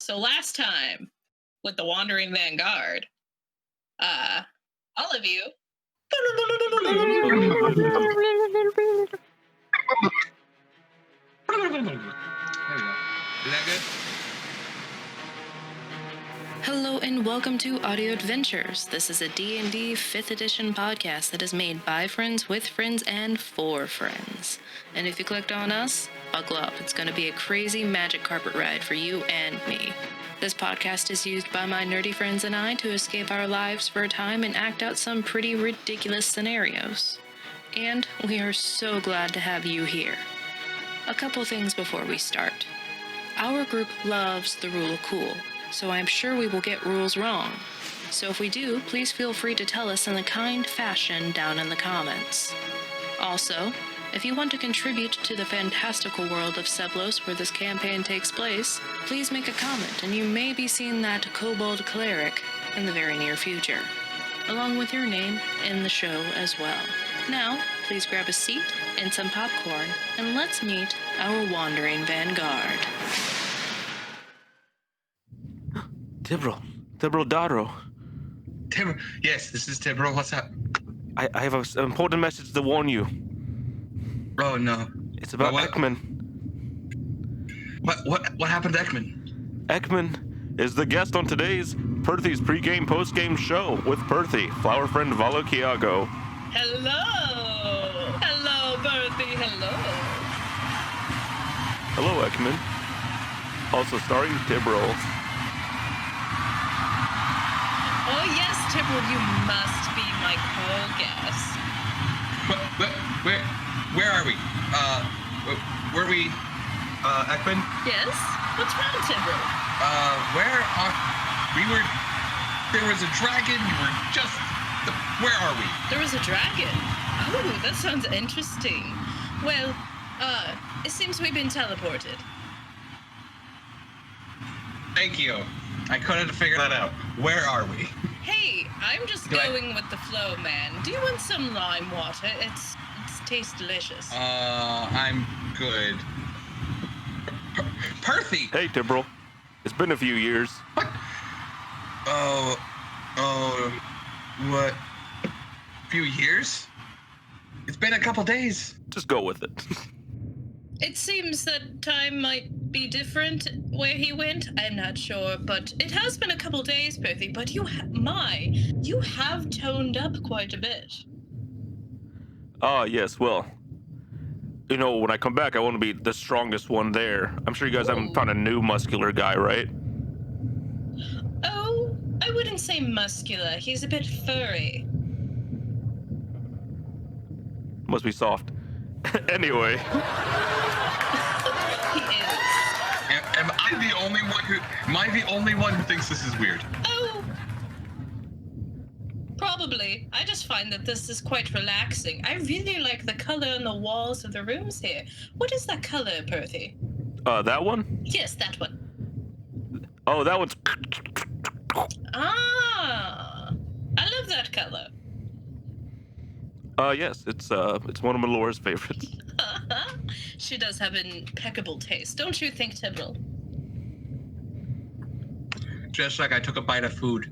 So last time with the Wandering Vanguard, all of you. There you go. Is that good? Hello and welcome to Audio Adventures. This is a D&D 5th edition podcast that is made by friends, with friends, and for friends. And if you clicked on us, buckle up. It's going to be a crazy magic carpet ride for you and me. This podcast is used by my nerdy friends and I to escape our lives for a time and act out some pretty ridiculous scenarios. And we are so glad to have you here. A couple things before we start. Our group loves the rule of cool, so I'm sure we will get rules wrong. So if we do, please feel free to tell us in a kind fashion down in the comments. Also, if you want to contribute to the fantastical world of Seblos where this campaign takes place, please make a comment and you may be seeing that kobold cleric in the very near future, along with your name in the show as well. Now, please grab a seat and some popcorn and let's meet our Wandering Vanguard. Tibril Daro. Yes, this is Tibril. What's up? I have an important message to warn you. Oh no. It's about What? Ekman. What happened to Ekman? Ekman is the guest on today's Perthy's pre-game, post-game show with Perthy, flower friend Valo Kiago. Hello! Hello, Berthy, hello. Hello, Ekman. Also starring Tibril. Oh yes, Tibril, you must be my co-guest. Where are we? Where are we? Ekman? Yes? What's wrong, Tibril? Where are... There was a dragon, where are we? There was a dragon. Oh, that sounds interesting. Well, it seems we've been teleported. Thank you. I couldn't figure that out. Where are we? Hey, I'm just going with the flow, man. Do you want some lime water? It tastes delicious. I'm good. Perthy! Hey, Tibril. It's been a few years. What? What? Few years? It's been a couple days. Just go with it. It seems that time might be different where he went. I'm not sure, but it has been a couple days, Perthy. But you have toned up quite a bit. Yes, well, you know, when I come back, I want to be the strongest one there. I'm sure you guys haven't found a new muscular guy, right? Oh, I wouldn't say muscular. He's a bit furry. Must be soft. Anyway. He is. Am I the only one who thinks this is weird? Oh, probably. I just find that this is quite relaxing. I really like the color on the walls of the rooms here. What is that color, Perthy? That one? Yes, that one. Oh, that one's... Ah, I love that color. Yes, it's one of Melora's favorites. She does have impeccable taste, don't you think, Tibril? Just like I took a bite of food.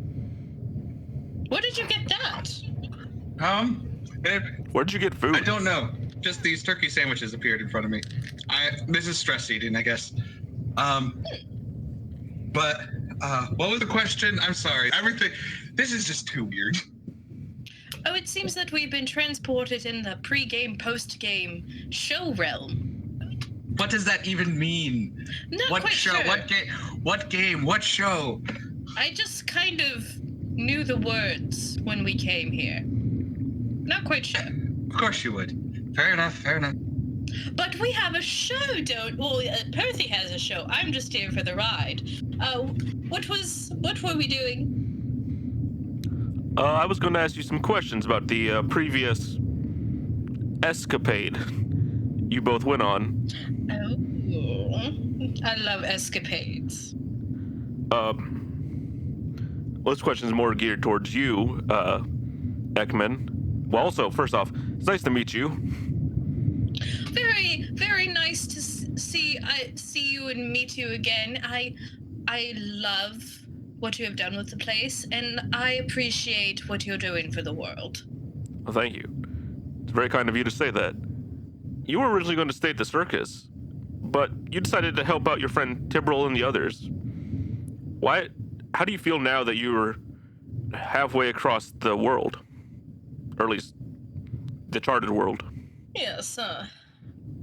Where did you get that? Where'd you get food? I don't know. Just these turkey sandwiches appeared in front of me. This is stress eating, I guess. But what was the question? I'm sorry. This is just too weird. Oh, it seems that we've been transported in the pre-game, post-game show realm. What does that even mean? Not What quite show? sure. What game? What game? What show? I just kind of knew the words when we came here. Not quite sure. Of course you would. Fair enough. But we have a show, Perthy has a show. I'm just here for the ride. What were we doing? I was going to ask you some questions about the previous escapade you both went on. Oh, I love escapades. Well, this question is more geared towards you, Ekman. Well, also, first off, it's nice to meet you. Very, very nice to see you and meet you again. I love what you have done with the place, and I appreciate what you're doing for the world. Well, thank you. It's very kind of you to say that. You were originally going to stay at the circus, but you decided to help out your friend Tibril and the others. Why? How do you feel now that you're halfway across the world? Or at least the charted world. Yes,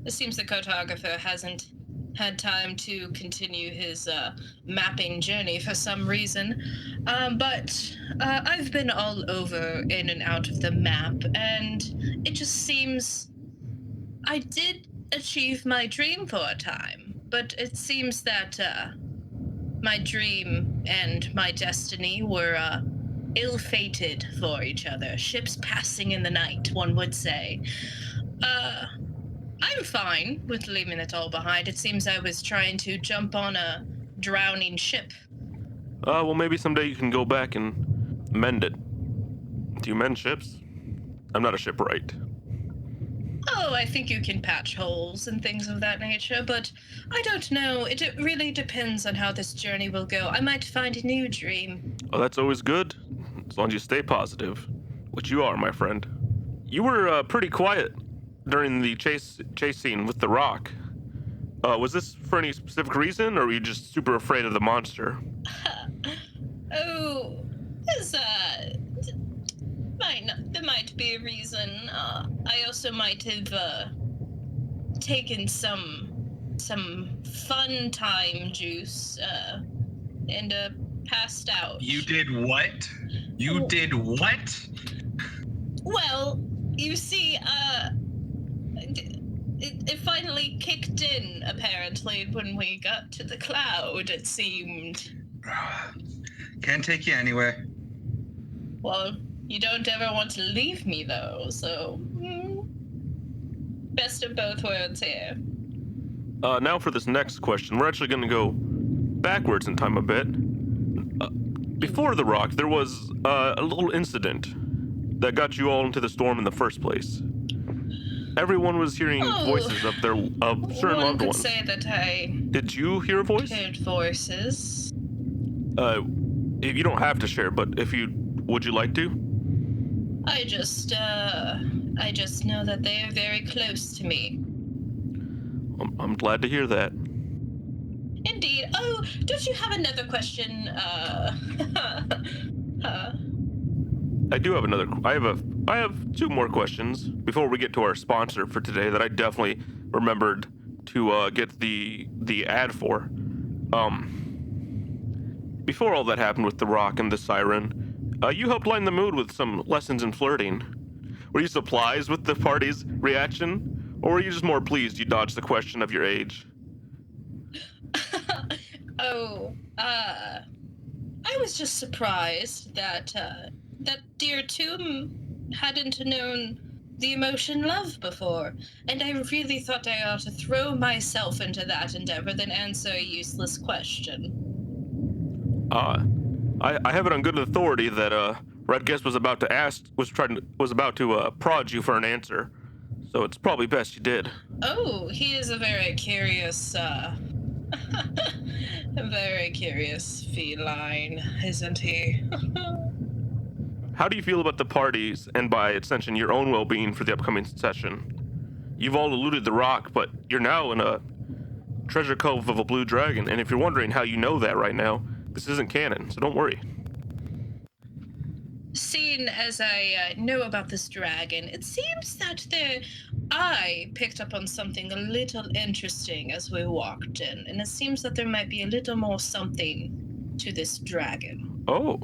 it seems the cartographer hasn't had time to continue his mapping journey for some reason. But I've been all over in and out of the map, and it just seems I did achieve my dream for a time, but it seems that my dream and my destiny were ill-fated for each other. Ships passing in the night, one would say. I'm fine with leaving it all behind. It seems I was trying to jump on a drowning ship. Well, maybe someday you can go back and mend it. Do you mend ships? I'm not a shipwright. Oh, I think you can patch holes and things of that nature, but I don't know. It really depends on how this journey will go. I might find a new dream. Oh, that's always good, as long as you stay positive, which you are, my friend. You were pretty quiet during the chase scene with the rock. Was this for any specific reason, or were you just super afraid of the monster? There might be a reason. I also might have taken some fun time juice and passed out. You did what? You did what? Well, you see, it finally kicked in, apparently, when we got to the cloud, it seemed. Can't take you anywhere. Well, you don't ever want to leave me, though, so. Best of both worlds here. Now for this next question, we're actually going to go backwards in time a bit. Before the rock, there was a little incident that got you all into the storm in the first place. Everyone was hearing voices of certain loved One could ones. say that I Did you hear a voice? heard voices. If you don't have to share, but would you like to? I just know that they are very close to me. I'm glad to hear that. Indeed. Oh, don't you have another question? I do have another. I have two more questions before we get to our sponsor for today that I definitely remembered to get the ad for. Before all that happened with the rock and the siren, you helped lighten the mood with some lessons in flirting. Were you surprised with the party's reaction, or were you just more pleased you dodged the question of your age? I was just surprised that dear Tomb hadn't known the emotion love before, and I really thought I ought to throw myself into that endeavor than answer a useless question. I have it on good authority that Red Guest was about to prod you for an answer, so it's probably best you did. Oh, he is a very curious, a very curious feline, isn't he? How do you feel about the parties, and by extension, your own well-being for the upcoming session? You've all eluded the rock, but you're now in a treasure cove of a blue dragon, and if you're wondering how you know that right now, this isn't canon, so don't worry. Seeing as I know about this dragon, it seems that I picked up on something a little interesting as we walked in, and it seems that there might be a little more something to this dragon. Oh.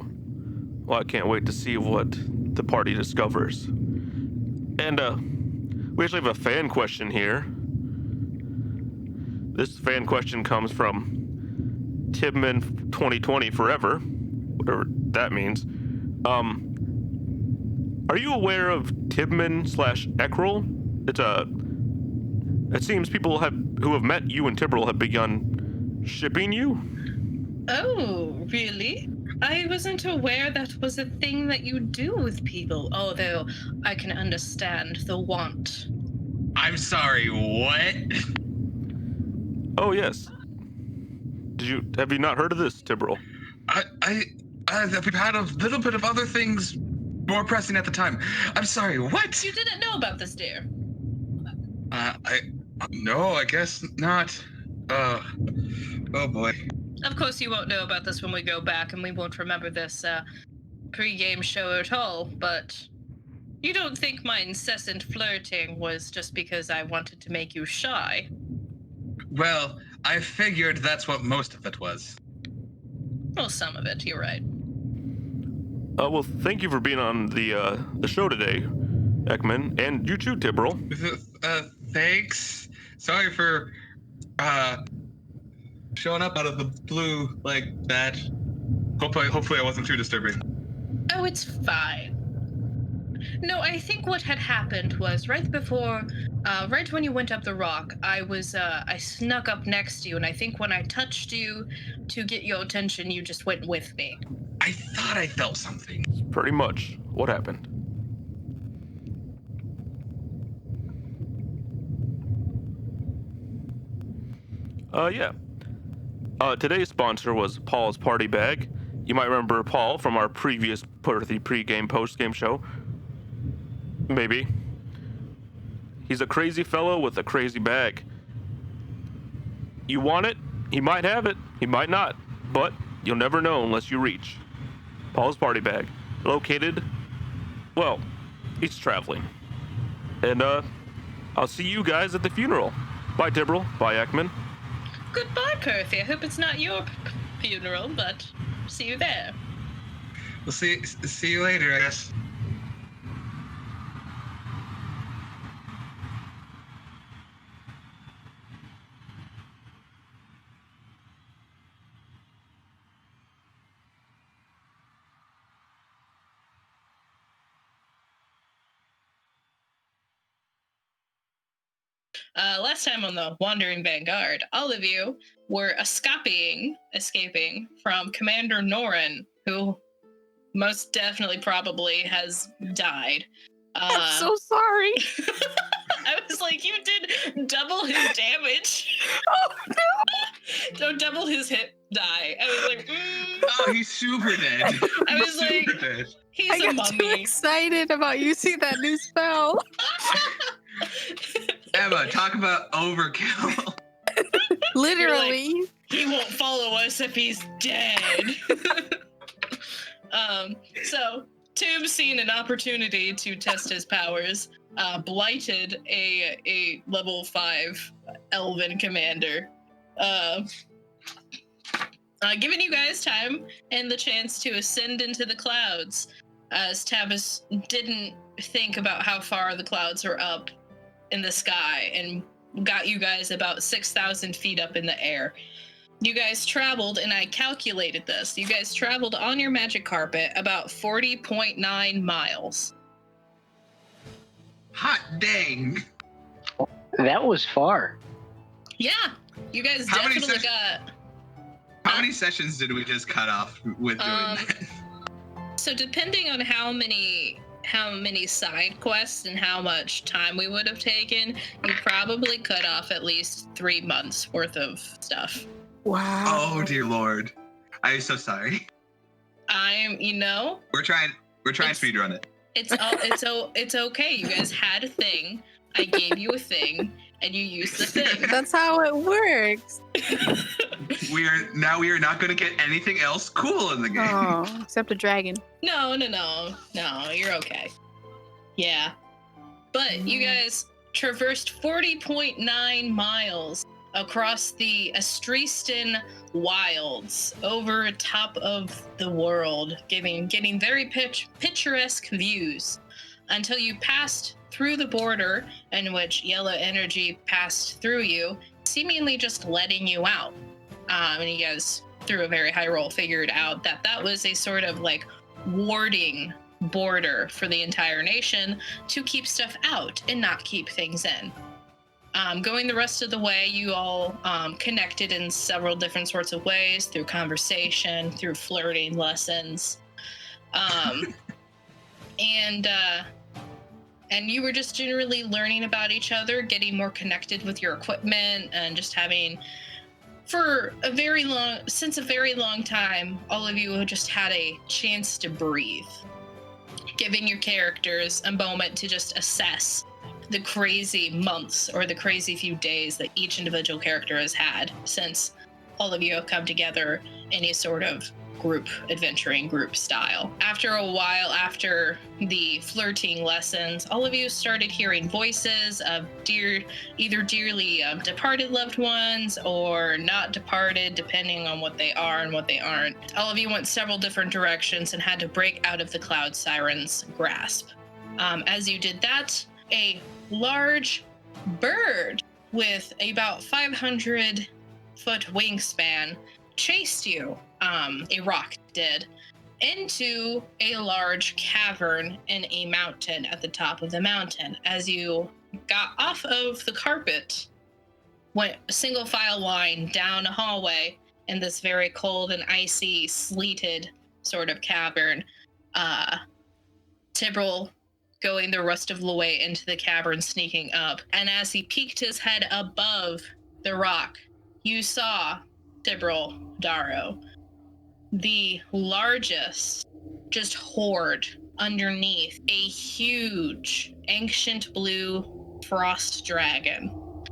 Well, I can't wait to see what the party discovers. And, we actually have a fan question here. This fan question comes from Tibman 2020 Forever, whatever that means. Are you aware of Tibman/Ekril? It seems people who have met you and Tibril have begun shipping you. Oh, really? I wasn't aware that was a thing that you do with people, although I can understand the want. I'm sorry, what? Oh, yes. Have you not heard of this, Tibril? We've had a little bit of other things more pressing at the time. I'm sorry, what? You didn't know about this, dear. No, I guess not. Oh boy. Of course, you won't know about this when we go back, and we won't remember this pre-game show at all, but you don't think my incessant flirting was just because I wanted to make you shy? Well, I figured that's what most of it was. Well, some of it, you're right. Well, thank you for being on the show today, Ekman, and you too, Tibril. Thanks. Sorry for showing up out of the blue like that. Hopefully I wasn't too disturbing. Oh, it's fine. No, I think what had happened was right when you went up the rock, I snuck up next to you, and I think when I touched you to get your attention, you just went with me. I thought I felt something. Pretty much. What happened? Yeah. Today's sponsor was Paul's Party Bag. You might remember Paul from our previous pre-game, post-game show. Maybe. He's a crazy fellow with a crazy bag. You want it? He might have it. He might not. But you'll never know unless you reach. Paul's Party Bag. Located... Well, he's traveling. And, I'll see you guys at the funeral. Bye, Tibril. Bye, Ekman. Goodbye, Perthy. I hope it's not your funeral, but see you there. We'll see you later, I guess. Last time on the Wandering Vanguard, all of you were escaping from Commander Norin, who most definitely probably has died. I'm so sorry. I was like, you did double his damage. Oh no! Don't double his hit die. I was like, Oh, he's super dead. I was like, dead. He's I a got too mummy. excited about using that new spell. Emma, talk about overkill. Literally. He won't follow us if he's dead. So Tomb, seeing an opportunity to test his powers, blighted a level 5 elven commander, giving you guys time and the chance to ascend into the clouds, as Tavis didn't think about how far the clouds are up in the sky and got you guys about 6,000 feet up in the air. You guys traveled, and I calculated this, you guys traveled on your magic carpet about 40.9 miles. Hot dang. That was far. Yeah, you guys How many definitely got... How many sessions did we just cut off with doing that? So depending on how many side quests and how much time we would have taken, you probably cut off at least 3 months worth of stuff. Wow. Oh dear lord. I'm so sorry. We're trying to speedrun it. It's okay. You guys had a thing. I gave you a thing, and you used the thing. That's how it works. We are not going to get anything else cool in the game. Oh, except a dragon. No, you're okay. Yeah. But you guys traversed 40.9 miles across the Astristan wilds over top of the world, getting very picturesque views until you passed through the border in which yellow energy passed through you, seemingly just letting you out. And you guys, through a very high roll, figured out that was a sort of like warding border for the entire nation to keep stuff out and not keep things in. Going the rest of the way, you all connected in several different sorts of ways, through conversation, through flirting lessons. And you were just generally learning about each other, getting more connected with your equipment, and just having for a very long time, all of you have just had a chance to breathe, giving your characters a moment to just assess the crazy months or the crazy few days that each individual character has had since all of you have come together in a sort of adventuring group style. After a while, after the flirting lessons, all of you started hearing voices of either dearly departed loved ones or not departed, depending on what they are and what they aren't. All of you went several different directions and had to break out of the cloud siren's grasp. As you did that, a large bird with about 500-foot wingspan chased you, a rock did, into a large cavern in a mountain at the top of the mountain. As you got off of the carpet, went a single file line down a hallway in this very cold and icy, sleeted sort of cavern. Tibble going the rest of the way into the cavern, sneaking up. And as he peeked his head above the rock, you saw Tibble Darrow, the largest just hoard underneath a huge ancient blue frost dragon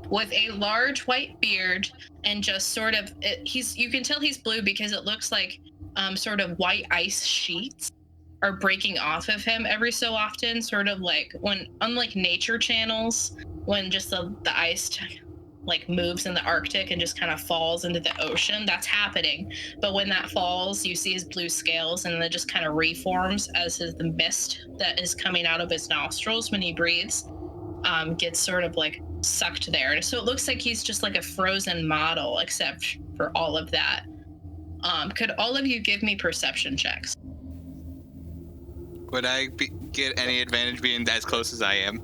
with a large white beard and just sort of you can tell he's blue because it looks like sort of white ice sheets are breaking off of him every so often, sort of like when, unlike nature channels, when just the ice like moves in the Arctic and just kind of falls into the ocean. That's happening. But when that falls, you see his blue scales and it just kind of reforms as the mist that is coming out of his nostrils when he breathes gets sort of like sucked there. So it looks like he's just like a frozen model, except for all of that. Could all of you give me perception checks? Would I get any advantage being as close as I am?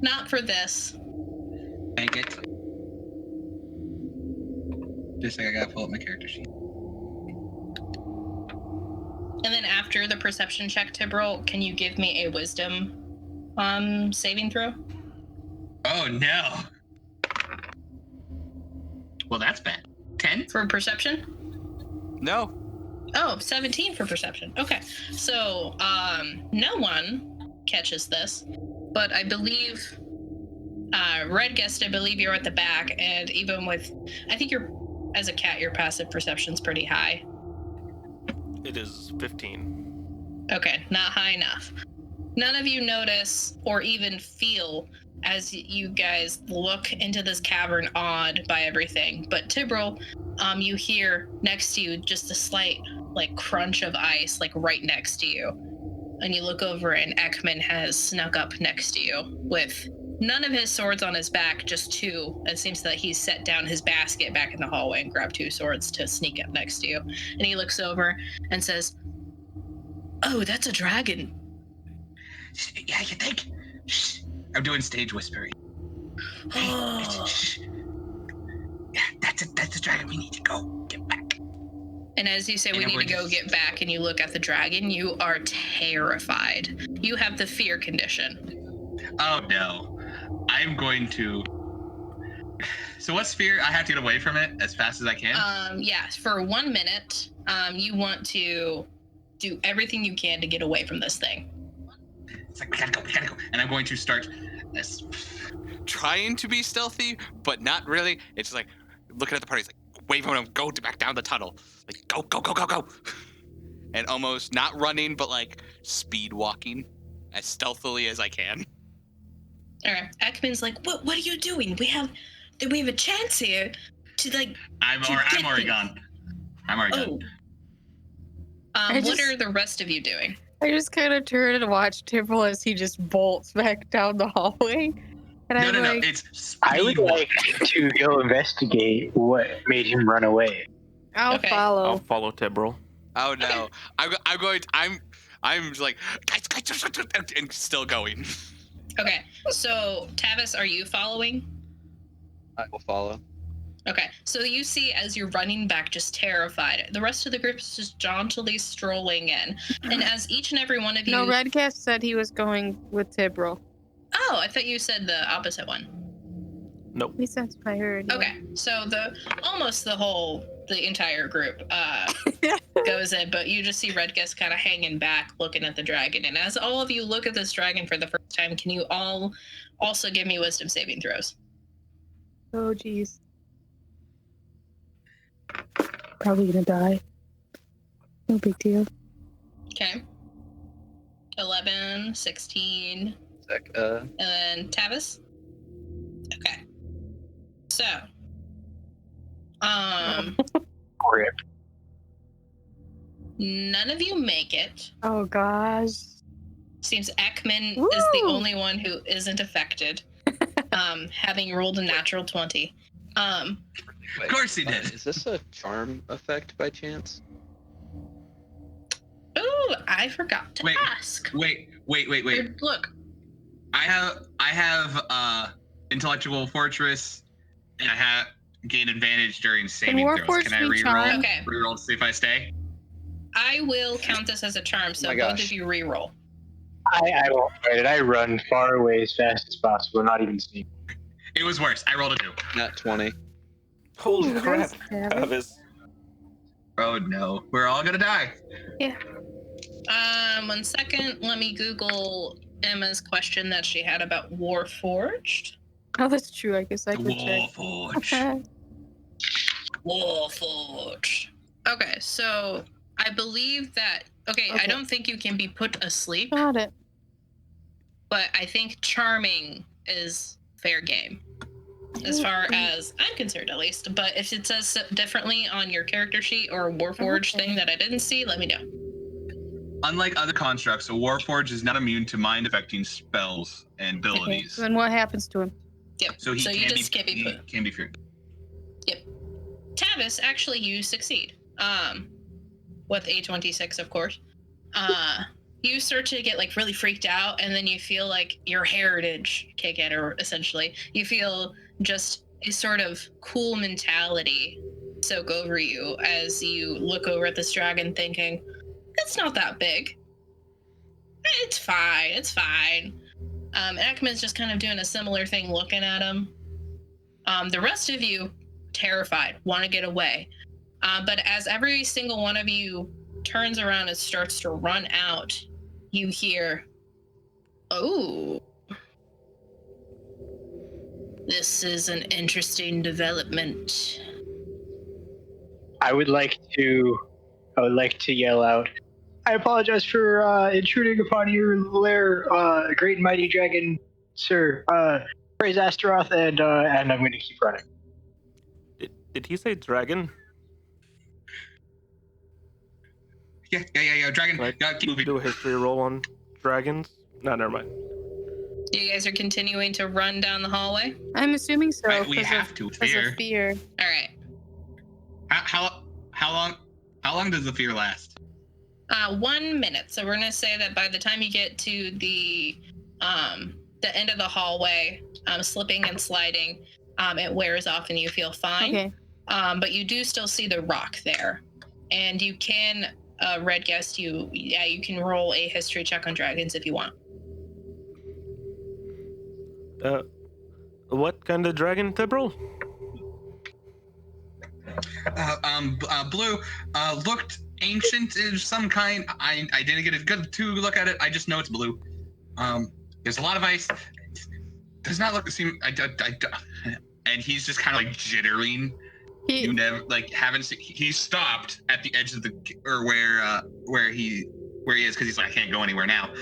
Not for this. Make it. Just like I gotta pull up my character sheet. And then after the perception check, Tibble, can you give me a wisdom saving throw? Oh no. Well, that's bad. 10? For perception? No. Oh, 17 for perception. Okay. So, no one catches this, but I believe, Red Guest, I believe you're at the back, and even with, I think as a cat, your passive perception's pretty high. It is 15. Okay, not high enough. None of you notice or even feel as you guys look into this cavern awed by everything. But Tibble, you hear next to you just a slight like crunch of ice, like right next to you. And you look over and Ekman has snuck up next to you with none of his swords on his back, just two. It seems that he's set down his basket back in the hallway and grabbed two swords to sneak up next to you. And he looks over and says, "Oh, that's a dragon." Yeah, you think? Shh. I'm doing stage whispering. Hey, shh. Yeah, that's a dragon. We need to go. Get back. And as you say, we need to go get back, and you look at the dragon, you are terrified. You have the fear condition. Oh no. I'm going to... So what's fear? I have to get away from it as fast as I can? Yeah, for 1 minute, you want to do everything you can to get away from this thing. It's like, we gotta go. And I'm going to start this. Trying to be stealthy, but not really. It's like looking at the party, it's like waving at him, go back down the tunnel. Like go. And almost not running, but like speed walking as stealthily as I can. All right, Ekman's like, what are you doing? We have a chance here to like. I'm already gone. What are the rest of you doing? I just kind of turn and watch Tibble as he just bolts back down the hallway. And No. It's speed I would like walking. to go investigate what made him run away. I'll Okay. follow. I'll follow Tibble. Oh no. I'm just like guys, and still going. Okay, so Tavis, are you following? I will follow. Okay, so you see as you're running back, just terrified. The rest of the group is just jauntily strolling in, and as each and every one of you. No, Redcast said he was going with Tibble. Oh, I thought you said the opposite one. Nope. At least that's what I heard. yeah. Okay, so the entire group goes in, but you just see Redguest kind of hanging back, looking at the dragon. And as all of you look at this dragon for the first time, can you all also give me wisdom saving throws? Oh, jeez. Probably gonna die. No big deal. Okay. 11, 16, Sec, and then Tavis. Okay. So, Rip. none of you make it. Oh gosh. Seems Ekman is the Woo! only one who isn't affected, having rolled a natural 20. Of course he did. Is this a charm effect by chance? Ooh, I forgot to Wait. ask. Wait. Look. I have intellectual fortress, and I have gain advantage during saving throws. Warforged Can I be reroll? charmed? Okay. Reroll to see if I stay. I will count this as a charm, so Oh my both gosh. of you re-roll. I won't fight it. I run far away as fast as possible, not even sneak. It was worse. I rolled a 2. Not 20. Holy Ooh, crap, nice, Tavis. Travis. Oh no, we're all gonna die. 1 second. Let me Google Emma's question that she had about Warforged. Oh, that's true. I guess I could check. Warforge. Warforged. Okay, so I believe that. Okay, I Okay. don't think you can be put asleep, Got it. but I think charming is fair game, as far as I'm concerned, at least. But if it says differently on your character sheet or a Warforged Okay. thing that I didn't see, let me know. Unlike other constructs, a Warforge is not immune to mind-affecting spells and Okay. abilities. So then what happens to him? Yep. So he you can just can't be he put. can be feared. Tavis, actually, you succeed. With A26, of course. You start to get like really freaked out, and then you feel like your heritage kick in, or essentially, you feel just a sort of cool mentality soak over you as you look over at this dragon, thinking, "It's not that big. It's fine. It's fine." Ekman's just kind of doing a similar thing, looking at him. The rest of you, terrified, want to get away. But as every single one of you turns around and starts to run out, you hear, "Oh, this is an interesting development." I would like to yell out, I apologize for intruding upon your lair, great and mighty dragon, sir. Praise Astaroth, and I'm going to keep running. Did he say dragon? Yeah. Dragon, Right. keep moving. Do a history roll on dragons? No, never mind. You guys are continuing to run down the hallway? I'm assuming so. Right, we 'cause have of, to. 'cause Fear. of fear. All right. How long does the fear last? 1 minute. So we're gonna say that by the time you get to the end of the hallway, slipping and sliding, it wears off and you feel fine. Okay. But you do still see the rock there, and you can, Redguest, you can roll a history check on dragons if you want. What kind of dragon, Thibril? Blue looked ancient of some kind. I didn't get a good look at it. I just know it's blue. There's a lot of ice. Does not look the same. And he's just kind of like jittering. You never haven't seen. He stopped at the edge of the or where he is because he's like I can't go anywhere now.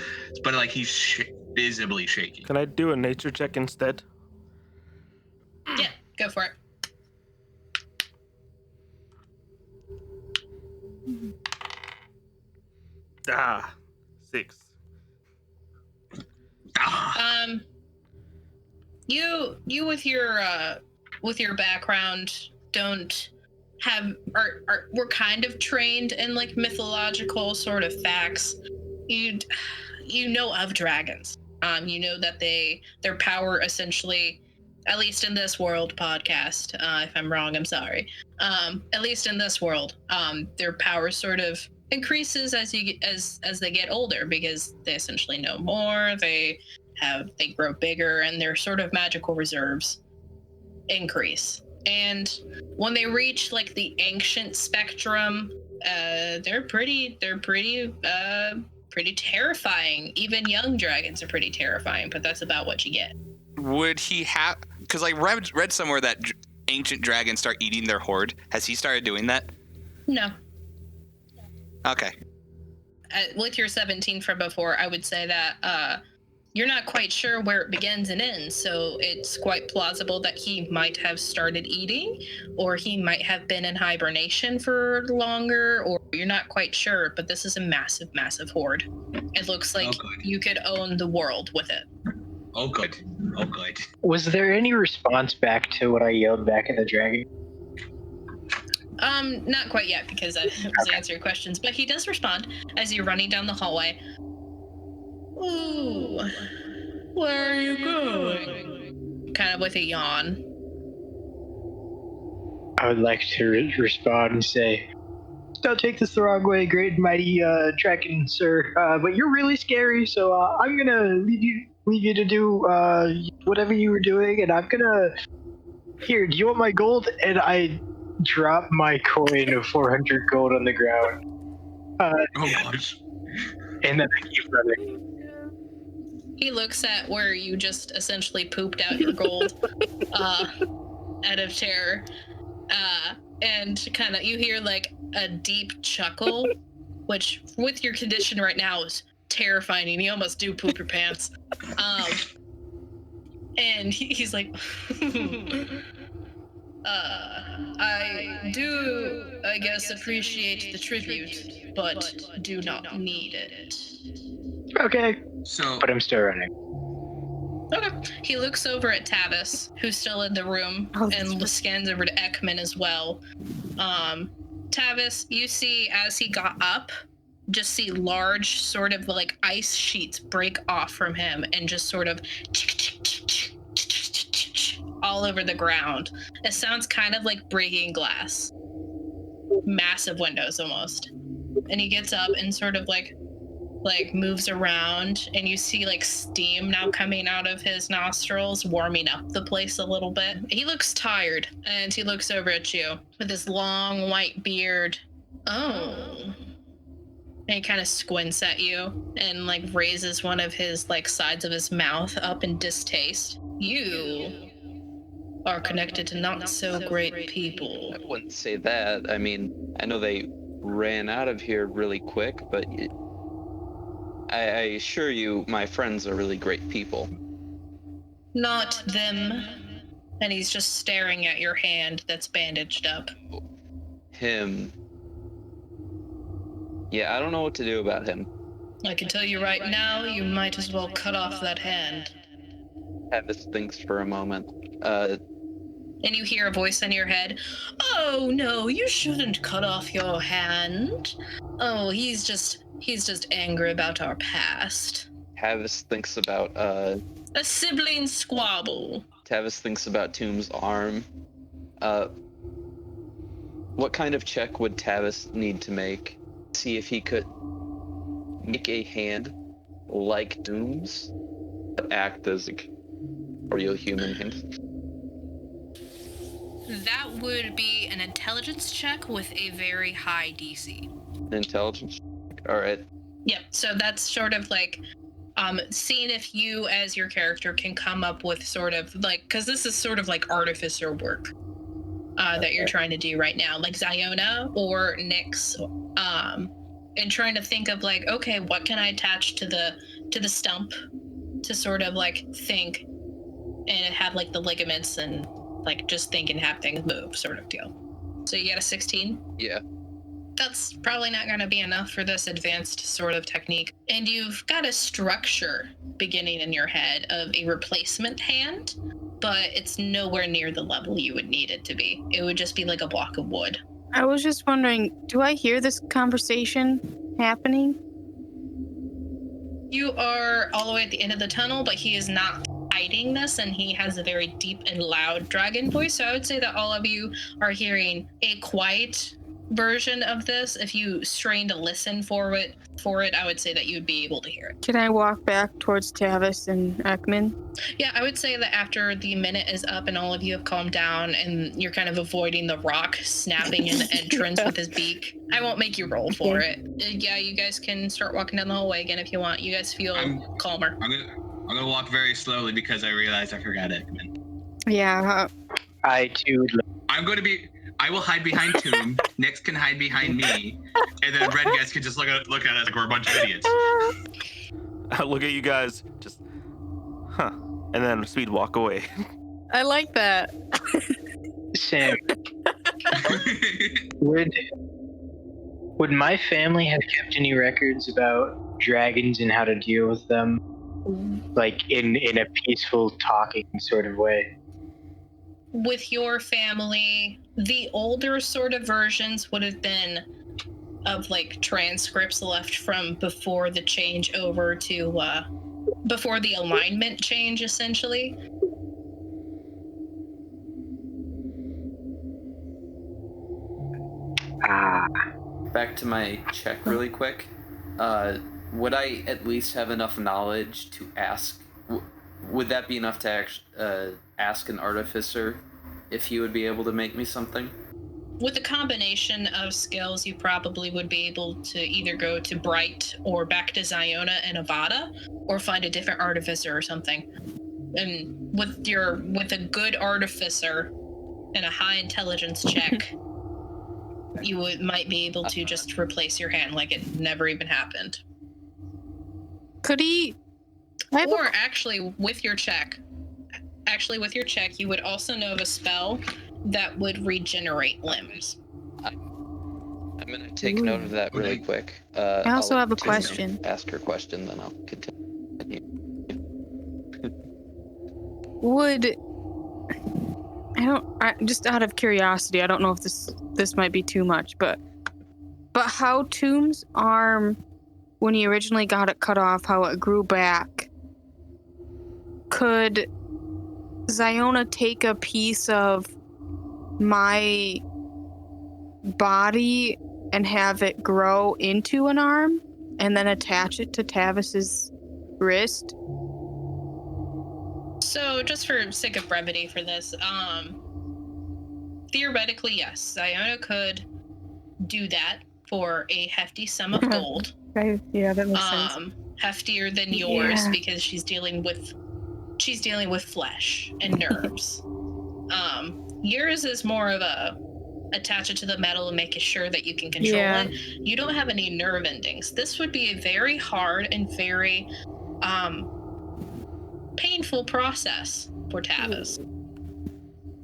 But like he's visibly shaking. Can I do a nature check instead? Yeah, go for it. Ah, 6. You with your background don't have we're kind of trained in like mythological sort of facts. You know of dragons. You know that their power essentially, at least in this world, podcast. If I'm wrong, I'm sorry. At least in this world, their power sort of increases as they get older because they essentially know more. They grow bigger, and they're sort of magical reserves. increase. And when they reach like the ancient spectrum, they're pretty terrifying. Even young dragons are pretty terrifying, but that's about what you get. Would he have? Because I read somewhere that ancient dragons start eating their hoard. Has he started doing that? No. Okay. With your 17 from before, I would say that you're not quite sure where it begins and ends, so it's quite plausible that he might have started eating, or he might have been in hibernation for longer, or you're not quite sure, but this is a massive, massive hoard. It looks like you could own the world with it. Oh, good. Oh, good. Was there any response back to what I yelled back at the dragon? Not quite yet, because I was answering questions, but he does respond as you're running down the hallway. Ooh, where are you going? Kind of with a yawn. I would like to respond and say, don't take this the wrong way, great and mighty dragon, sir, but you're really scary, so I'm gonna leave you to do whatever you were doing, and I'm gonna... Here, do you want my gold? And I drop my coin of 400 gold on the ground. Oh, gosh. And then I keep running. He looks at where you just essentially pooped out your gold out of terror. And kind of, you hear like a deep chuckle, which with your condition right now is terrifying, and you almost do poop your pants. And he's like, I do, I guess, appreciate the tribute, but do not need it. Okay. So, But I'm still running. Okay. He looks over at Tavis, who's still in the room, and scans over to Ekman as well. Tavis, you see as he got up, just see large sort of like ice sheets break off from him and just sort of all over the ground. It sounds kind of like breaking glass. Massive windows almost. And he gets up and sort of like moves around, and you see like steam now coming out of his nostrils, warming up the place a little bit. He looks tired, and he looks over at you with his long white beard. Oh. And he kind of squints at you and like raises one of his like sides of his mouth up in distaste. You are connected to not so great people. I wouldn't say that. I mean, I know they ran out of here really quick, but I assure you, my friends are really great people. Not them. And he's just staring at your hand that's bandaged up. Him. Yeah, I don't know what to do about him. I can tell you right now, you might as well cut off that hand. Tavis thinks for a moment. And you hear a voice in your head. Oh no, you shouldn't cut off your hand. Oh, he's just angry about our past. Tavis thinks about a sibling squabble. Tavis thinks about Tomb's arm. What kind of check would Tavis need to make? See if he could make a hand like Doom's, but act as a real human hand. That would be an intelligence check with a very high DC. Intelligence? Alright. Yep, so that's sort of like seeing if you as your character can come up with sort of like, because this is sort of like artificer work that you're trying to do right now, like Ziona or Nyx, and trying to think of like, okay, what can I attach to the stump to sort of like think and have like the ligaments and like just think and have things move sort of deal. So you got a 16? Yeah. That's probably not going to be enough for this advanced sort of technique. And you've got a structure beginning in your head of a replacement hand, but it's nowhere near the level you would need it to be. It would just be like a block of wood. I was just wondering, do I hear this conversation happening? You are all the way at the end of the tunnel, but he is not hiding this, and he has a very deep and loud dragon voice. So I would say that all of you are hearing a quiet version of this, if you strain to listen for it, I would say that you'd be able to hear it. Can I walk back towards Tavis and Ekman? Yeah, I would say that after the minute is up and all of you have calmed down and you're kind of avoiding the rock snapping in the entrance with his beak, I won't make you roll for it. Yeah, you guys can start walking down the hallway again if you want. You guys feel calmer. I'm gonna walk very slowly because I realized I forgot Ekman. Yeah. I too. I will hide behind Tomb. Nyx can hide behind me, and then red guys can just look at us like we're a bunch of idiots. I look at you guys, just, and then speed walk away. I like that. Sam, would my family have kept any records about dragons and how to deal with them, like in a peaceful, talking sort of way? With your family, the older sort of versions would have been of like transcripts left from before the change over to before the alignment change, essentially. Back to my check really quick. Would I at least have enough knowledge to ask? Would that be enough to ask an artificer if he would be able to make me something? With a combination of skills, you probably would be able to either go to Bright or back to Ziona and Avada, or find a different artificer or something. And with a good artificer and a high intelligence check, you might be able to just replace your hand like it never even happened. Could he? Or actually, with your check, you would also know of a spell that would regenerate limbs. I'm gonna take note of that really quick. I also have a continue. question. Ask her question, then I'll continue. Just out of curiosity, I don't know if this might be too much, but how Tomb's arm, when he originally got it cut off, how it grew back, could Ziona take a piece of my body and have it grow into an arm and then attach it to Tavis's wrist? So, just for sake of brevity for this, theoretically, yes, Ziona could do that for a hefty sum of gold. Right. Yeah, that makes sense. Heftier than yours because she's dealing with flesh and nerves. Yours is more of a attach it to the metal and make sure that you can control it. You don't have any nerve endings. This would be a very hard and very painful process for Tavis.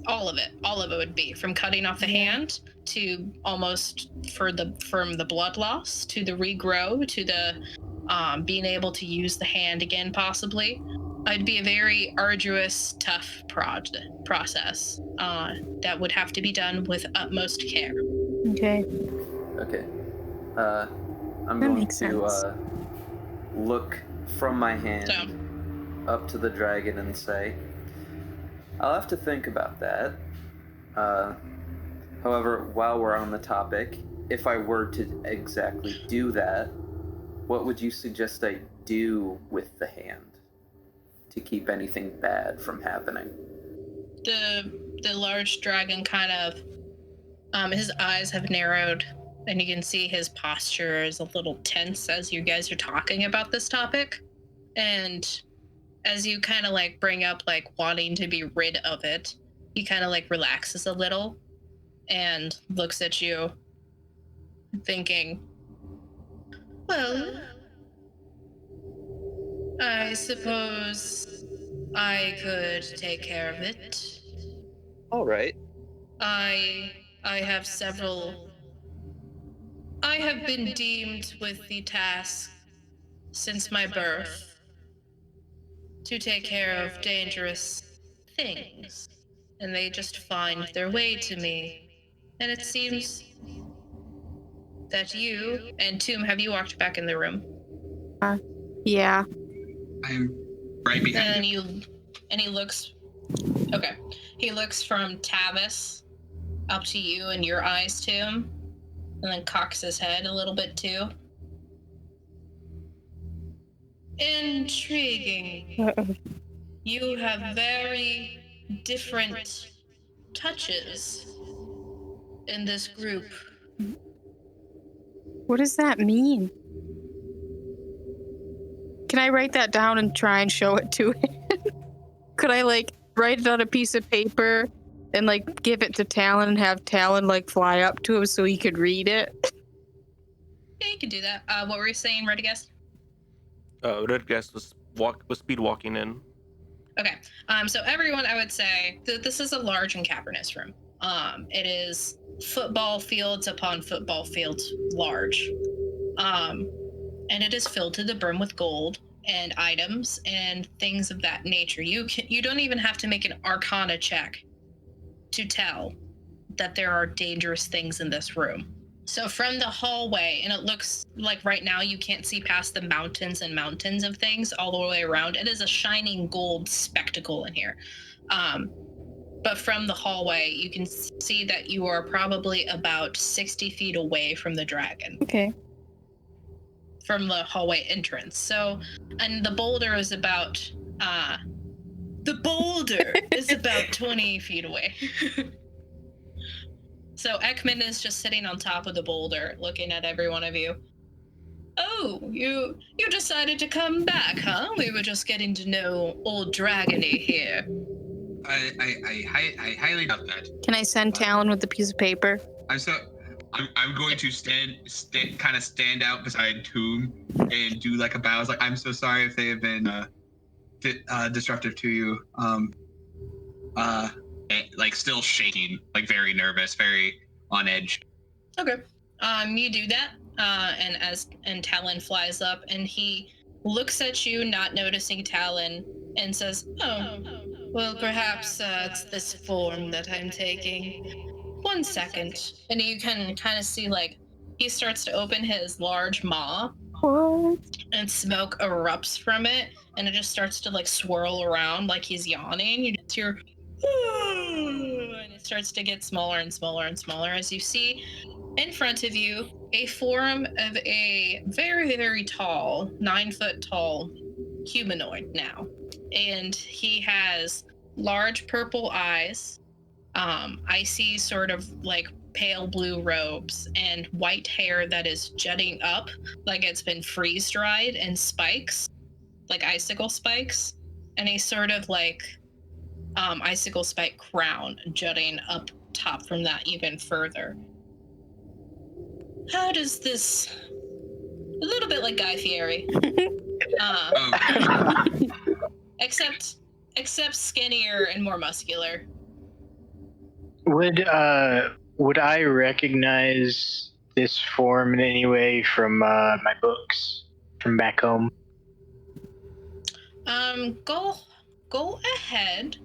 All of it would be from cutting off the hand to almost from the blood loss to the regrow to the being able to use the hand again, possibly. It'd be a very arduous, tough process that would have to be done with utmost care. Okay. I'm going to look from my hand up to the dragon and say, I'll have to think about that. However, while we're on the topic, if I were to exactly do that, what would you suggest I do with the hand to keep anything bad from happening? The large dragon kind of, his eyes have narrowed, and you can see his posture is a little tense as you guys are talking about this topic. And as you kind of like bring up like wanting to be rid of it, he kind of like relaxes a little and looks at you thinking, well, I suppose I could take care of it. All right. I have been deemed with the task since my birth to take care of dangerous things, and they just find their way to me. And it seems that you and Tomb, have you walked back in the room? Yeah. I'm right behind you. And he looks. Okay. He looks from Tavis up to you and your eyes to him, and then cocks his head a little bit too. Intriguing. You have very different touches in this group. What does that mean? Can I write that down and try and show it to him? Could I, like, write it on a piece of paper and, like, give it to Talon and have Talon, like, fly up to him so he could read it? Yeah, you could do that. What were you saying, Ready Guest? Red Guest was speed walking in. Okay. So everyone, I would say that this is a large and cavernous room. It is football fields upon football fields large. And it is filled to the brim with gold and items and things of that nature. You don't even have to make an Arcana check to tell that there are dangerous things in this room. So from the hallway, and it looks like right now you can't see past the mountains and mountains of things all the way around. It is a shining gold spectacle in here. But from the hallway, you can see that you are probably about 60 feet away from the dragon. Okay. From the hallway entrance. So, and the boulder is about 20 feet away. So Ekman is just sitting on top of the boulder, looking at every one of you. Oh, you decided to come back, huh? We were just getting to know old Dragony here. I highly doubt that. Can I send Talon with the piece of paper? I'm going to stand out beside Tomb and do like a bow. It's like, I'm so sorry if they have been disruptive to you. Like still shaking, like very nervous, very on edge. Okay. You do that, and Talon flies up, and he looks at you, not noticing Talon, and says, "Oh, well, perhaps it's this form that I'm taking. 1 second." And you can kind of see, like, he starts to open his large maw, and smoke erupts from it, and it just starts to, like, swirl around like he's yawning. You just hear, and it starts to get smaller and smaller and smaller as you see in front of you a form of a very, very tall, 9 foot tall humanoid now. And he has large purple eyes, icy sort of like pale blue robes, and white hair that is jutting up like it's been freeze dried, and spikes, like icicle spikes, and a sort of like icicle spike crown jutting up top from that even further. How does this... A little bit like Guy Fieri. Except skinnier and more muscular. Would I recognize this form in any way from my books from back home? Go ahead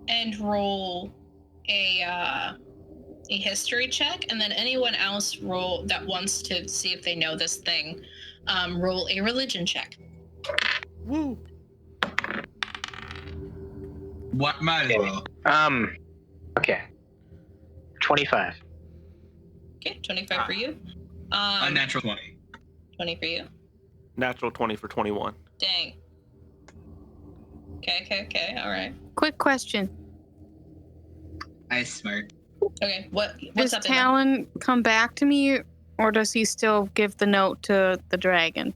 and roll a history check, and then anyone else roll that wants to see if they know this thing. Roll a religion check. Woo. What might as well. Okay. 25. Okay, 25 for you. Unnatural 20. 20 for you. Natural 20 for 21. Dang. Okay, all right. Quick question. I smart. Okay, what's Does up? Talon come back to me, or does he still give the note to the dragon?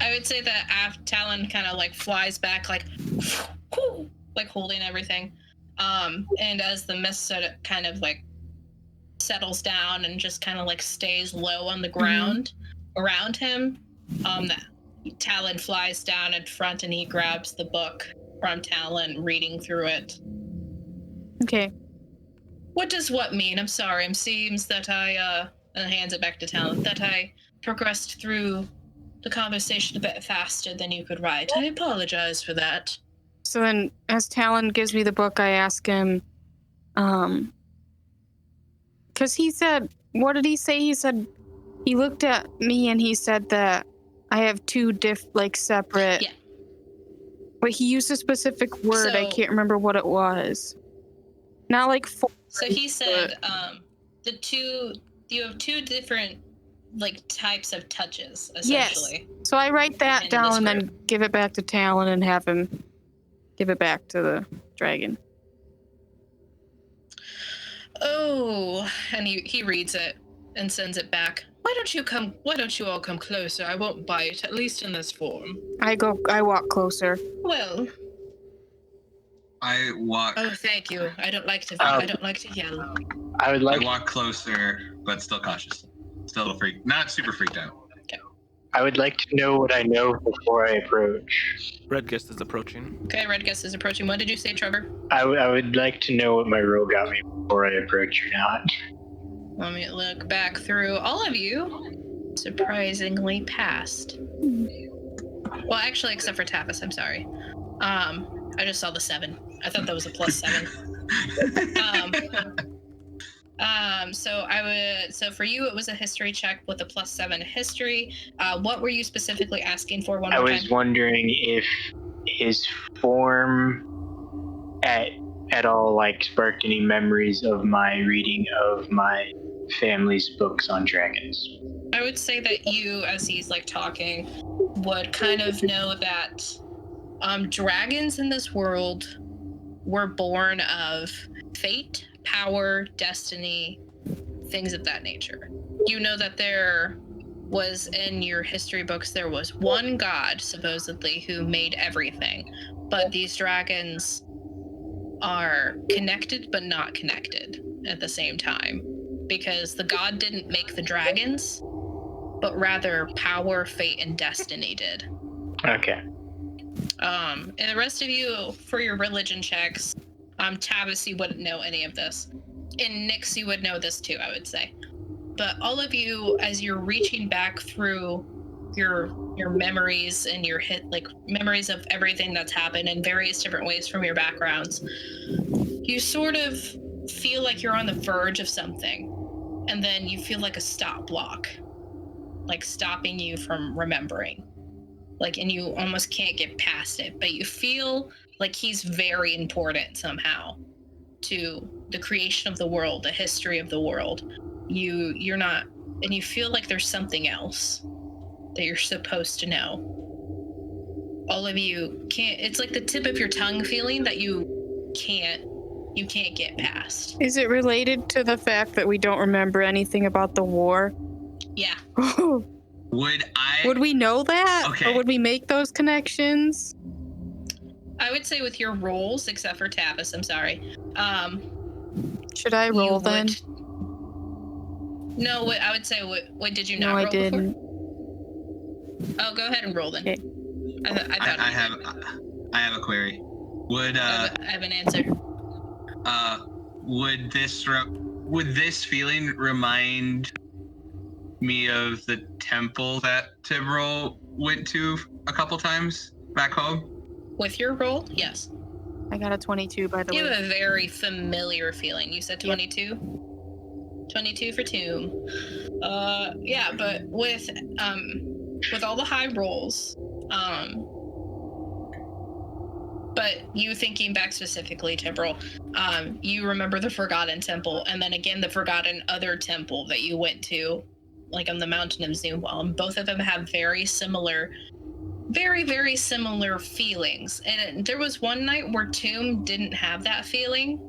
I would say that Talon kind of like flies back, like holding everything. And as the mist sort of kind of like settles down and just kind of like stays low on the ground around him, Talon flies down in front and he grabs the book from Talon, reading through it. Okay. What does what mean? I'm sorry. It seems that and hands it back to Talon, that I progressed through the conversation a bit faster than you could write. I apologize for that. So then, as Talon gives me the book, I ask him, because he said, what did he say? He said, he looked at me and he said that I have two separate. Yeah. But he used a specific word. I So- can't remember what it was. Not like four. So he said, the two you have two different like types of touches essentially. Yes. So I write that In down this and then give it back to Talon and have him give it back to the dragon. Oh, and he reads it and sends it back. Why don't you all come closer? I won't bite, at least in this form. I walk closer. Well, I walk. oh, thank you. I don't like to yell. I would like I walk closer, but still cautious. Still a little freaked. Not super freaked out. I would like to know what I know before I approach. Red guest is approaching. Okay, red guest is approaching. What did you say, Trevor? I would like to know what my roll got me before I approach or not. Let me look back through. All of you surprisingly passed. Well, actually, except for Tavis, I'm sorry. I just saw the 7. I thought that was a +7. So for you, it was a history check with a +7 history. What were you specifically asking for? One I more was time. wondering if his form at all like sparked any memories of my reading of my family's books on dragons. I would say that you, as he's like talking, would kind of know that dragons in this world were born of fate, power, destiny, things of that nature. You know that there was in your history books, there was one god, supposedly, who made everything. But these dragons are connected but not connected at the same time. Because the god didn't make the dragons, but rather power, fate, and destiny did. Okay. And the rest of you, for your religion checks, Tavis, you wouldn't know any of this. And Nyx, you would know this too, I would say. But all of you, as you're reaching back through your memories and your memories of everything that's happened in various different ways from your backgrounds, you sort of feel like you're on the verge of something. And then you feel like a stop block, like stopping you from remembering. And you almost can't get past it, but you feel like he's very important somehow to the creation of the world, the history of the world. You're not, and you feel like there's something else that you're supposed to know. All of you can't, it's like the tip of your tongue feeling that you can't get past. Is it related to the fact that we don't remember anything about the war? Yeah. Would we know that? Okay. Or would we make those connections? I would say with your rolls, except for Tavis, I'm sorry. Should I roll then? No, I would say, what did you not No, roll I didn't. before? Oh, go ahead and roll then. Okay. I have a query. I have an answer. Would this feeling remind me of the temple that Tibril went to a couple times back home? With your roll, yes. I got a 22, by the You way. have a very familiar feeling. You said 22? Yep. 22 for Tomb. Yeah, but with all the high rolls, but you thinking back specifically, Tibril, you remember the Forgotten Temple, and then again the Forgotten Other Temple that you went to, like on the Mountain of Zoomwell, and both of them have very, very similar feelings. And there was one night where Tomb didn't have that feeling,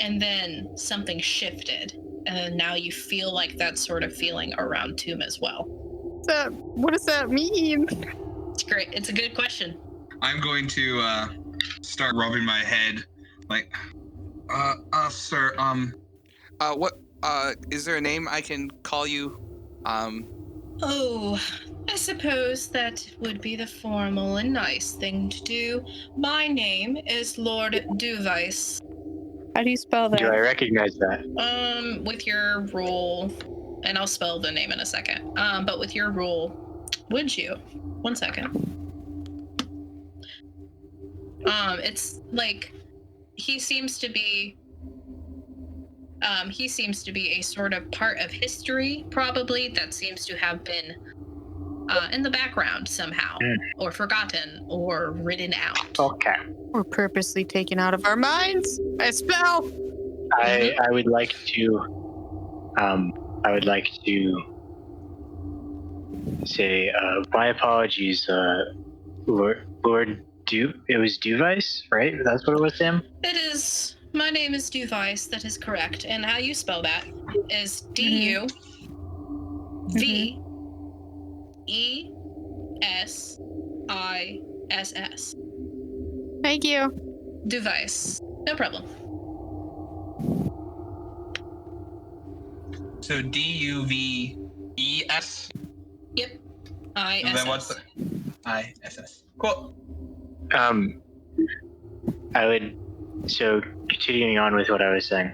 and then something shifted, and then now you feel like that sort of feeling around Tomb as well. What does that mean? It's great. It's a good question. I'm going to start rubbing my head, like, sir, What, is there a name I can call you? Oh, I suppose that would be the formal and nice thing to do. My name is Lord Duvice. How do you spell that? Do I recognize that? With your rule, and I'll spell the name in a second. But with your rule, would you? 1 second. It's like he seems to be a sort of part of history, probably, that seems to have been in the background somehow, or forgotten, or written out. Okay. Or purposely taken out of our minds. I spell. I would like to I would like to say my apologies, Lord it was Duvice, right? That's what it was, Sam? It is. My name is Duvice. That is correct. And how you spell that is Duviss. Thank you. Duvice. No problem. So DUVES. Yep. And then what's ISS. the ISS? Cool. I would. So continuing on with what I was saying.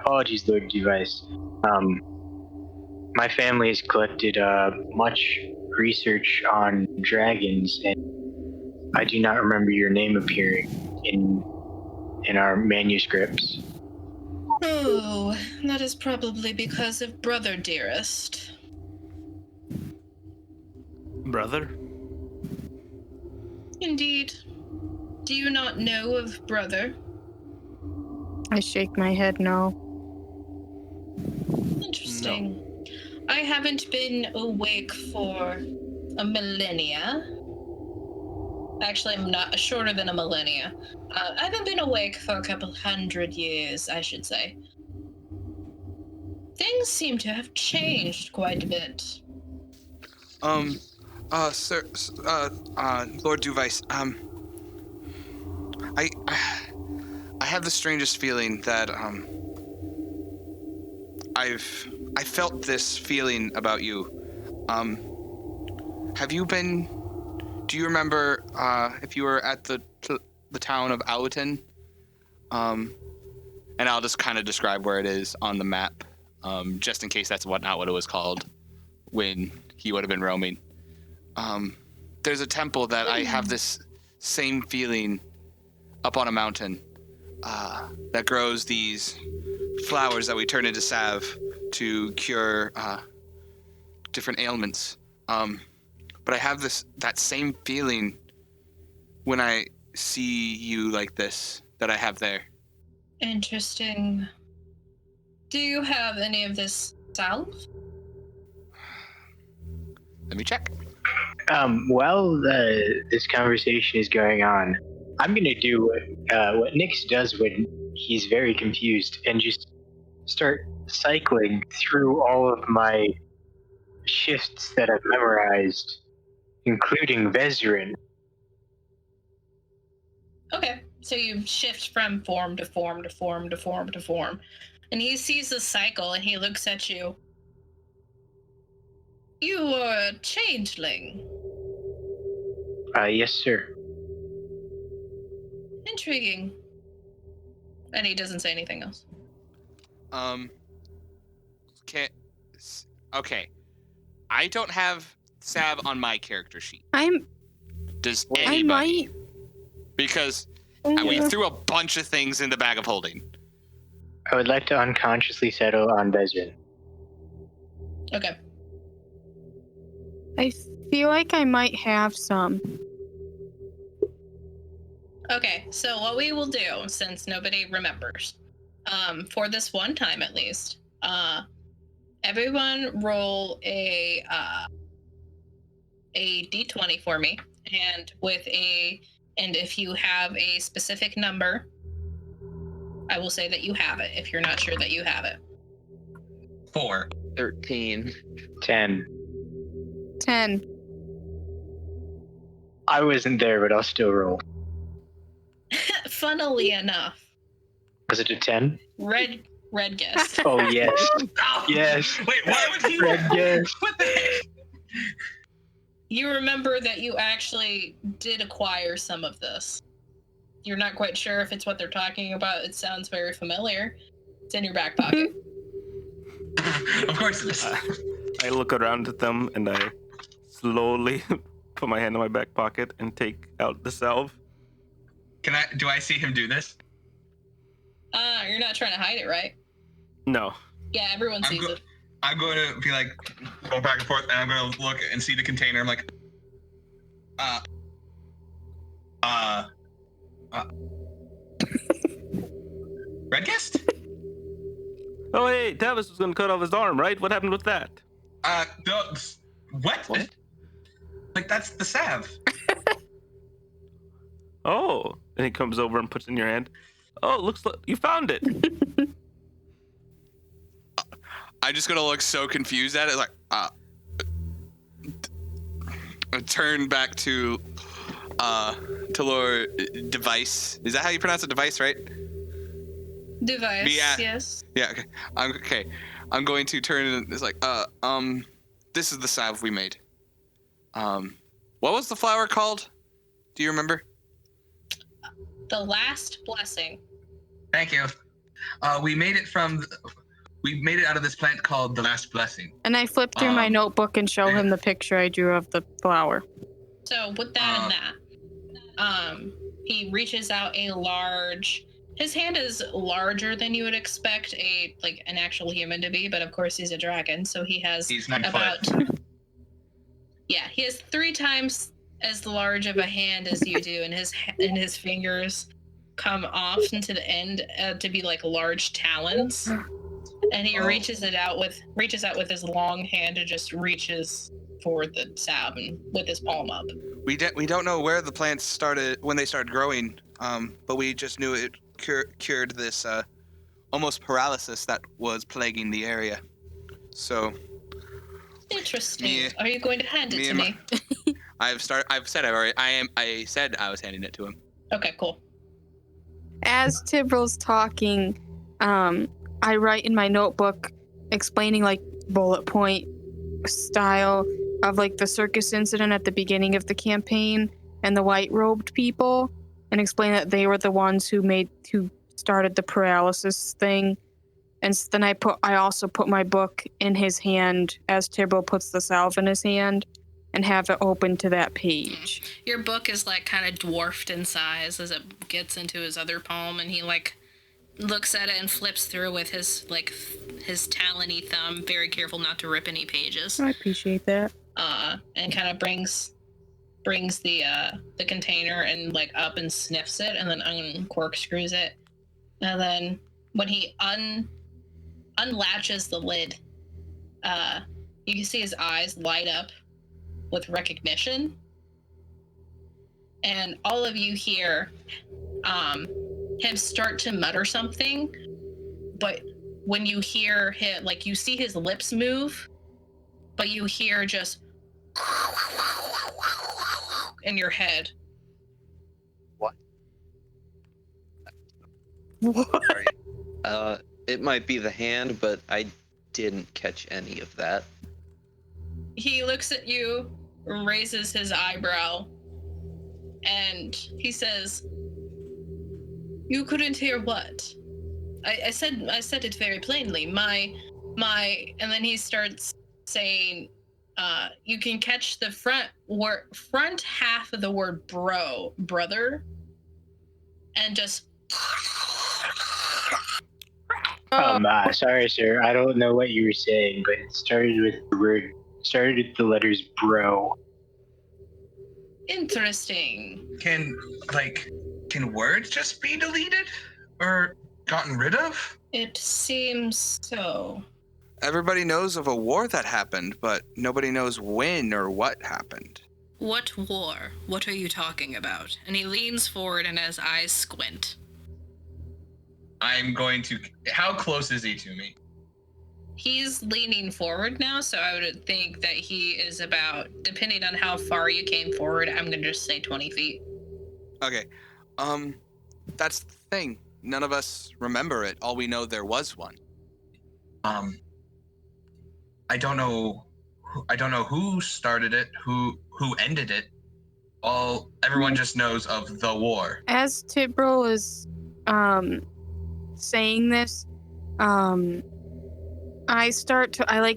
Apologies, Lord Duvice. My family has collected much research on dragons, and I do not remember your name appearing in our manuscripts. Oh, that is probably because of Brother Dearest. Brother? Indeed. Do you not know of Brother? I shake my head no. Interesting. I haven't been awake for a millennia. Actually, I'm not shorter than a millennia. I haven't been awake for a couple 100 years, I should say. Things seem to have changed quite a bit. Sir, Lord Duvice, I have the strangest feeling that, I felt this feeling about you. Do you remember, if you were at the town of Owlton? And I'll just kind of describe where it is on the map, just in case that's not what it was called when he would have been roaming. There's a temple that I have this same feeling up on a mountain that grows these flowers that we turn into salve to cure different ailments. But I have that same feeling when I see you like this that I have there. Interesting. Do you have any of this salve? Let me check. While this conversation is going on, I'm going to do what Nyx does when he's very confused and just start cycling through all of my shifts that I've memorized, including Vezrin. Okay, so you shift from form to form to form to form to form. And he sees the cycle and he looks at you. You are a changeling. Yes, sir. Intriguing. And he doesn't say anything else. Okay. I don't have salve on my character sheet. Does I anybody? might. Because we threw a bunch of things in the bag of holding. I would like to unconsciously settle on Vezrin. Okay. I feel like I might have some. Okay, so what we will do, since nobody remembers, for this one time at least, everyone roll a d20 for me, and if you have a specific number, I will say that you have it. If you're not sure that you have it. 4. 13. 10. 10. I wasn't there, but I'll still roll. Funnily enough, Was it a 10? red guess. Oh, yes. Yes. Wait, why would he? Red guess. What the heck? You remember that you actually did acquire some of this. You're not quite sure if it's what they're talking about. It sounds very familiar. It's in your back pocket. Of course it is. I look around at them and I slowly put my hand in my back pocket and take out the salve. Do I see him do this? You're not trying to hide it, right? No. Yeah, everyone sees it. I'm going to be like, going back and forth, and I'm going to look and see the container. I'm like, Red guest? Oh, hey, Tavis was gonna cut off his arm, right? What happened with that? What? What? Like, that's the salve. Oh, and he comes over and puts it in your hand. Oh, it looks like you found it. I'm just gonna look so confused at it, like, I turn back to Lord Device. Is that how you pronounce it? Device, right? Device, Yeah. yes. Yeah. Okay. I'm going to turn and it's like, this is the salve we made. What was the flower called? Do you remember? The Last Blessing. Thank you. We made it out of this plant called the Last Blessing. And I flip through my notebook and show him the picture I drew of the flower. So with that and that, he reaches out a large. His hand is larger than you would expect an actual human to be, but of course he's a dragon, so he has He's 9 about. foot. Yeah, he has 3 times as large of a hand as you do, and his fingers come off into the end to be like large talons, and he reaches out with his long hand and just reaches for the salve and with his palm up. We don't know where the plants started when they started growing, but we just knew it cured this almost paralysis that was plaguing the area. So Interesting. Yeah. Are you going to hand it to and me? I said I was handing it to him. Okay, cool. As Tibral's talking, I write in my notebook explaining like bullet point style of like the circus incident at the beginning of the campaign and the white robed people, and explain that they were the ones who started the paralysis thing. And then I also put my book in his hand as Tibral puts the salve in his hand, and have it open to that page. Your book is like kind of dwarfed in size as it gets into his other palm, and he like looks at it and flips through with his talony thumb, very careful not to rip any pages. I appreciate that. And kind of brings the container and like up and sniffs it, and then uncorkscrews it, and then when he unlatches the lid, you can see his eyes light up with recognition, and all of you hear him start to mutter something, but when you hear him, like, you see his lips move, but you hear just in your head. What? It might be the hand, but I didn't catch any of that. He looks at you, raises his eyebrow, and he says, "You couldn't hear what?" I said it very plainly. My, and then he starts saying, "You can catch the front half of the word brother, and just." Sorry, sir. I don't know what you were saying, but it started with the letters bro. Interesting. Can words just be deleted or gotten rid of? It seems so. Everybody knows of a war that happened, but nobody knows when or what happened. What war? What are you talking about? And he leans forward and his eyes squint. I'm going to. How close is he to me? He's leaning forward now, so I would think that he is about, depending on how far you came forward, I'm going to just say 20 feet. Okay. That's the thing. None of us remember it. All we know there was one. I don't know who started it, who ended it. Everyone just knows of the war. As Tibral is saying this, I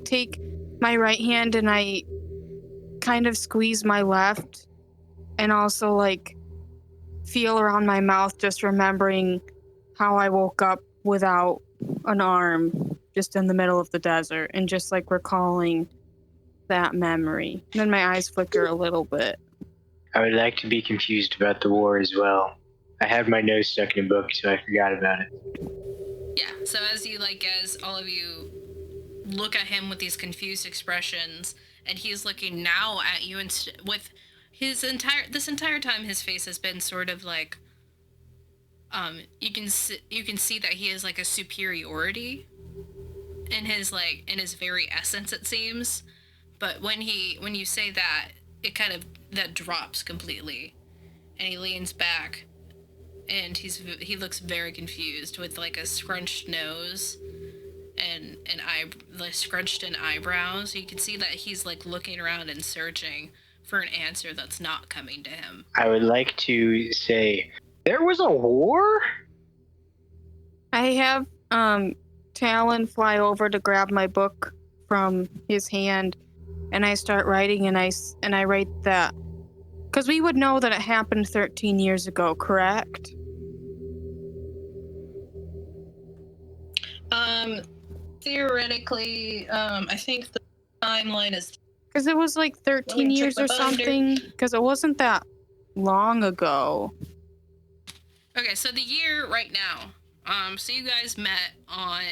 take my right hand and I kind of squeeze my left, and also like feel around my mouth, just remembering how I woke up without an arm, just in the middle of the desert, and just like recalling that memory. And then my eyes flicker a little bit. I would like to be confused about the war as well. I have my nose stuck in a book, so I forgot about it. Yeah, so as all of you look at him with these confused expressions, and he's looking now at you, and with this entire time, his face has been sort of like, you can see that he has like a superiority in his very essence, it seems. But when you say that, it kind of that drops completely, and he leans back, and he looks very confused with like a scrunched nose and scrunched in eyebrows. You can see that he's like looking around and searching for an answer that's not coming to him. I would like to say, there was a war? I have Talon fly over to grab my book from his hand, and I start writing, and I write that because we would know that it happened 13 years ago, correct? Theoretically, I think the timeline is. Because it was like 13 Let me check years the or binder. something. Because it wasn't that long ago. Okay, so the year right now. So you guys met on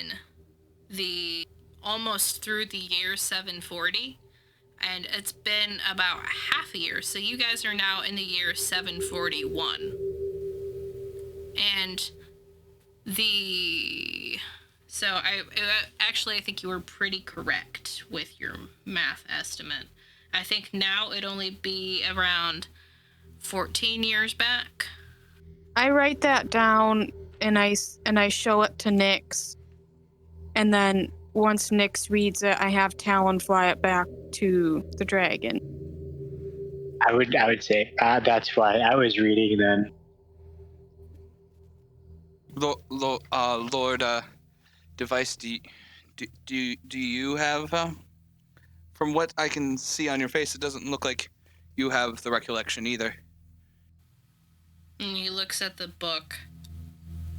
the almost through the year 740, and it's been about half a year. So you guys are now in the year 741, and I think you were pretty correct with your math estimate. I think now it'd only be around 14 years back. I write that down, and I show it to Nyx, and then once Nyx reads it, I have Talon fly it back to the dragon. I would say that's why I was reading then. Lord Device, do you have? From what I can see on your face, it doesn't look like you have the recollection either. And he looks at the book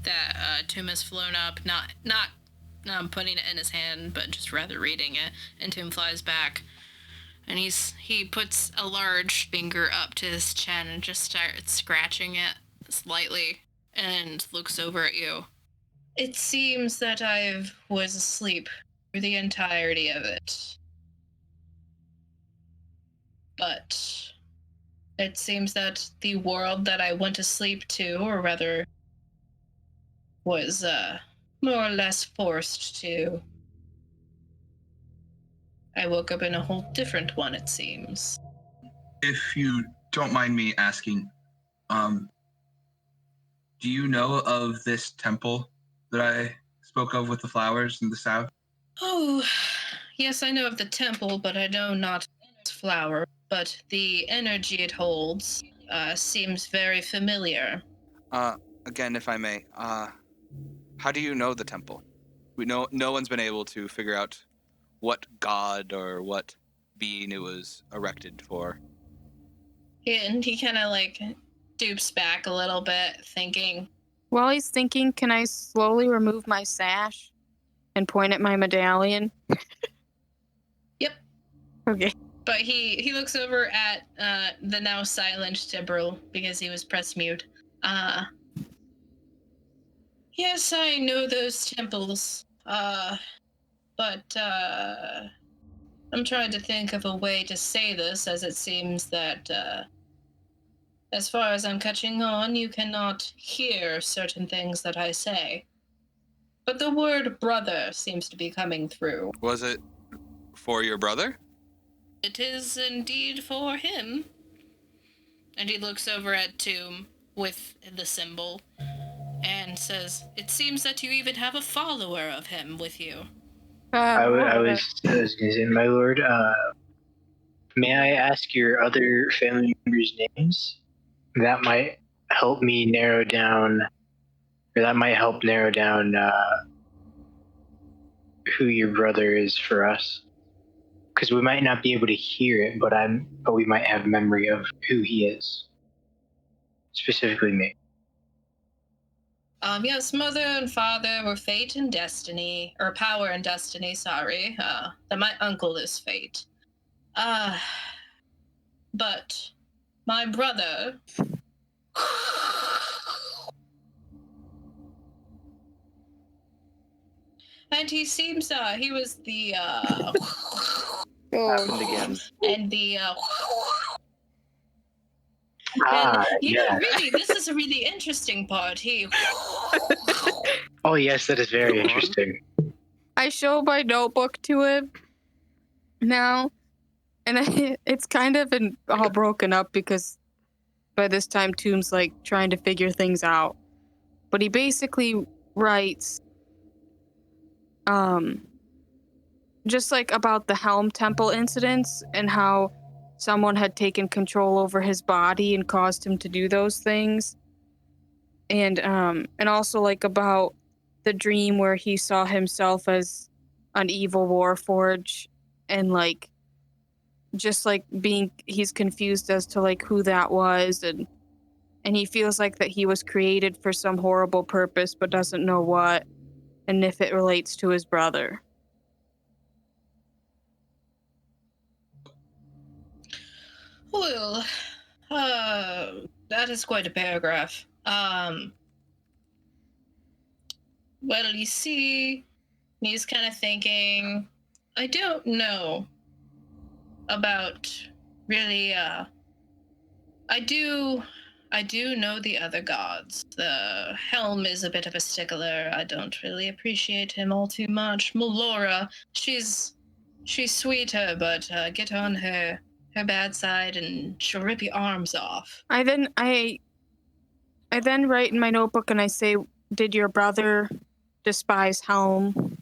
that Toom has flown up, not putting it in his hand, but just rather reading it. And Toom flies back, and he puts a large finger up to his chin and just starts scratching it slightly, and looks over at you. It seems that I was asleep for the entirety of it. But it seems that the world that I went to sleep to, or rather, was more or less forced to. I woke up in a whole different one, it seems. If you don't mind me asking, do you know of this temple that I spoke of with the flowers in the south? Oh, yes, I know of the temple, but I know not its flower. But the energy it holds seems very familiar. Again, if I may, how do you know the temple? We know no one's been able to figure out what god or what being it was erected for. And he kind of like dupes back a little bit, thinking. While he's thinking, can I slowly remove my sash and point at my medallion? Yep. Okay. But he looks over at the now silent Tibril because he was press mute. Yes, I know those temples. But I'm trying to think of a way to say this, as it seems that as far as I'm catching on, you cannot hear certain things that I say. But the word brother seems to be coming through. Was it for your brother? It is indeed for him. And he looks over at Toom with the symbol and says, "It seems that you even have a follower of him with you." I was going to say, my lord, may I ask your other family members' names? That might help me narrow down, or that might help narrow down who your brother is for us. Because we might not be able to hear it, but we might have memory of who he is. Specifically me. Yes, mother and father were fate and destiny, or power and destiny, sorry. That my uncle is fate. But my brother. And he seems, he was the, Happened again. and the, Ah, and, yeah. really, this is a really interesting part. Oh, yes, that is very Go on. interesting. I show my notebook to him now, and it's kind of all broken up because by this time Tomb's like trying to figure things out. But he basically writes, just like about the Helm Temple incidents and how someone had taken control over his body and caused him to do those things. And also like about the dream where he saw himself as an evil warforge and like just like he's confused as to like who that was, and he feels like that he was created for some horrible purpose but doesn't know what and if it relates to his brother. Well, that is quite a paragraph. Well, you see, he's kind of thinking, I don't know about really, I do know the other gods. The Helm is a bit of a stickler. I don't really appreciate him all too much. Melora, she's sweeter, but get on her bad side and she'll rip your arms off. I then write in my notebook and I say, did your brother despise Helm?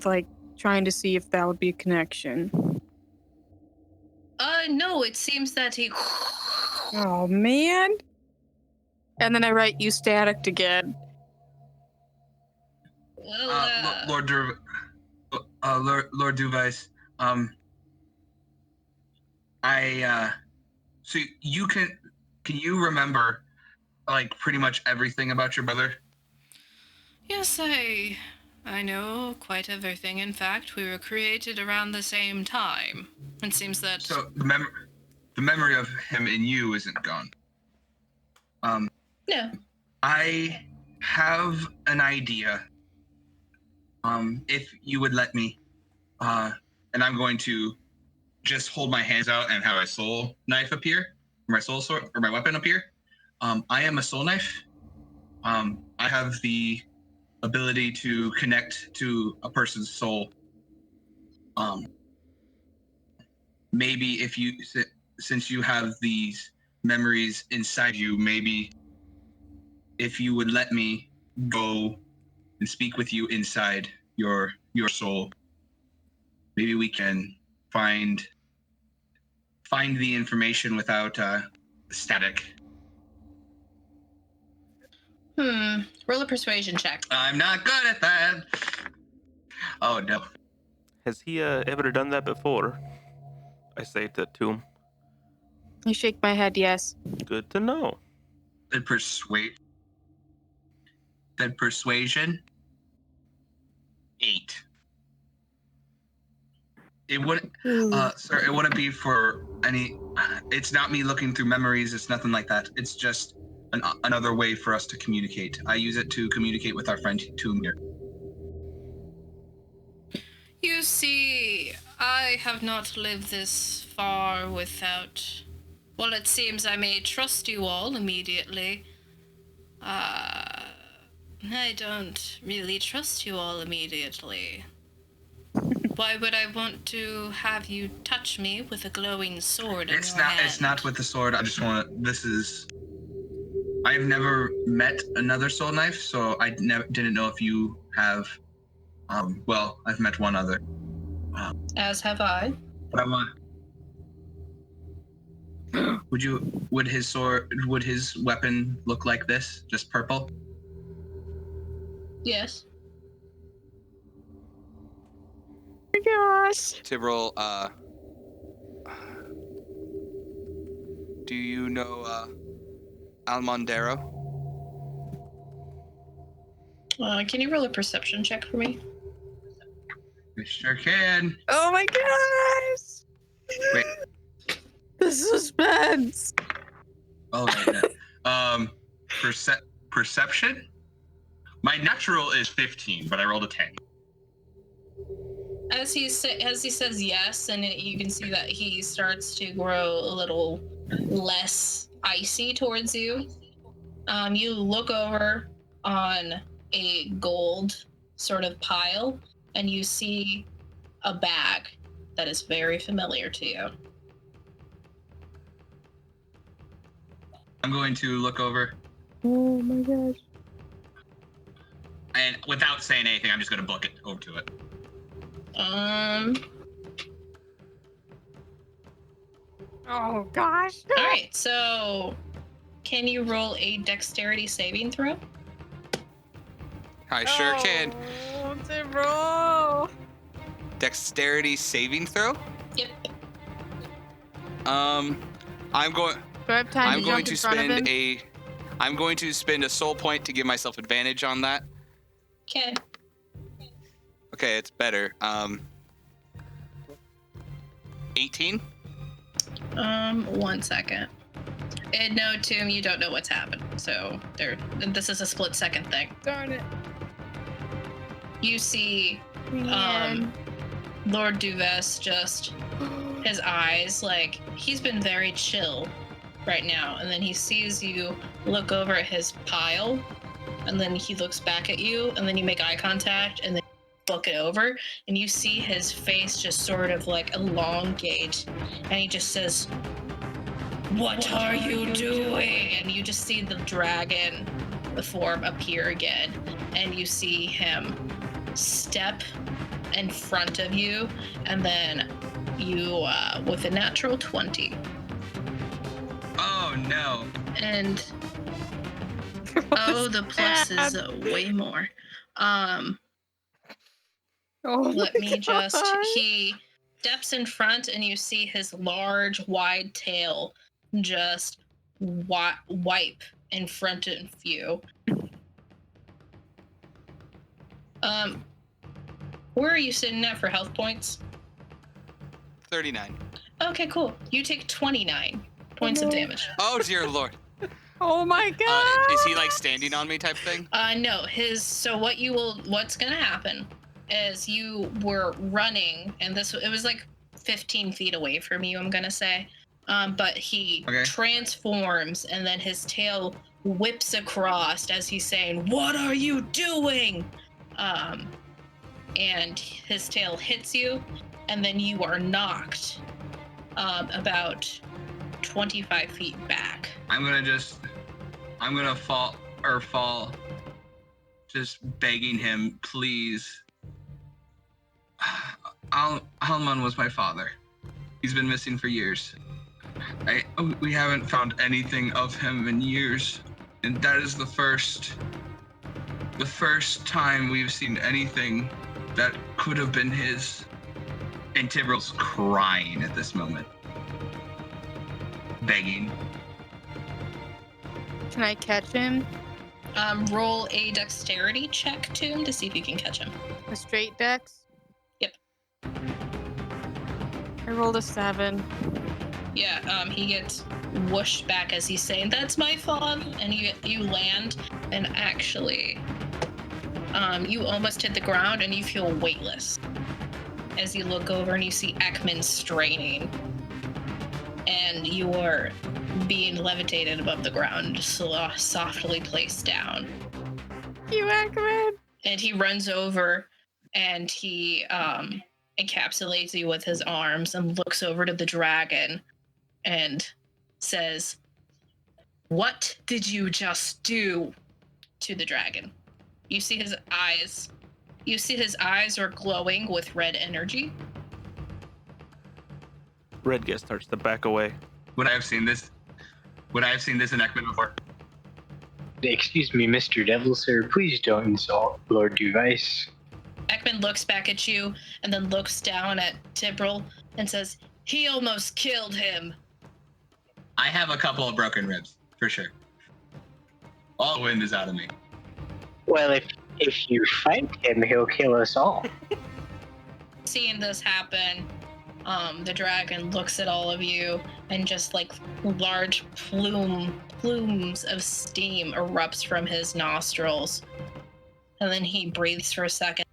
Like trying to see if that would be a connection. No, it seems that he... Oh, man. And then I write you staticked again. Well, Lord Duvice, so can you remember, like, pretty much everything about your brother? Yes, I know quite everything. In fact, we were created around the same time. It seems that... So the memory of him in you isn't gone. no. I have an idea. If you would let me, and I'm going to just hold my hands out and have my soul knife appear, or my soul sword, or my weapon appear. I am a soul knife. I have the ability to connect to a person's soul. Maybe if you, since you have these memories inside you, maybe if you would let me go and speak with you inside your soul, maybe we can find the information without static. Roll a persuasion check. I'm not good at that. Oh no. Has he ever done that before? I say to Tomb. I shake my head, yes. Good to know. Then persuasion. 8. It wouldn't, sir. It wouldn't be for any. It's not me looking through memories. It's nothing like that. It's just another way for us to communicate. I use it to communicate with our friend Tomb here. You see, I have not lived this far without... Well, it seems I may trust you all immediately. I don't really trust you all immediately. Why would I want to have you touch me with a glowing sword in your hand? It's not with the sword. I just want to. I've never met another soul knife, so I didn't know if you have. Well, I've met one other. As have I. But I want. Would his weapon look like this? Just purple? Yes. Oh my gosh. Tibble, do you know Almondero? Can you roll a perception check for me? I sure can. Oh my gosh. Wait. The suspense. Oh, right. Perception My natural is 15, but I rolled a 10. As he says yes, and you can see that he starts to grow a little less icy towards you. You look over on a gold sort of pile, and you see a bag that is very familiar to you. I'm going to look over, Oh my gosh. and without saying anything, I'm just going to book it over to it. Oh gosh. All right, so can you roll a dexterity saving throw? I sure can. Oh, bro. Dexterity saving throw. Yep. I'm going. Do I have time I'm to going jump to in front of spend him? I'm going to spend a soul point to give myself advantage on that. Okay. Okay, it's better. 18. 1 second. And no, Tomb, you don't know what's happened. So this is a split second thing. Darn it. You see Man. Lord Duves just his eyes, like he's been very chill right now, and then he sees you look over at his pile, and then he looks back at you, and then you make eye contact, and then look it over, and you see his face just sort of like elongate, and he just says, "What are you doing?" And you just see the dragon, the form, appear again, and you see him step in front of you, and then you with a natural 20. Oh, no. And oh, the plus is way more. Oh Let my me just gosh. he steps in front, and you see his large wide tail just wipe in front of you. Where are you sitting at for health points? 39. Okay, cool. You take 29 points of damage. Oh dear lord. Oh my god. Is he like standing on me type thing? No, so what's gonna happen is you were running, and it was like 15 feet away from you, I'm gonna say. But he transforms, and then his tail whips across as he's saying, "What are you doing?" And his tail hits you, and then you are knocked about 25 feet back. I'm gonna fall, just begging him, please. Alman was my father. He's been missing for years. We haven't found anything of him in years, and that is the first time we've seen anything that could have been his. And Tibral's crying at this moment, begging. Can I catch him? Roll a dexterity check to him to see if you can catch him. A straight dex? Yep. I rolled a 7. Yeah, he gets whooshed back as he's saying, "That's my fault," and you land, and actually, you almost hit the ground, and you feel weightless as you look over and you see Ekman straining, and you are being levitated above the ground, just softly placed down. You Ekman! And he runs over, and he encapsulates you with his arms and looks over to the dragon and says, "What did you just do?" to the dragon. You see his eyes. You see his eyes are glowing with red energy. Redguest starts to back away. Would I have seen this in Ekman before? Excuse me, Mr. Devil, sir. Please don't insult Lord Duvice. Ekman looks back at you and then looks down at Tibril and says, "He almost killed him." I have a couple of broken ribs, for sure. All the wind is out of me. Well, if you fight him, he'll kill us all. Seeing this happen, the dragon looks at all of you, and just like large plumes of steam erupts from his nostrils. And then he breathes for a second,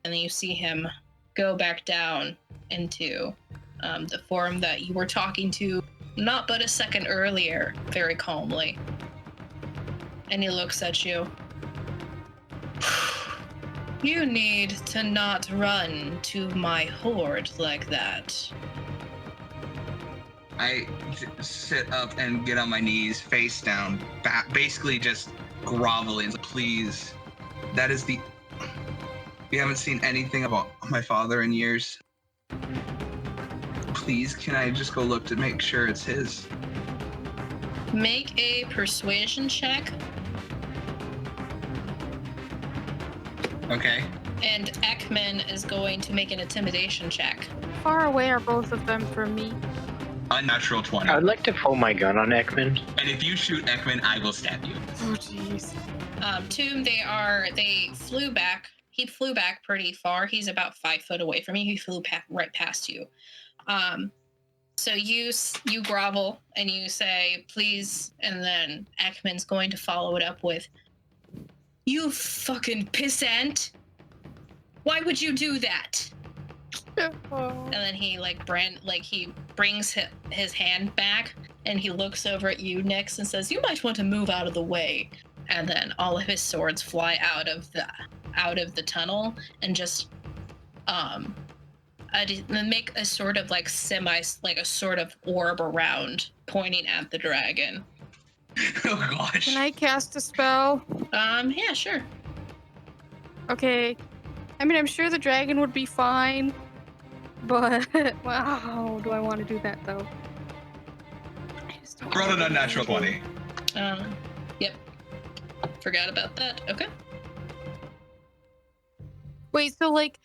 and then you see him go back down into the form that you were talking to not but a second earlier, very calmly. And he looks at you. You need to not run to my hoard like that. I sit up and get on my knees, face down, basically just groveling. Please, that is the... You haven't seen anything about my father in years. Please, can I just go look to make sure it's his? Make a persuasion check. Okay. And Ekman is going to make an intimidation check. How far away are both of them from me? Unnatural 20. I would like to pull my gun on Ekman. And if you shoot Ekman, I will stab you. Oh, jeez. Tomb, they flew back. He flew back pretty far. He's about 5 foot away from you. He flew right past you. So you grovel and you say, please, and then Ekman's going to follow it up with, you fucking pissant! Why would you do that? And then he he brings his hand back and he looks over at you, Nyx, and says, you might want to move out of the way. And then all of his swords fly out of the tunnel and just make a sort of like a sort of orb around, pointing at the dragon. Oh gosh. Can I cast a spell? Yeah, sure. Okay. I mean, I'm sure the dragon would be fine, but wow, do I want to do that though? Roll an unnatural 20. Yep. Forgot about that. Okay. Wait, so like,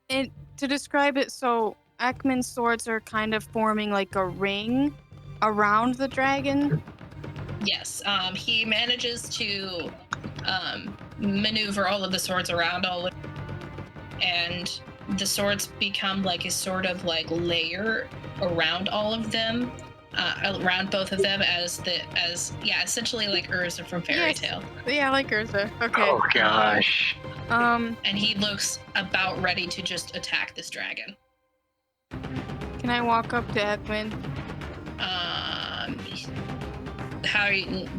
to describe it, so Ekman's swords are kind of forming like a ring around the dragon? Yes. He manages to maneuver all of the swords around and the swords become like a sort of like layer around all of them, around both of them essentially like Urza from Fairy Tale. Yeah, like Urza. Okay. Oh gosh. And he looks about ready to just attack this dragon. Can I walk up to Ekman?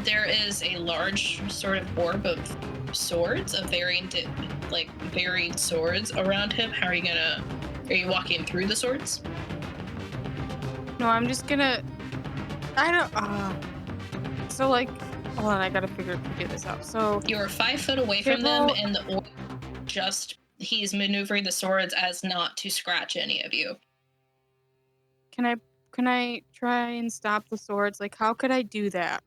There is a large sort of orb of swords, of varied swords around him. Are you walking through the swords? No, I'm just gonna. So like, hold on, I gotta figure this out. So you're 5 foot away from them, and the orb he's maneuvering the swords as not to scratch any of you. Can I try and stop the swords? Like, how could I do that?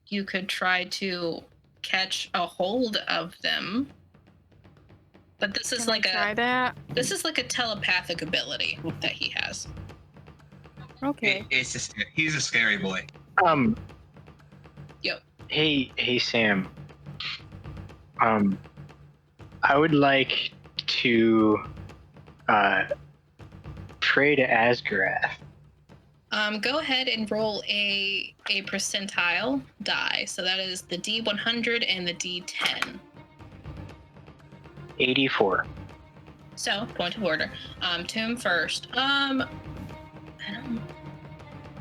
You could try to catch a hold of them, but this is this is like a telepathic ability that he has. Okay. He's a scary boy. Yep. Hey Sam. I would like to pray to Asgarath. Go ahead and roll a percentile die. So that is the D100 and the D10. 84. So, point of order. Tomb first.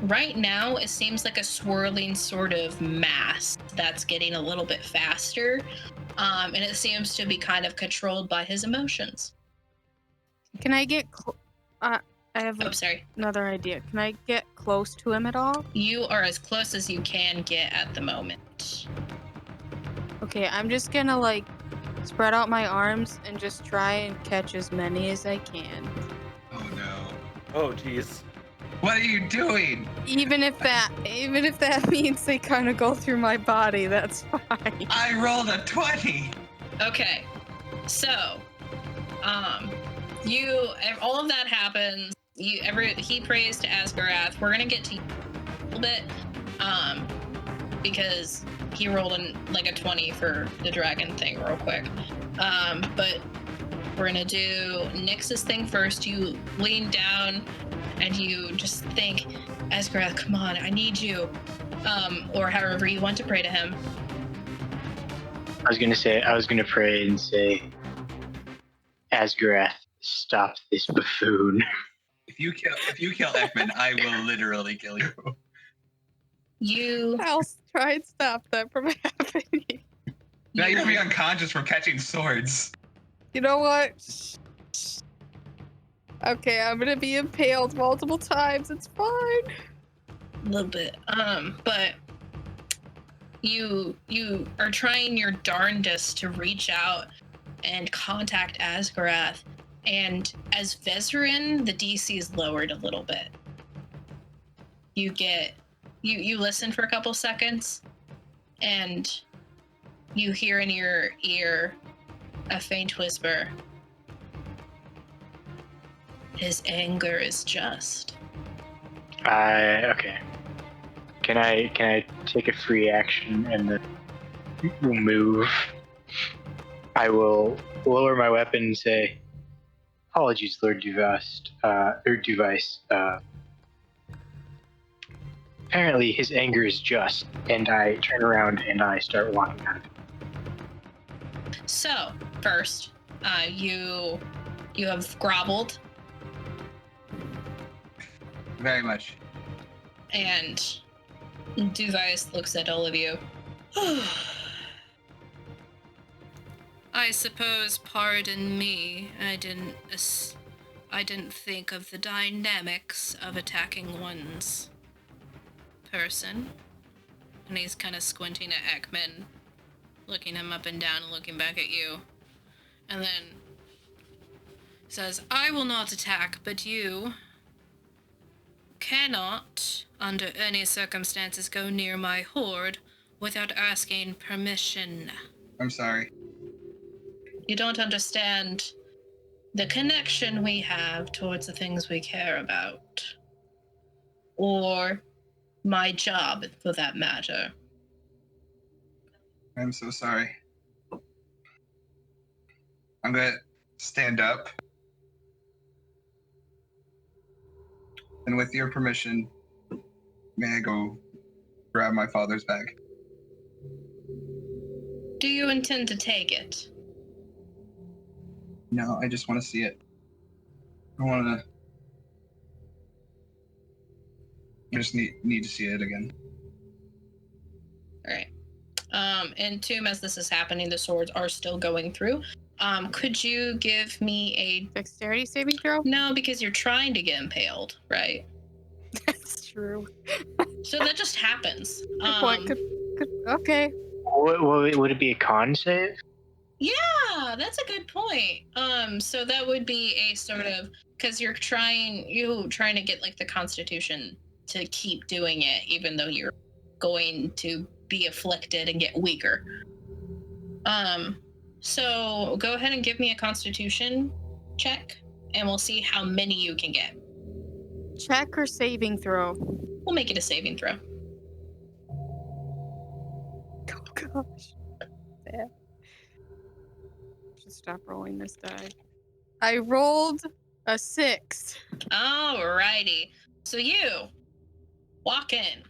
Right now, it seems like a swirling sort of mass that's getting a little bit faster. And it seems to be kind of controlled by his emotions. Can I get... I have sorry. Another idea. Can I get close to him at all? You are as close as you can get at the moment. Okay, I'm just gonna like spread out my arms and just try and catch as many as I can. Oh no. Oh jeez. What are you doing? Even if that means they kind of go through my body, that's fine. I rolled a 20. Okay. So, all of that happens. He prays to Asgarath. We're gonna get to you a little bit, because he rolled like a 20 for the dragon thing real quick. But we're gonna do Nyx's thing first. You lean down and you just think, Asgarath, come on, I need you. Or however you want to pray to him. I was gonna pray and say, Asgarath, stop this buffoon. If you kill Ekman, I will literally kill you. You I'll try and stop that from happening. Now you're gonna be unconscious from catching swords. You know what? Okay, I'm gonna be impaled multiple times. It's fine. a little bit. But you are trying your darndest to reach out and contact Asgarath, and as Vezerin, the DC is lowered a little bit. You listen for a couple seconds, and you hear in your ear a faint whisper. His anger is just. Okay. Can I take a free action and then move? I will lower my weapon and say, apologies, Lord Device. Apparently his anger is just, and I turn around and I start walking out of it. So, first, you have groveled, Very much. and Device looks at all of you. I suppose, pardon me, I didn't think of the dynamics of attacking one's person. And he's kind of squinting at Ekman, looking him up and down and looking back at you. And then says, I will not attack, but you cannot, under any circumstances, go near my hoard without asking permission. I'm sorry. You don't understand the connection we have towards the things we care about. Or my job, for that matter. I'm so sorry. I'm gonna stand up. And with your permission, may I go grab my father's bag? Do you intend to take it? No, I just want to see it. I just need to see it again. All right. And Tomb, as this is happening, the swords are still going through. Could you give me a... Dexterity saving throw? No, because you're trying to get impaled, right? That's true. So that just happens. Okay. Would it be a con save? Yeah, that's a good point. So that would be a sort of, because you're trying to get like the Constitution to keep doing it, even though you're going to be afflicted and get weaker. So go ahead and give me a Constitution check, and we'll see how many you can get. Check or saving throw? We'll make it a saving throw. Oh gosh. Yeah. Should stop rolling this die. I rolled a 6. Alrighty. So you walk in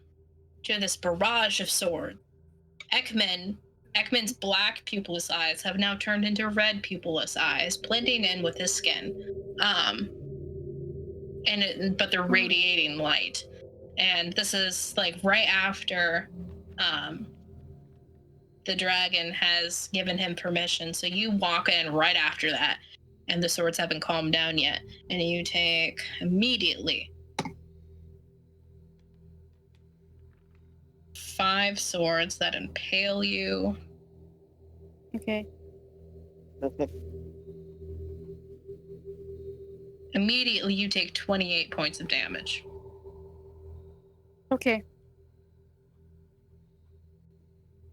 to this barrage of swords. Ekman's black pupilless eyes have now turned into red pupilless eyes, blending in with his skin. But they're radiating light. And this is like right after the dragon has given him permission. So you walk in right after that, and the swords haven't calmed down yet. And you take immediately 5 swords that impale you. Okay. Immediately you take 28 points of damage. Okay.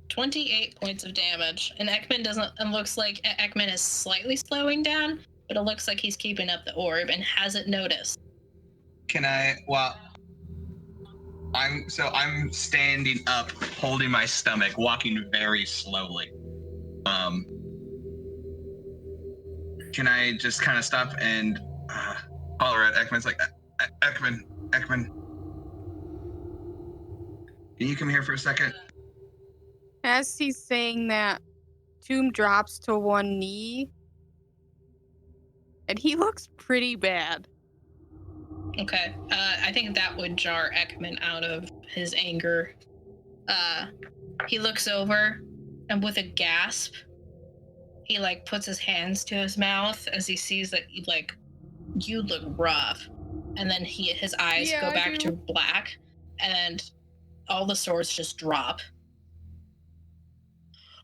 28 points of damage. And it looks like Ekman is slightly slowing down, but it looks like he's keeping up the orb and hasn't noticed. I'm standing up, holding my stomach, walking very slowly. Can I just kind of stop and holler at Ekman? It's like, Ekman, can you come here for a second? As he's saying that, Tomb drops to one knee, and he looks pretty bad. Okay. I think that would jar Ekman out of his anger. He looks over, and with a gasp, he like puts his hands to his mouth as he sees that you look rough, and then his eyes Yeah, go I back do. to black, and all the swords just drop.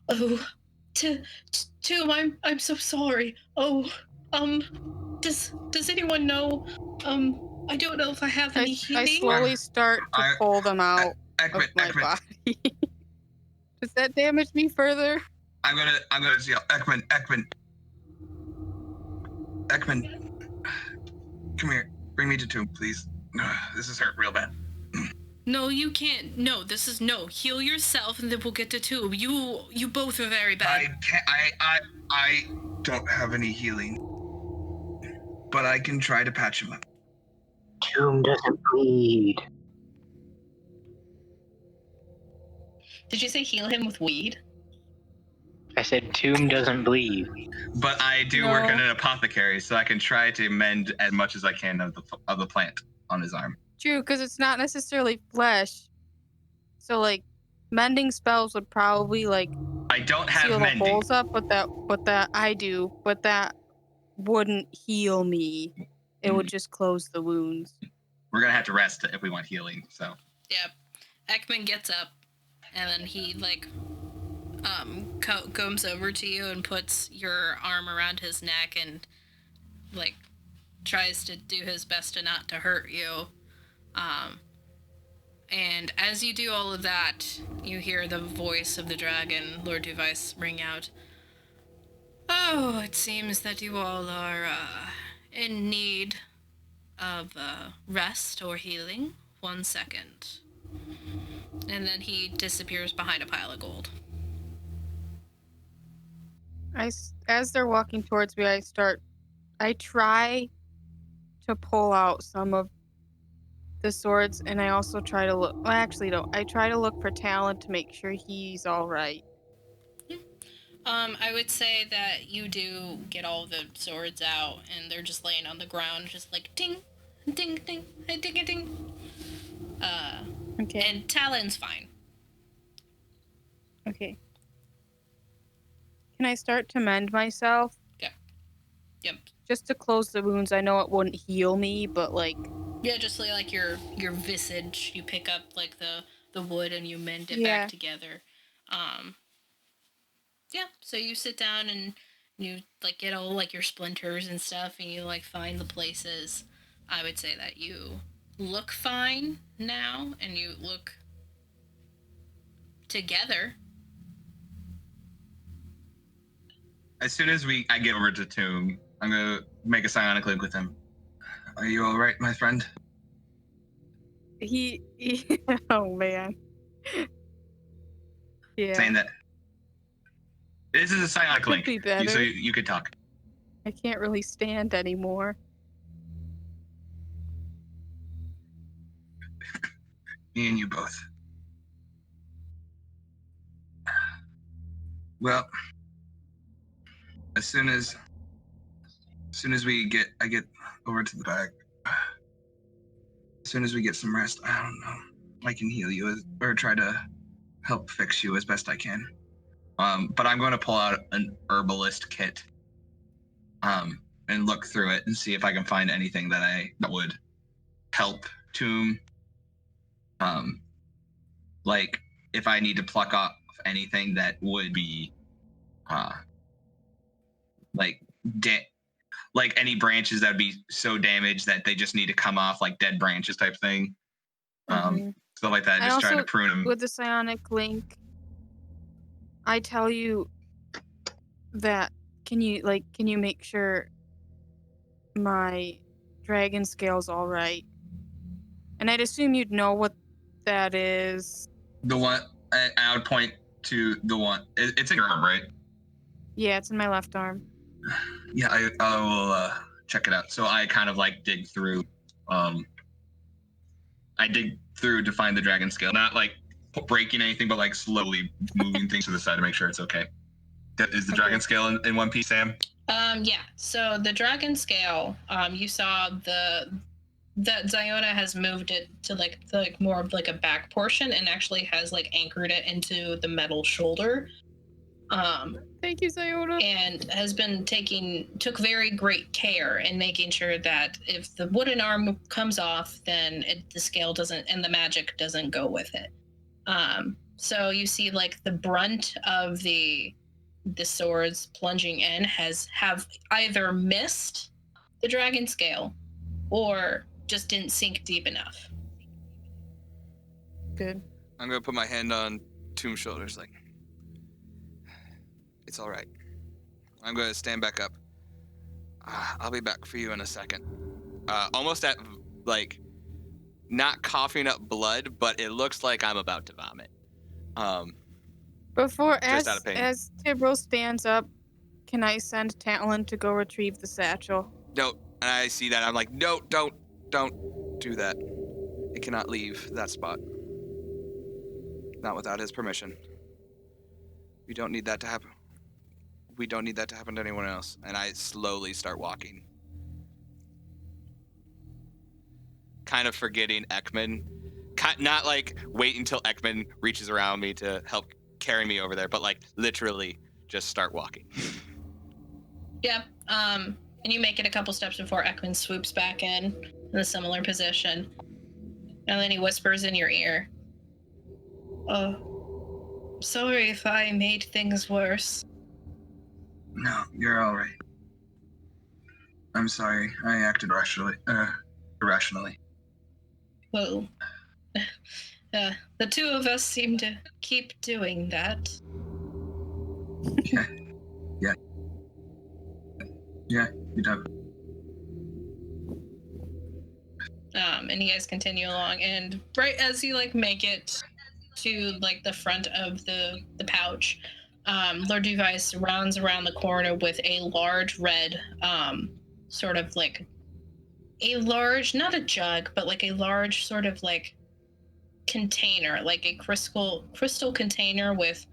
Oh, Tomb, I'm so sorry. Oh, does anyone know? I don't know if I have any I healing. slowly start to pull them out of Ekman, my Ekman, body. Does that damage me further? I'm gonna yell, Ekman, come here. Bring me to Tomb, please. This is hurt real bad. No, you can't. No, this is no. Heal yourself, and then we'll get to Tube. You both are very bad. I can't. I don't have any healing, but I can try to patch him up. Tomb doesn't bleed. Did you say heal him with weed? I said Tomb doesn't bleed. But I do work at an apothecary, so I can try to mend as much as I can of the plant on his arm. True, because it's not necessarily flesh. So like, mending spells would probably like I don't have seal mending. the holes up, but that I do, but that wouldn't heal me. It would just close the wounds. We're gonna have to rest if we want healing. So. Yep. Ekman gets up, and then he comes over to you and puts your arm around his neck and tries to do his best to hurt you. And as you do all of that, you hear the voice of the dragon, Lord Device, ring out. Oh, it seems that you all are in need of rest or healing. 1 second. And then he disappears behind a pile of gold. As they're walking towards me, I try to pull out some of the swords, and I also try to look. Well, actually, no. I try to look for Talon to make sure he's all right. I would say that you do get all the swords out, and they're just laying on the ground, just like ding, ding, ding, ding, ding, ding. Okay. And Talon's fine. Okay. Can I start to mend myself? Yep. Just to close the wounds. I know it wouldn't heal me, but like. Yeah, just like your visage. You pick up like the wood and you mend it back together. Yeah. So you sit down and you get all your splinters and stuff, and you find the places. I would say that you look fine now, and you look together. As soon as I get over to Tomb, I'm gonna make a psionic link with him. Are you all right, my friend? He oh man. Yeah. Saying that. This is a psionic Could link, be better. so you could talk. I can't really stand anymore. Me and you both. Well, as soon as I get over to the back. As soon as we get some rest, I don't know. I can heal you or try to help fix you as best I can. But I'm going to pull out an herbalist kit. And look through it and see if I can find anything that would help Tomb. Like if I need to pluck off anything that would be, like any branches that would be so damaged that they just need to come off, like dead branches type thing. Stuff like that. Just trying to prune them. With the psionic link, I tell you that can you make sure my dragon scale's all right? And I'd assume you'd know what that is. The one I would point to the one. It's in your arm, right? Yeah, it's in my left arm. Yeah, I will check it out. So I kind of dig through. I dig through to find the dragon scale, not breaking anything, but slowly moving things to the side to make sure it's okay. Is the dragon scale in one piece, Sam? Yeah. So the dragon scale, you saw that Ziona has moved it to like more of like a back portion and actually has like anchored it into the metal shoulder. Thank you, Ziona. And has been took very great care in making sure that if the wooden arm comes off, then the scale doesn't and the magic doesn't go with it. So you see like the brunt of the swords plunging in have either missed the dragon scale or just didn't sink deep enough. Good. I'm gonna put my hand on Tomb's shoulders, like, it's all right. I'm gonna stand back up. I'll be back for you in a second. Almost at, like, not coughing up blood, but it looks like I'm about to vomit. Before, Just out of pain. as Tibril stands up, can I send Talon to go retrieve the satchel? No, and I see that. I'm like, no, don't do that. It cannot leave that spot. Not without his permission. We don't need that to happen. We don't need that to happen to anyone else. And I slowly start walking. Kind of forgetting Ekman. Not like wait until Ekman reaches around me to help carry me over there, but like literally just start walking. Yeah. And you make it a couple steps before Ekman swoops back in a similar position. And then he whispers in your ear. Oh, sorry if I made things worse. No, you're all right. I'm sorry. I acted irrationally. Well, the two of us seem to keep doing that. Yeah, you do. And you guys continue along, and right as you like make it to like the front of the pouch, Lord Device rounds around the corner with a large red, sort of like a large, not a jug, but like a large sort of like container, like a crystal container with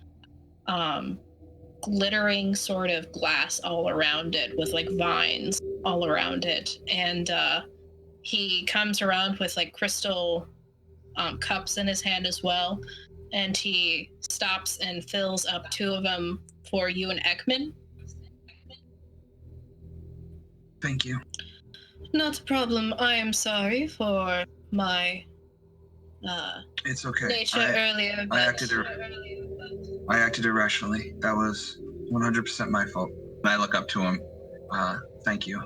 glittering sort of glass all around it with like vines all around it. And he comes around with like crystal cups in his hand as well. And he stops and fills up two of them for you and Ekman. Thank you. Not a problem. I am sorry for my It's okay. nature earlier. I acted irrationally. That was 100% my fault. And I look up to him. Thank you.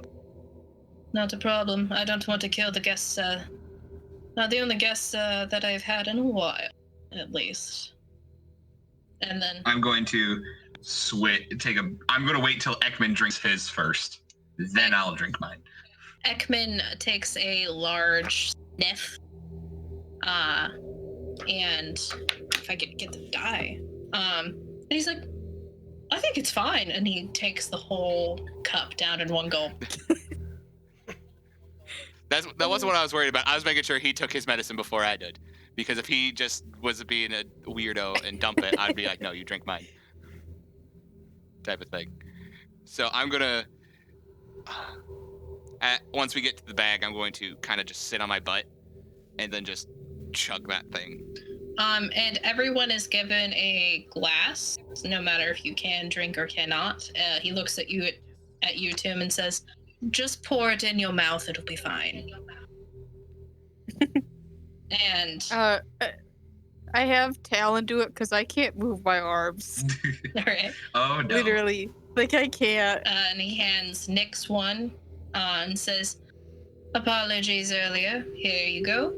Not a problem. I don't want to kill the guests. Not the only guests that I've had in a while, at least. And then I'm going to I'm going to wait till Ekman drinks his first. Then I'll drink mine. Ekman takes a large sniff. And if I could get the die. And he's like, I think it's fine. And he takes the whole cup down in one gulp. That wasn't what I was worried about. I was making sure he took his medicine before I did. Because if he just was being a weirdo and dump it, I'd be like, no, you drink mine. Type of thing. So I'm going to... once we get to the bag, I'm going to kind of just sit on my butt and then just chug that thing. And everyone is given a glass, no matter if you can drink or cannot. He looks at you, Tim, and says, just pour it in your mouth, it'll be fine. And I have Talon do it because I can't move my arms. all right. Oh, no. Literally. Like, I can't. And he hands Nyx one and says, apologies earlier. Here you go.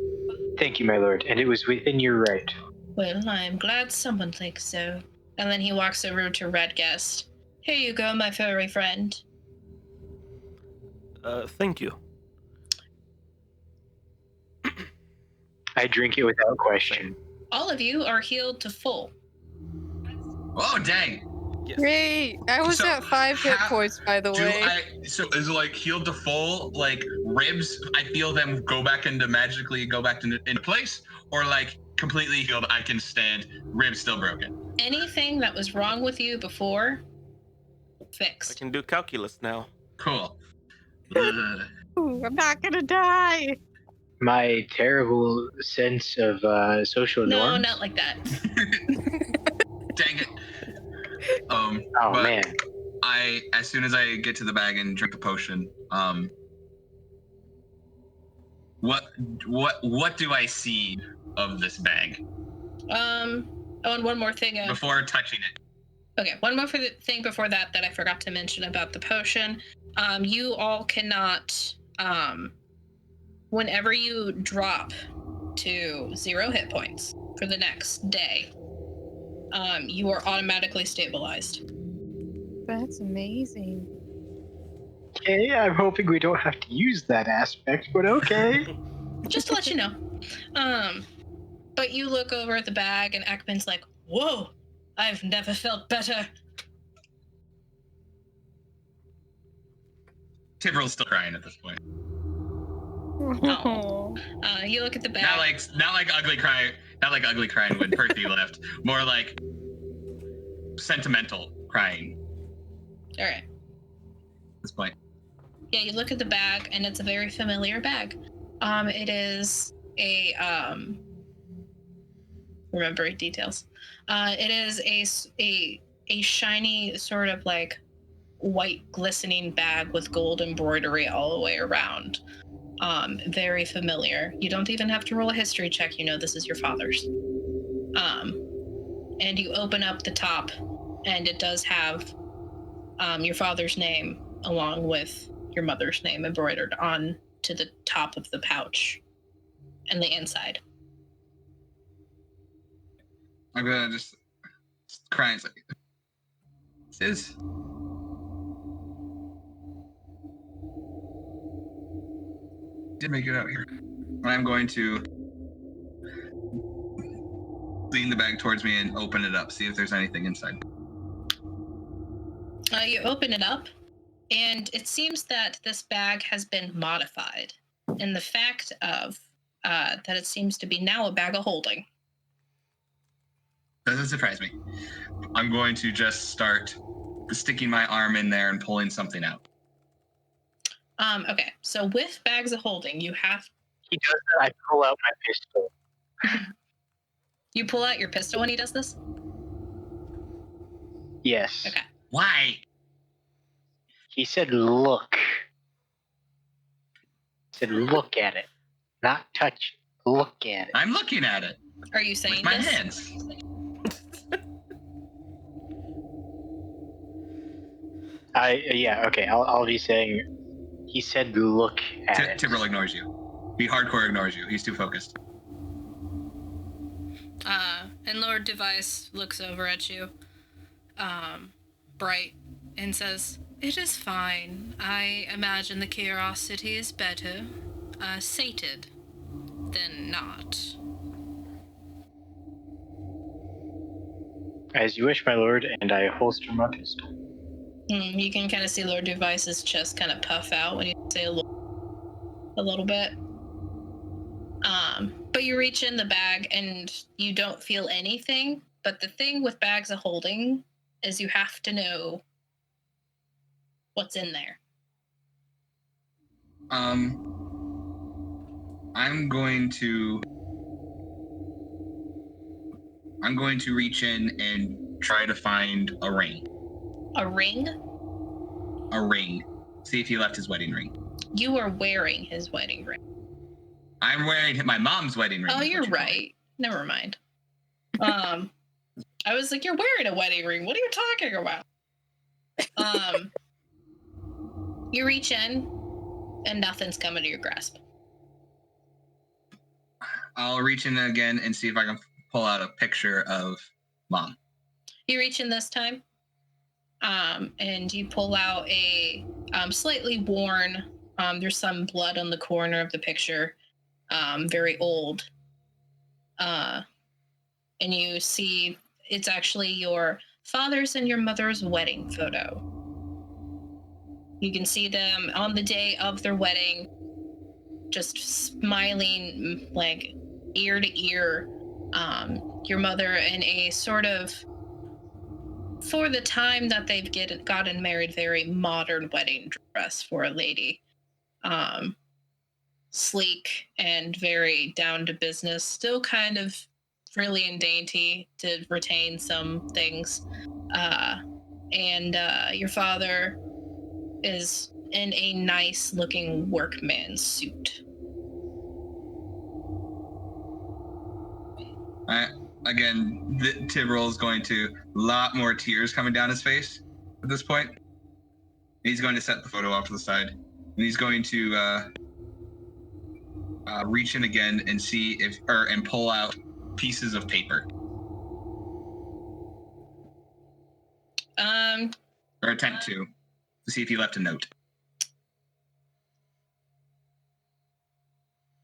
Thank you, my lord, and it was within your right. Well, I'm glad someone thinks so. And then he walks over to Redguest. Here you go, my furry friend. Thank you. I drink it without question. All of you are healed to full. Oh, dang. Yes. Great! I was So, at 5 hit points, by the way. So is it like healed to full, like ribs, I feel them magically go back into place? Or like completely healed, I can stand, ribs still broken? Anything that was wrong with you before fixed. I can do calculus now. Cool. Ugh. Ooh, I'm not gonna die. My terrible sense of social No, norms. not like that. Dang it. Oh But man. as soon as I get to the bag and drink the potion, what do I see of this bag Oh, and one more thing. before touching it? Okay, one more thing before that I forgot to mention about the potion. You all cannot, whenever you drop to 0 hit points for the next day, you are automatically stabilized. That's amazing. Okay, I'm hoping we don't have to use that aspect, but okay. Just to let you know. But you look over at the bag and Ekman's like, whoa, I've never felt better. Tibrel's still crying at this point. Oh. You look at the bag. Not like ugly crying when Perthy left. More like sentimental crying All right. at this point. Yeah, you look at the bag, and it's a very familiar bag. It is a remember details. It is a shiny sort of like white glistening bag with gold embroidery all the way around. Very familiar. You don't even have to roll a history check. You know this is your father's. And you open up the top, and it does have your father's name along with your mother's name embroidered on to the top of the pouch and the inside. I'm gonna just cry and say, "Sis, did make it out here." And I'm going to lean the bag towards me and open it up, see if there's anything inside. You open it up, and it seems that this bag has been modified, in the fact of that it seems to be now a bag of holding. Doesn't surprise me. I'm going to just start sticking my arm in there and pulling something out. Okay, so with bags of holding, you have He does that, I pull out my pistol. you pull out your pistol when he does this. Yes. Okay. Why? He said, look. He said, look at it. Not touch it. Look at it. I'm looking at it Are you saying with my this? hands. Okay. I'll be saying. He said, look at it. Tibrel ignores you. He hardcore ignores you. He's too focused. And Lord Device looks over at you, bright, and says, "It is fine. I imagine the curiosity is better, sated, than not." As you wish, my lord, and I holster my pistol. You can kind of see Lord Device's chest kind of puff out when you say a little bit. But you reach in the bag and you don't feel anything. But the thing with bags of holding is you have to know what's in there. I'm going to reach in and try to find a ring. A ring? A ring. See if he left his wedding ring. You are wearing his wedding ring. I'm wearing my mom's wedding ring. Oh, you're right. Never mind. I was like, you're wearing a wedding ring. What are you talking about? You reach in, and nothing's coming to your grasp. I'll reach in again and see if I can pull out a picture of Mom. You reach in this time, and you pull out a slightly worn, there's some blood on the corner of the picture, very old. And you see it's actually your father's and your mother's wedding photo. You can see them on the day of their wedding, just smiling like ear to ear. Your mother in a sort of for the time that they've gotten married, very modern wedding dress for a lady. Sleek and very down to business, still kind of frilly and dainty to retain some things. And your father is in a nice looking workman suit. Again, Tibble is going to lot more tears coming down his face at this point. He's going to set the photo off to the side, and he's going to reach in again and see and pull out pieces of paper. Or attempt to see if he left a note.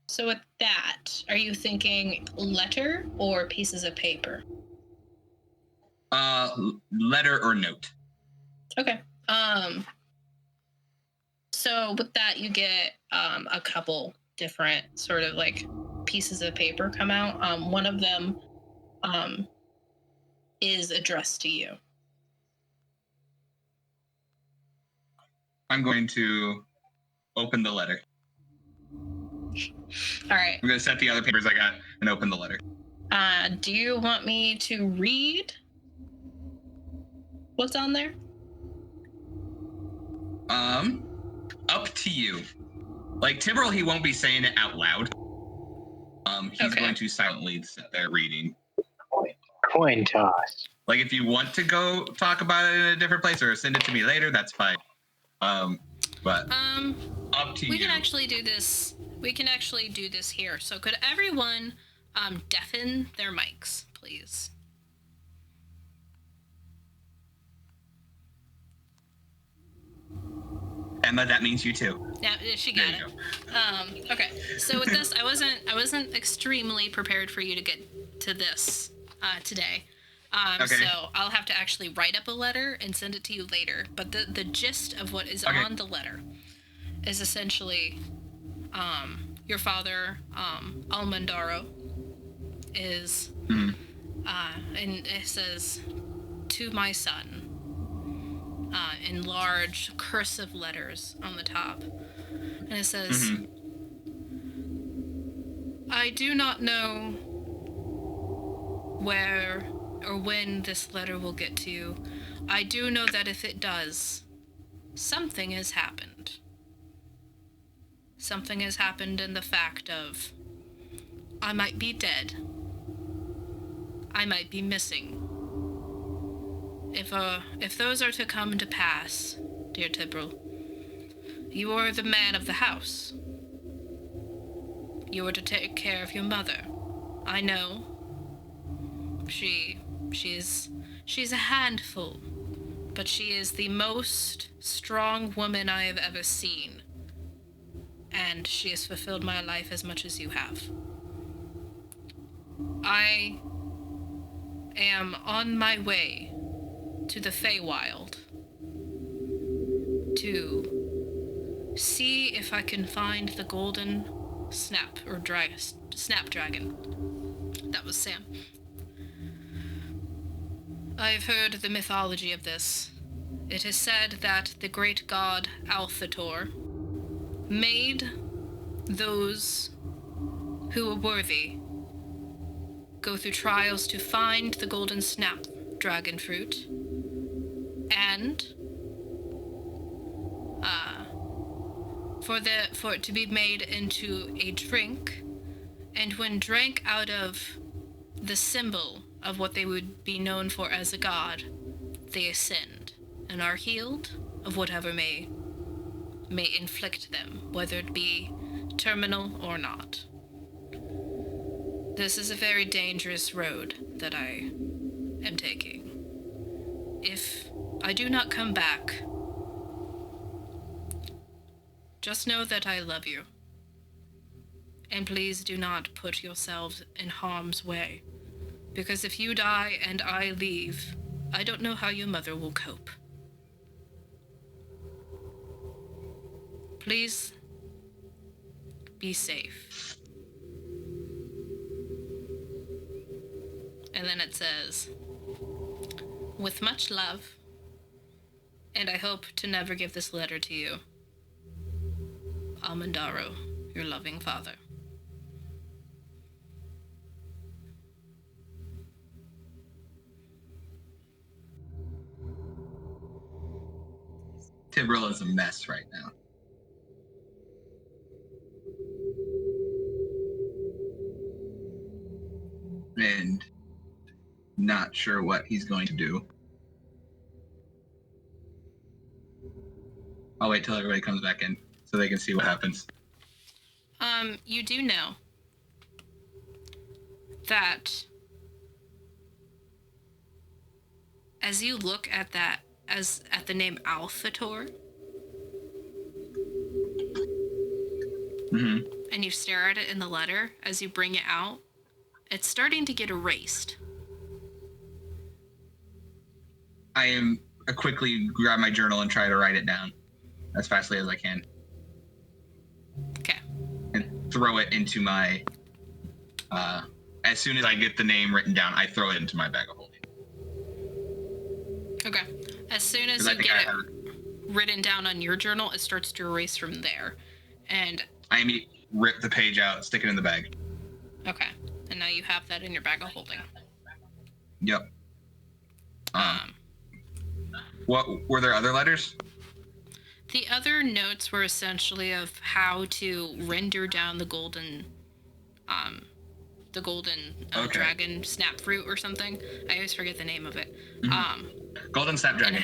So with that, are you thinking letter or pieces of paper? Letter or note. Okay. So with that, you get a couple different sort of like pieces of paper come out. One of them is addressed to you. I'm going to open the letter. All right. I'm going to set the other papers I got and open the letter. Do you want me to read what's on there? Up to you. Like Tibble, he won't be saying it out loud. He's going to silently sit there reading. Coin toss. Like if you want to go talk about it in a different place or send it to me later, that's fine. But up to you. We can actually do this. We can actually do this here. So could everyone deafen their mics, please? Emma, that means you too. Yeah, she got it. Okay, so with this, I wasn't extremely prepared for you to get to this today. Okay. So I'll have to actually write up a letter and send it to you later. But the gist of what is on the letter is essentially your father, Almandaro, is, and it says, "To my son," in large cursive letters on the top. And it says, "I do not know where or when this letter will get to you. I do know that if it does, something has happened. Something has happened in the fact of I might be dead. I might be missing. If those are to come to pass, dear Tibble, you are the man of the house. You are to take care of your mother. I know. She's a handful, but she is the most strong woman I have ever seen. And she has fulfilled my life as much as you have. I am on my way to the Feywild to see if I can find the golden snapdragon. That was Sam. I've heard the mythology of this. It is said that the great god Althator made those who were worthy go through trials to find the golden snapdragon fruit, and for it to be made into a drink, and when drank out of the symbol of what they would be known for as a god, they ascend and are healed of whatever may inflict them, whether it be terminal or not. This is a very dangerous road that I am taking. If I do not come back, just know that I love you. And please do not put yourselves in harm's way. Because if you die and I leave, I don't know how your mother will cope. Please be safe." And then it says, With much love, and I hope to never give this letter to you, Almandaro, your loving father. Tibril is a mess right now. And not sure what he's going to do. I'll wait till everybody comes back in so they can see what happens. You do know that as you look at that, at the name Althator, and you stare at it in the letter, as you bring it out, it's starting to get erased. I quickly grab my journal and try to write it down as fastly as I can. Okay. And throw it into my, as soon as I get the name written down, I throw it into my bag of holding. Okay. As soon as you get it written down on your journal, it starts to erase from there. And I immediately rip the page out, stick it in the bag. okay. And now you have that in your bag of holding. Yep. What were there other letters? The other notes were essentially of how to render down the golden Okay. dragon snapfruit or something. I always forget the name of it. Golden Snapdragon.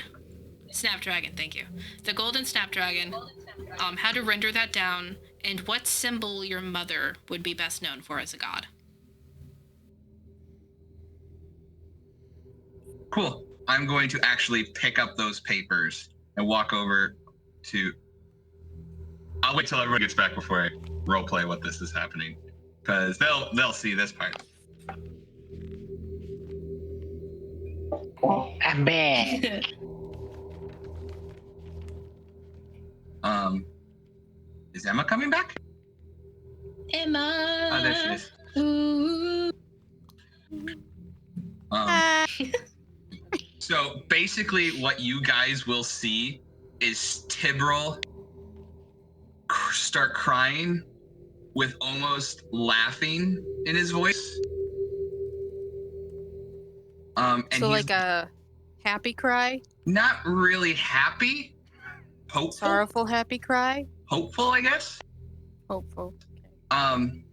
Snapdragon, thank you. The golden snapdragon, how to render that down, and what symbol your mother would be best known for as a god. Cool. I'm going to actually pick up those papers and walk over to... I'll wait till everybody gets back before I roleplay what this is happening, because they'll see this part. I'm bad. Is Emma coming back? Emma. Oh, there she is. Ooh. So basically what you guys will see is Tibril start crying with almost laughing in his voice. And So he's like a happy cry? not really happy, hopeful, Sorrowful happy cry? hopeful, I guess. Hopeful. And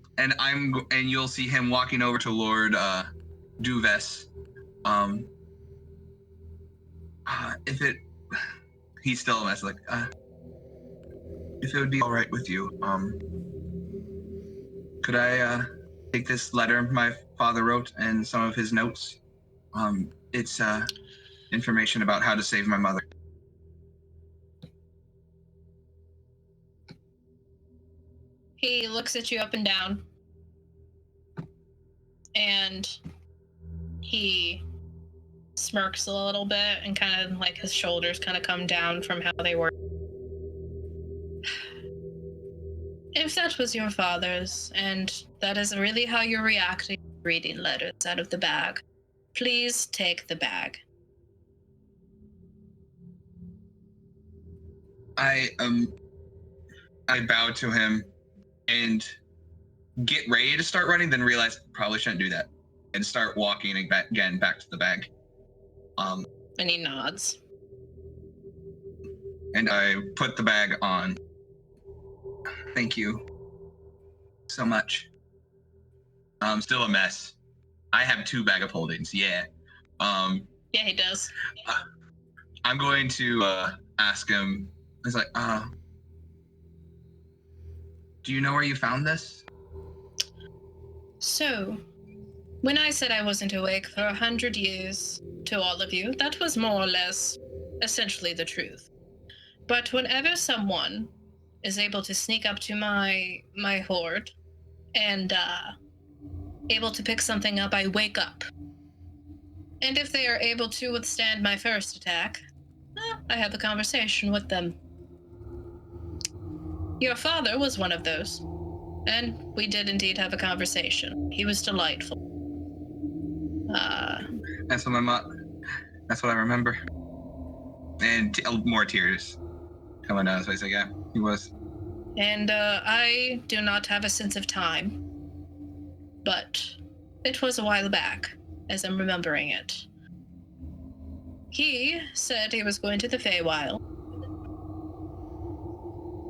you'll see him walking over to Lord Duves. He's still a mess. Like, if it would be all right with you, could I take this letter my father wrote and some of his notes? It's information about how to save my mother. He looks at you up and down. And he smirks a little bit and kind of like his shoulders kind of come down from how they were. If that was your father's, and that is really how you're reacting to reading letters out of the bag, please take the bag. I bow to him and get ready to start running, then realize probably shouldn't do that, and start walking again back to the bag. And he nods. And I put the bag on. Thank you so much. I'm still a mess. I have 2 bag of holdings. Yeah. Yeah, he does. I'm going to ask him. He's like, do you know where you found this? So, when I said I wasn't awake for 100 years to all of you, that was more or less essentially the truth. But whenever someone is able to sneak up to my hoard and able to pick something up, I wake up. And if they are able to withstand my first attack, I have a conversation with them. Your father was one of those, and we did indeed have a conversation. He was delightful. And so my mom, That's what I remember. And more tears coming down his face. Like, yeah, he was. And I do not have a sense of time, but it was a while back, as I'm remembering it. He said he was going to the Feywild,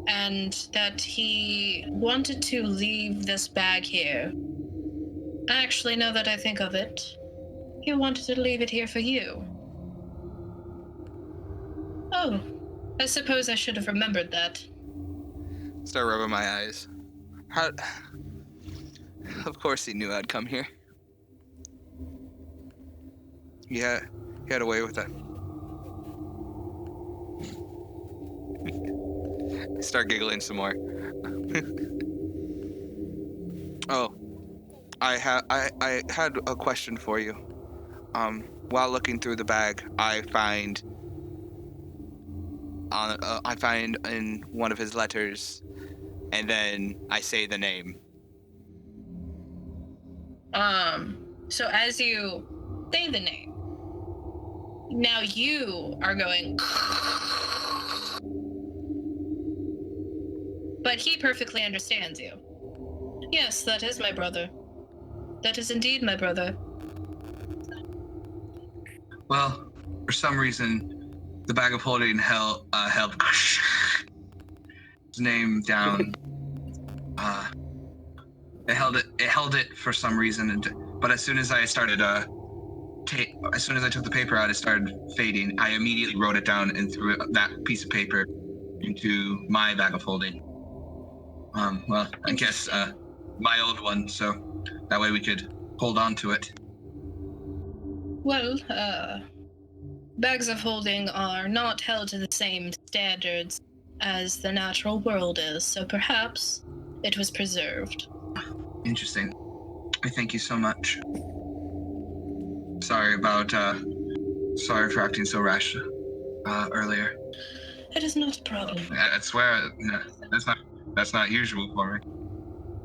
and that he wanted to leave this bag here. Actually, now that I think of it, he wanted to leave it here for you. Oh, I suppose I should have remembered that. Start rubbing my eyes. How? Of course he knew I'd come here. Yeah, he had a way with it. Start giggling some more. Oh, I had a question for you. While looking through the bag, I find in one of his letters, and then I say the name. So as you say the name, now you are going, but he perfectly understands you. Yes, that is my brother. That is indeed my brother. Well, for some reason, the bag of holding held his name down. It held it for some reason, but as soon as I started as soon as I took the paper out, it started fading. I immediately wrote it down and threw that piece of paper into my bag of holding. Well, I guess my old one, so that way we could hold on to it. Well, bags of holding are not held to the same standards as the natural world is, so perhaps it was preserved. Interesting. I thank you so much. Sorry for acting so rash earlier. It is not a problem. I swear, no, that's not usual for me.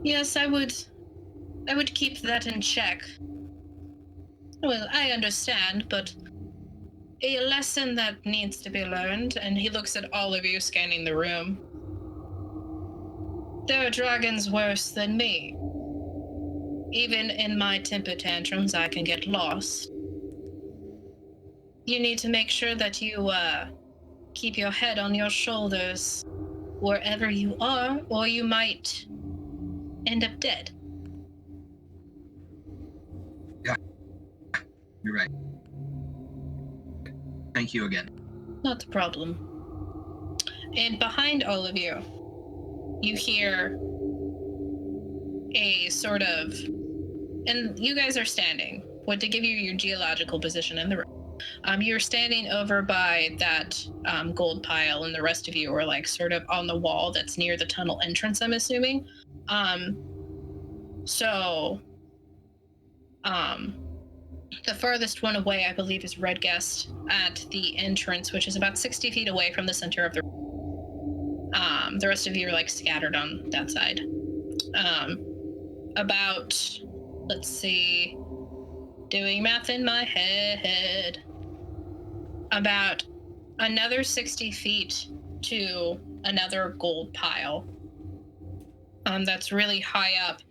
Yes, I would keep that in check. Well, I understand, but a lesson that needs to be learned, and he looks at all of you scanning the room. There are dragons worse than me. Even in my temper tantrums, I can get lost. You need to make sure that you keep your head on your shoulders wherever you are, or you might end up dead. Yeah, you're right. Thank you again. Not a problem. And behind all of you, you hear a sort of, and you guys are standing, what to give you your geological position in the room. You're standing over by that gold pile, and the rest of you are like sort of on the wall that's near the tunnel entrance, I'm assuming. The farthest one away, I believe, is Red Guest at the entrance, which is about 60 feet away from the center of the room. The rest of you are like scattered on that side. About, let's see, doing math in my head, about another 60 feet to another gold pile that's really high up.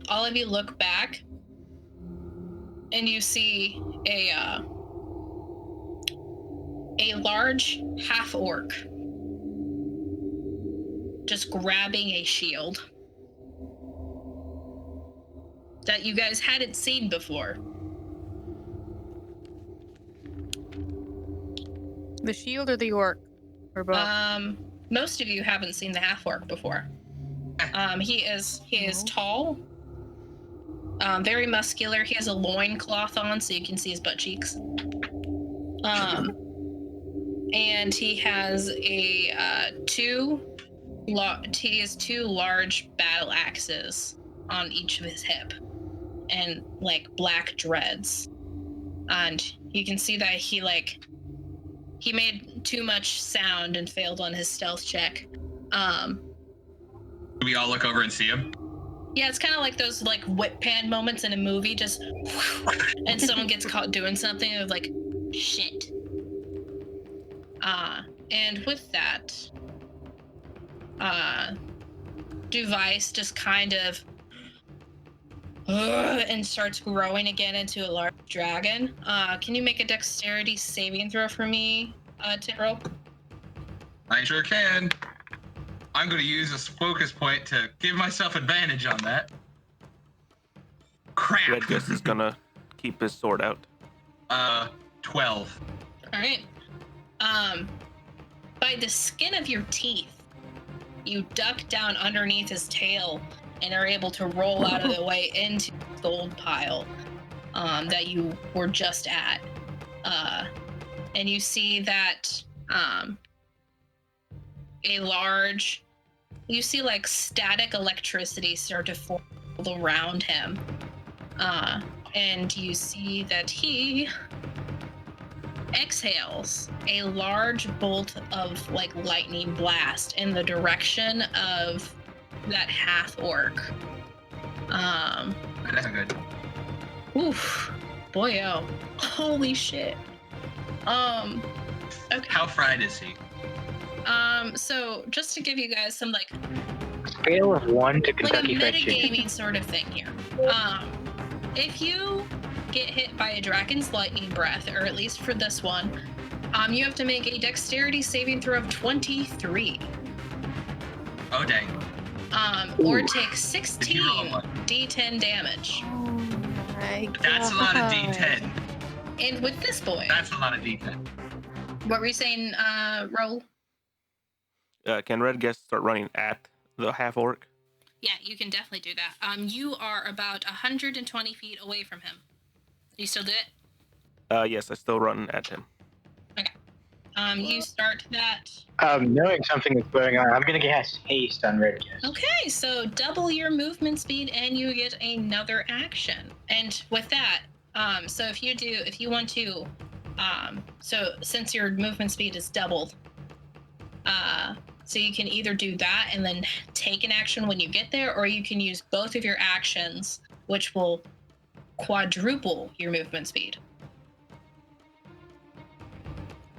All of you look back and you see a large half-orc just grabbing a shield that you guys hadn't seen before. The shield or the orc? Or both? Most of you haven't seen the half-orc before. He is tall, very muscular. He has a loincloth on so you can see his butt cheeks. And he has two large battle axes on each of his hip, and like black dreads. And you can see that he made too much sound and failed on his stealth check. Do we all look over and see him? Yeah, it's kind of like those like whip pan moments in a movie, just and someone gets caught doing something of like, Shit. And with that, Device just kind of and starts growing again into a large dragon. Can you make a dexterity saving throw for me, Tyrell? I sure can. I'm going to use this focus point to give myself advantage on that. Crap. Redgus is gonna keep his sword out. 12. All right. By the skin of your teeth, you duck down underneath his tail and are able to roll out of the way into the gold pile that you were just at. And you see that you see like static electricity start to form around him. And you see that he exhales a large bolt of like lightning blast in the direction of that half orc. That's good. Oof, boy, oh, holy shit. Okay. How fried is he? So just to give you guys some like Scale of 1 to like a Kentucky Fried Chicken. metagaming sort of thing here. If you get hit by a dragon's lightning breath, or at least for this one, you have to make a dexterity saving throw of 23. Oh, dang. Or Ooh. take Did 16 you roll one? d10 damage. Oh my god. That's a lot of D10. And with this boy, That's a lot of D10. what were you saying, Roll? Can Redgus start running at the half orc? Yeah, you can definitely do that. You are about 120 feet away from him. You still do it? Yes, I still run at him. You start that. Knowing something that's going on, I'm gonna cast haste on Redgus. Okay, so double your movement speed and you get another action. And with that, so if you want to, so since your movement speed is doubled, so you can either do that and then take an action when you get there, or you can use both of your actions, which will quadruple your movement speed.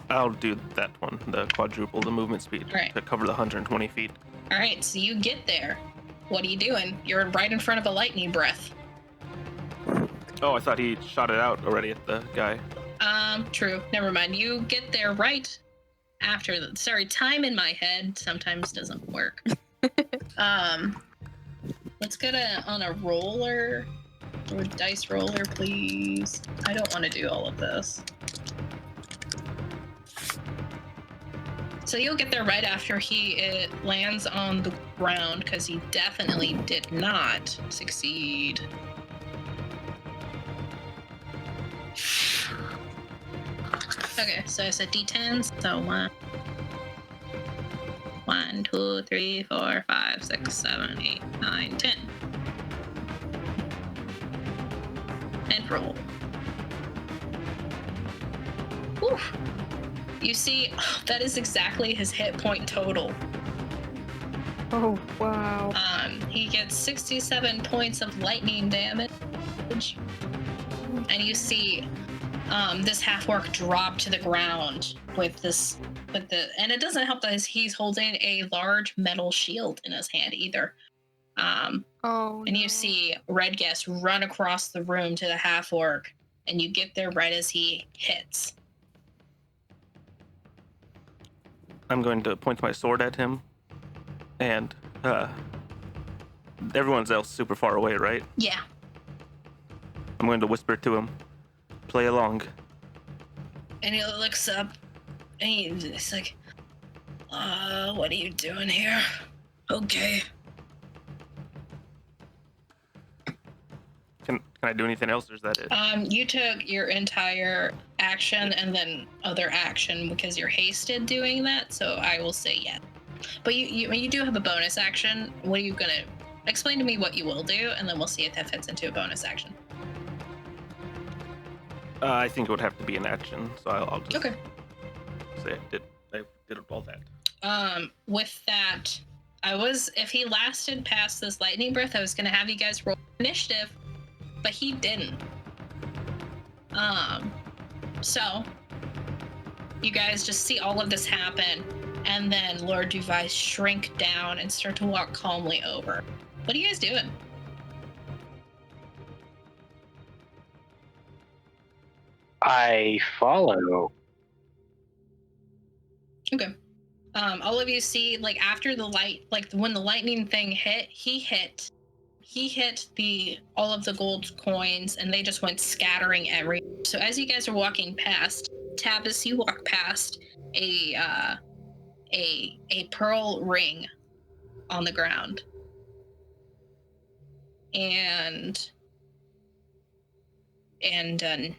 I'll do that one, the quadruple the movement speed, Right. to cover the 120 feet. All right, so you get there. What are you doing? You're right in front of a lightning breath. Oh, I thought he shot it out already at the guy. True. Never mind. You get there right after sorry, time in my head sometimes doesn't work. Let's get on a roller. Or a dice roller, please. I don't want to do all of this. So you'll get there right after it lands on the ground, because he definitely did not succeed. Okay, so I said D10, so 1, 2, 3, 4, 5, 6, 7, 8, 9, 10. And roll. Whew. You see, that is exactly his hit point total. Oh, wow. He gets 67 points of lightning damage. And you see this half-orc drop to the ground and it doesn't help that he's holding a large metal shield in his hand either. And you see Redgus run across the room to the half-orc, and you get there right as he hits. I'm going to point my sword at him, and everyone's else super far away, right? Yeah. I'm going to whisper to him, play along. And he looks up, and he's like, what are you doing here? Okay. Can I do anything else, or is that it? You took your entire action and then other action because you're hasted doing that, so I will say yes. But you do have a bonus action. What are you gonna explain to me what you will do, and then we'll see if that fits into a bonus action. I think it would have to be an action, so I'll just Okay. say I did all that. With that, if he lasted past this lightning breath, I was gonna have you guys roll initiative, but he didn't. So You guys just see all of this happen, and then Lord Device shrink down and start to walk calmly over. What are you guys doing? I follow. Okay. All of you see, like, after the light, like when the lightning thing hit, he hit all of the gold coins, and they just went scattering everywhere. So as you guys are walking past, Tavis, you walk past a pearl ring on the ground, and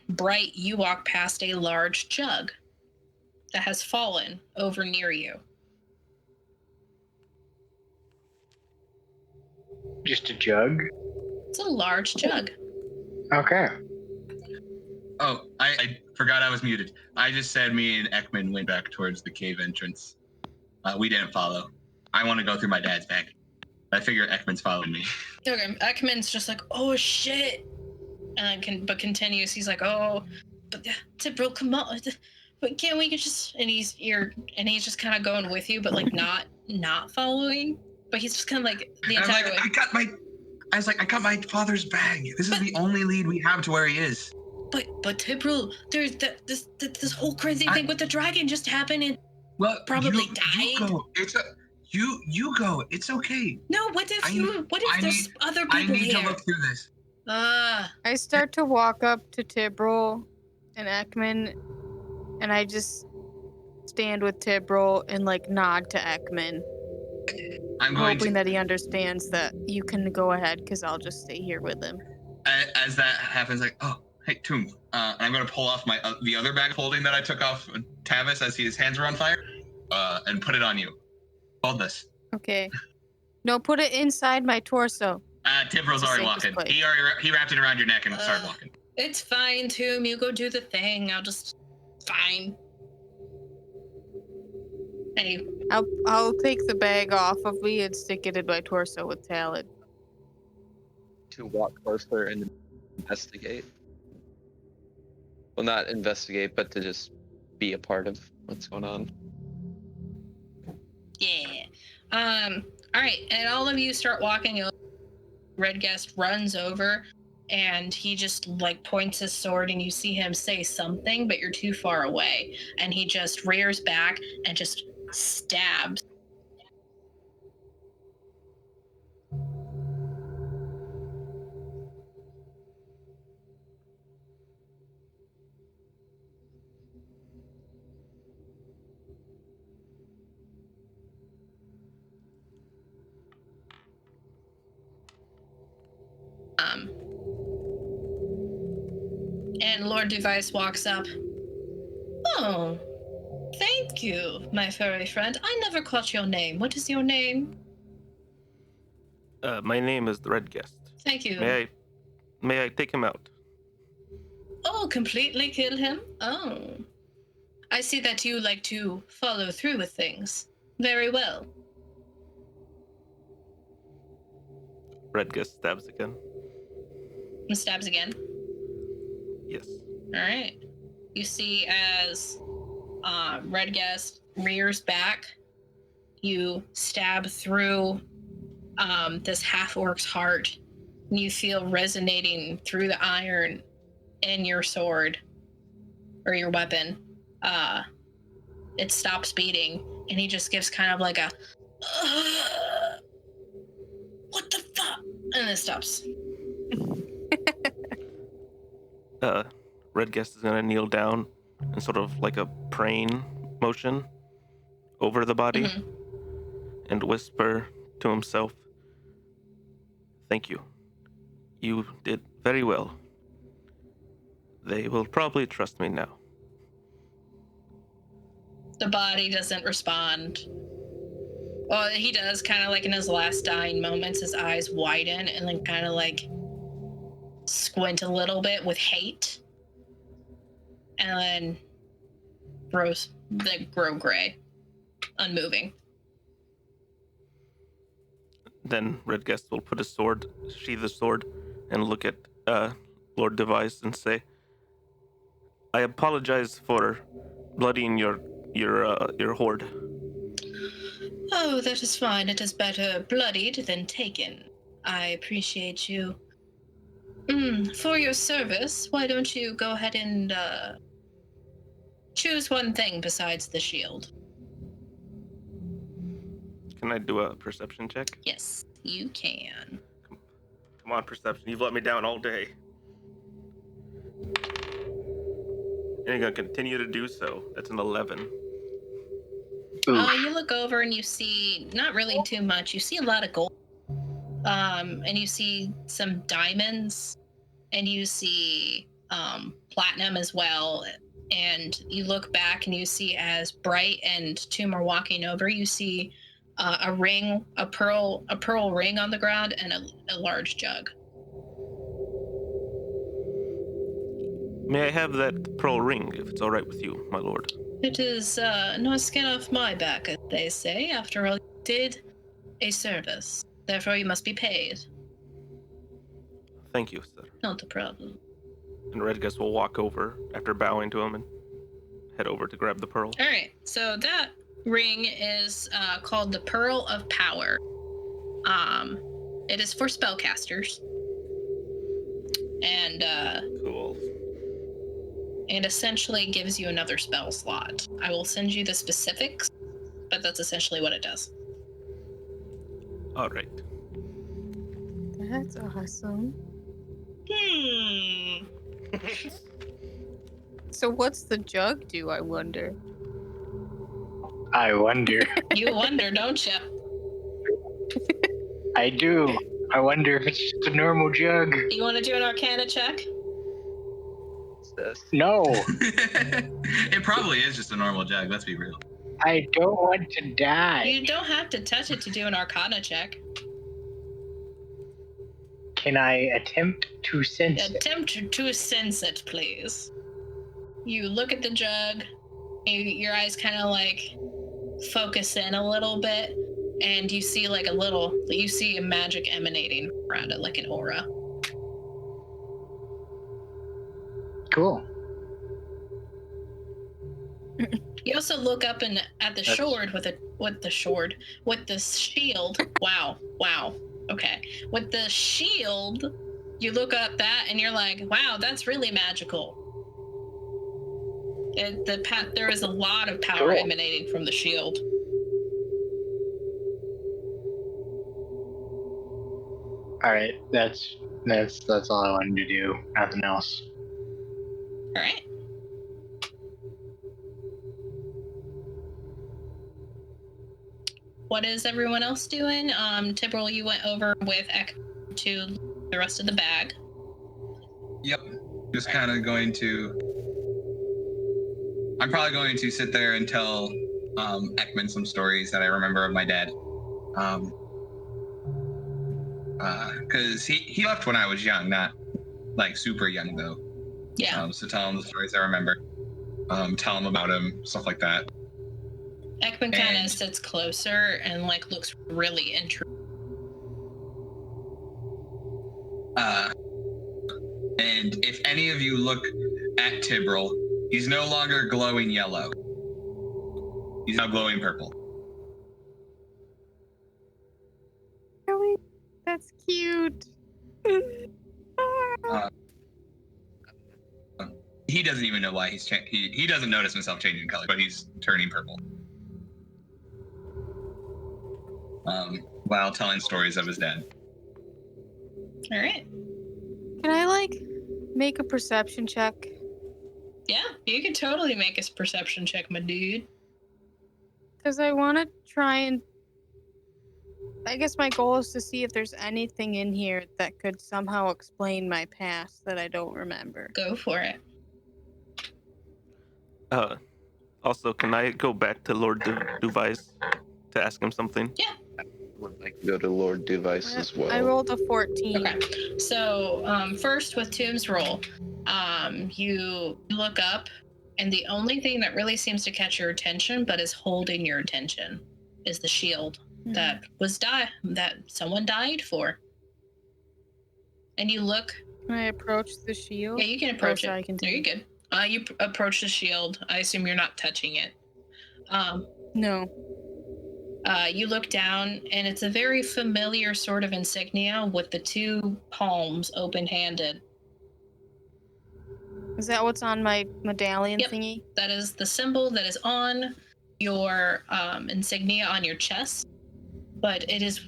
Bright, you walk past a large jug that has fallen over near you. Just a jug? It's a large jug. Okay. Oh, I forgot I was muted. I just said me and Ekman went back towards the cave entrance. We didn't follow. I want to go through my dad's bag. I figure Ekman's following me. Okay, Ekman's just like, oh shit, but continues. He's like, oh, but Tibril, come on, but can't we just? And he's just kind of going with you, but like not following. But he's just kind of like the entire way. I got my father's bag. This is the only lead we have to where he is. But Tibril, there's this whole crazy thing with the dragon just happened, and probably died. You go. You go. It's okay. No, what if there's other people here? I need to look through this. I start to walk up to Tibril and Ekman, and I just stand with Tibril and like nod to Ekman. I'm hoping that he understands that you can go ahead because I'll just stay here with him. As that happens, like, oh, hey, Tomb. I'm going to pull off my the other bag holding that I took off Tavis as his hands were on fire, and put it on you. Hold this. Okay. No, put it inside my torso. Tibril's already walking. He wrapped it around your neck and started walking. It's fine, Tomb. You go do the thing. Fine. Hey. I'll take the bag off of me and stick it in my torso with Talon. To walk closer and investigate. Well, not investigate, but to just be a part of what's going on. Yeah. All right, and all of you start walking over. Red Guest runs over, and he just like points his sword, and you see him say something, but you're too far away, and he just rears back and just stabs. And Lord Device walks up. Oh, thank you, my furry friend. I never caught your name. What is your name? My name is the Red Guest. Thank you. May I take him out? Oh, completely kill him? Oh. I see that you like to follow through with things. Very well. Red Guest stabs again. And stabs again. Yes. All right. You see as Red Guest rears back, you stab through this half-orc's heart, and you feel resonating through the iron in your sword, or your weapon. It stops beating, and he just gives kind of like a, what the fuck? And it stops. Red Guest is gonna kneel down and sort of like a praying motion over the body and whisper to himself, "Thank you. You did very well. They will probably trust me now." The body doesn't respond. Well, he does, kind of like in his last dying moments, his eyes widen and then kind of like squint a little bit with hate. And then grow gray, unmoving. Then Red Guest will put his sword, sheath his sword, and look at Lord Device and say, "I apologize for bloodying your hoard. Oh, that is fine. It is better bloodied than taken. I appreciate you. For your service, why don't you go ahead and choose one thing besides the shield? Can I do a perception check? Yes, you can. Come on, perception. You've let me down all day. And you're gonna continue to do so. That's an 11. You look over and you see not really too much. You see a lot of gold. And you see some diamonds, and you see platinum as well. And you look back and you see, as Bright and Tomb are walking over, you see a ring, a pearl ring on the ground, and a large jug. May I have that pearl ring, if it's all right with you, my lord? It is no skin off my back, as they say. After all, you did a service. Therefore, you must be paid. Thank you, sir. Not a problem. And Redgus will walk over after bowing to him and head over to grab the pearl. All right, so that ring is called the Pearl of Power. It is for spellcasters. And Cool. it essentially gives you another spell slot. I will send you the specifics, but that's essentially what it does. All right. That's awesome. So what's the jug do, I wonder? I wonder. You wonder, don't you? I do. I wonder if it's just a normal jug. You want to do an Arcana check? No, It probably is just a normal jug, let's be real. I don't want to die. You don't have to touch it to do an Arcana check. Can I attempt to sense it? Attempt to sense it, please. You look at the jug, your eyes kind of like focus in a little bit, and you see like you see a magic emanating around it, like an aura. Cool. You also look up and at the sword with the shield. Wow. Okay. With the shield, you look up that and you're like, wow, that's really magical. There is a lot of power Cool. emanating from the shield. All right, that's all I wanted to do. Nothing else. All right. What is everyone else doing? Tibble, you went over with Ek to the rest of the bag. Yep. Just kind of going to. I'm probably going to sit there and tell Ekman some stories that I remember of my dad. Because he left when I was young, not like super young though. Yeah. So tell him the stories I remember. Tell him about him, stuff like that. Ekman kind of sits closer and like looks really interested. And if any of you look at Tibril, he's no longer glowing yellow. He's now glowing purple. Really? That's cute. He doesn't even know why he's he doesn't notice himself changing color, but he's turning purple. While telling stories of his dad. All right. Can I like make a perception check? Yeah, you can totally make a perception check, my dude. Because I want to try and. I guess my goal is to see if there's anything in here that could somehow explain my past that I don't remember. Go for it. Also, can I go back to Lord Duvais to ask him something? Yeah. Would like to go to Lord Device as well. I rolled a 14. Okay. So first with Tomb's roll, you look up, and the only thing that really seems to catch your attention, but is holding your attention, is the shield that someone died for. And you look. Can I approach the shield? Yeah, you can approach it. I can There, you're good. You approach the shield. I assume you're not touching it. No. You look down, and it's a very familiar sort of insignia with the two palms open-handed. Is that what's on my medallion Yep. thingy? That is the symbol that is on your insignia on your chest, but it is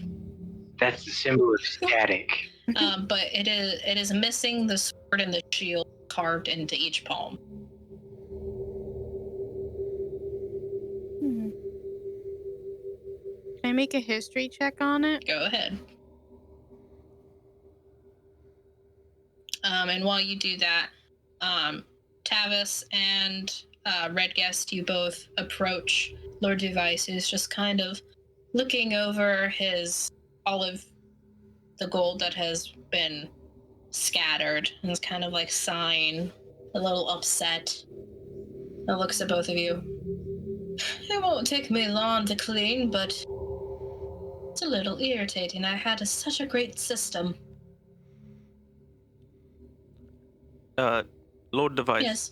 That's the symbol of static. but it is missing the sword and the shield carved into each palm. Hmm. Can I make a history check on it? Go ahead. And while you do that, Tavis and Redguest, you both approach Lord Device, who's just kind of looking over all of the gold that has been scattered, and is kind of like sighing, a little upset. And looks at both of you. It won't take me long to clean, but it's a little irritating. I had such a great system. Lord Device. Yes.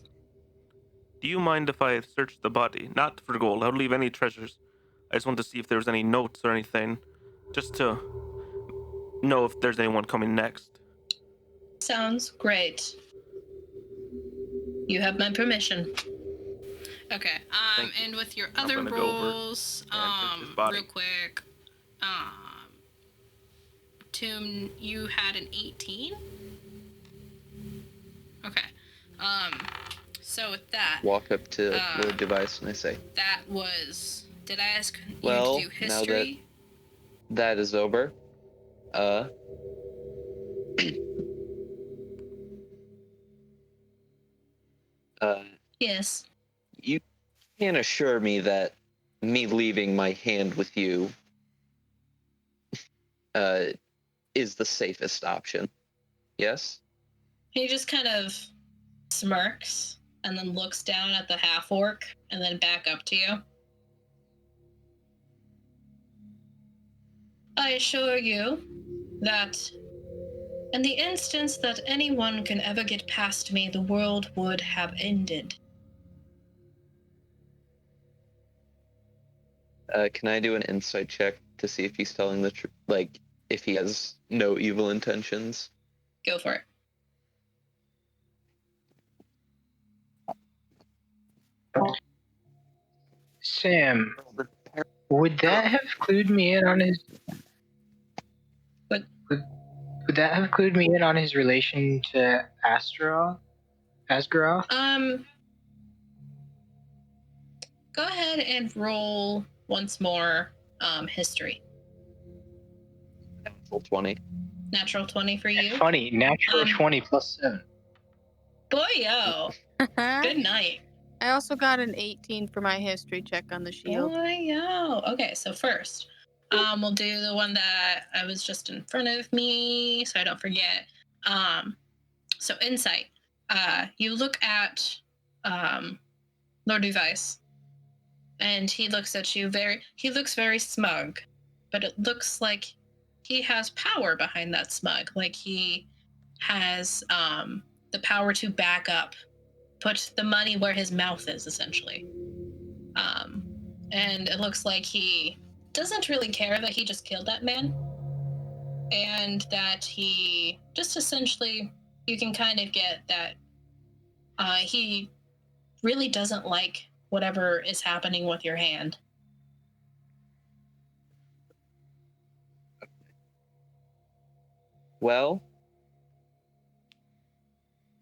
Do you mind if I search the body? Not for gold. I don't leave any treasures. I just want to see if there's any notes or anything, just to know if there's anyone coming next. Sounds great. You have my permission. Okay. Thank you. And with your I'm other gonna go over rolls, and search his body. real quick, Tomb, you had an 18. Okay. So with that, Walk up to Lord Device and I say, that was. Did I ask you Well, to do now history? that is over. Yes. You can assure me that me leaving my hand with you is the safest option. Yes? He just kind of smirks and then looks down at the half-orc and then back up to you. I assure you that in the instance that anyone can ever get past me, the world would have ended. Can I do an insight check to see if he's telling the truth? Like, if he has no evil intentions? Go for it. Sam, would that have clued me in on his? What? Would that have clued me in on his relation to Asgaroth? Go ahead and roll once more history. Natural 20. Natural 20 for you. Funny, natural 20 plus 7. Boy-o. Good night. I also got an 18 for my history check on the shield. Boy-o. Okay, so first, we'll do the one that I was just in front of me, so I don't forget. So insight. You look at Lord Device, and he looks at you he looks very smug, but it looks like he has power behind that smug. Like he has the power to back up, put the money where his mouth is, essentially. And it looks like he doesn't really care that he just killed that man, and that he just essentially, you can kind of get that he really doesn't like whatever is happening with your hand. Well,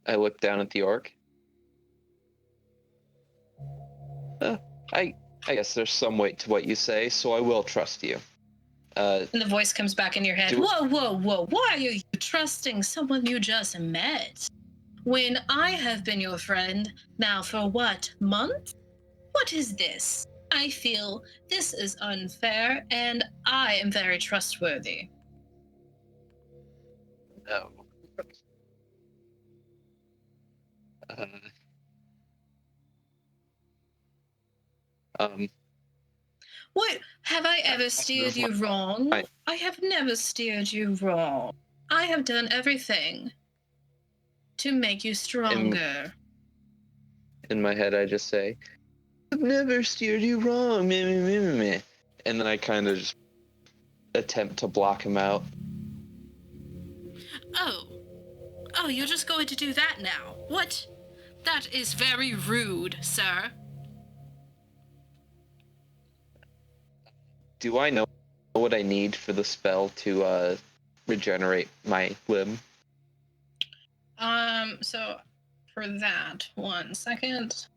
I look down at the orc. I guess there's some weight to what you say, so I will trust you. And the voice comes back in your head. Whoa. Why are you trusting someone you just met? When I have been your friend now for what, months? What is this? I feel this is unfair, and I am very trustworthy. No. What? Have I ever steered you wrong? I have never steered you wrong. I have done everything to make you stronger. in my head, I just say, I've never steered you wrong, meh, meh, meh, meh, meh. And then I kind of just attempt to block him out. Oh, you're just going to do that now? What? That is very rude, sir. Do I know what I need for the spell to regenerate my limb? So for that, 1 second.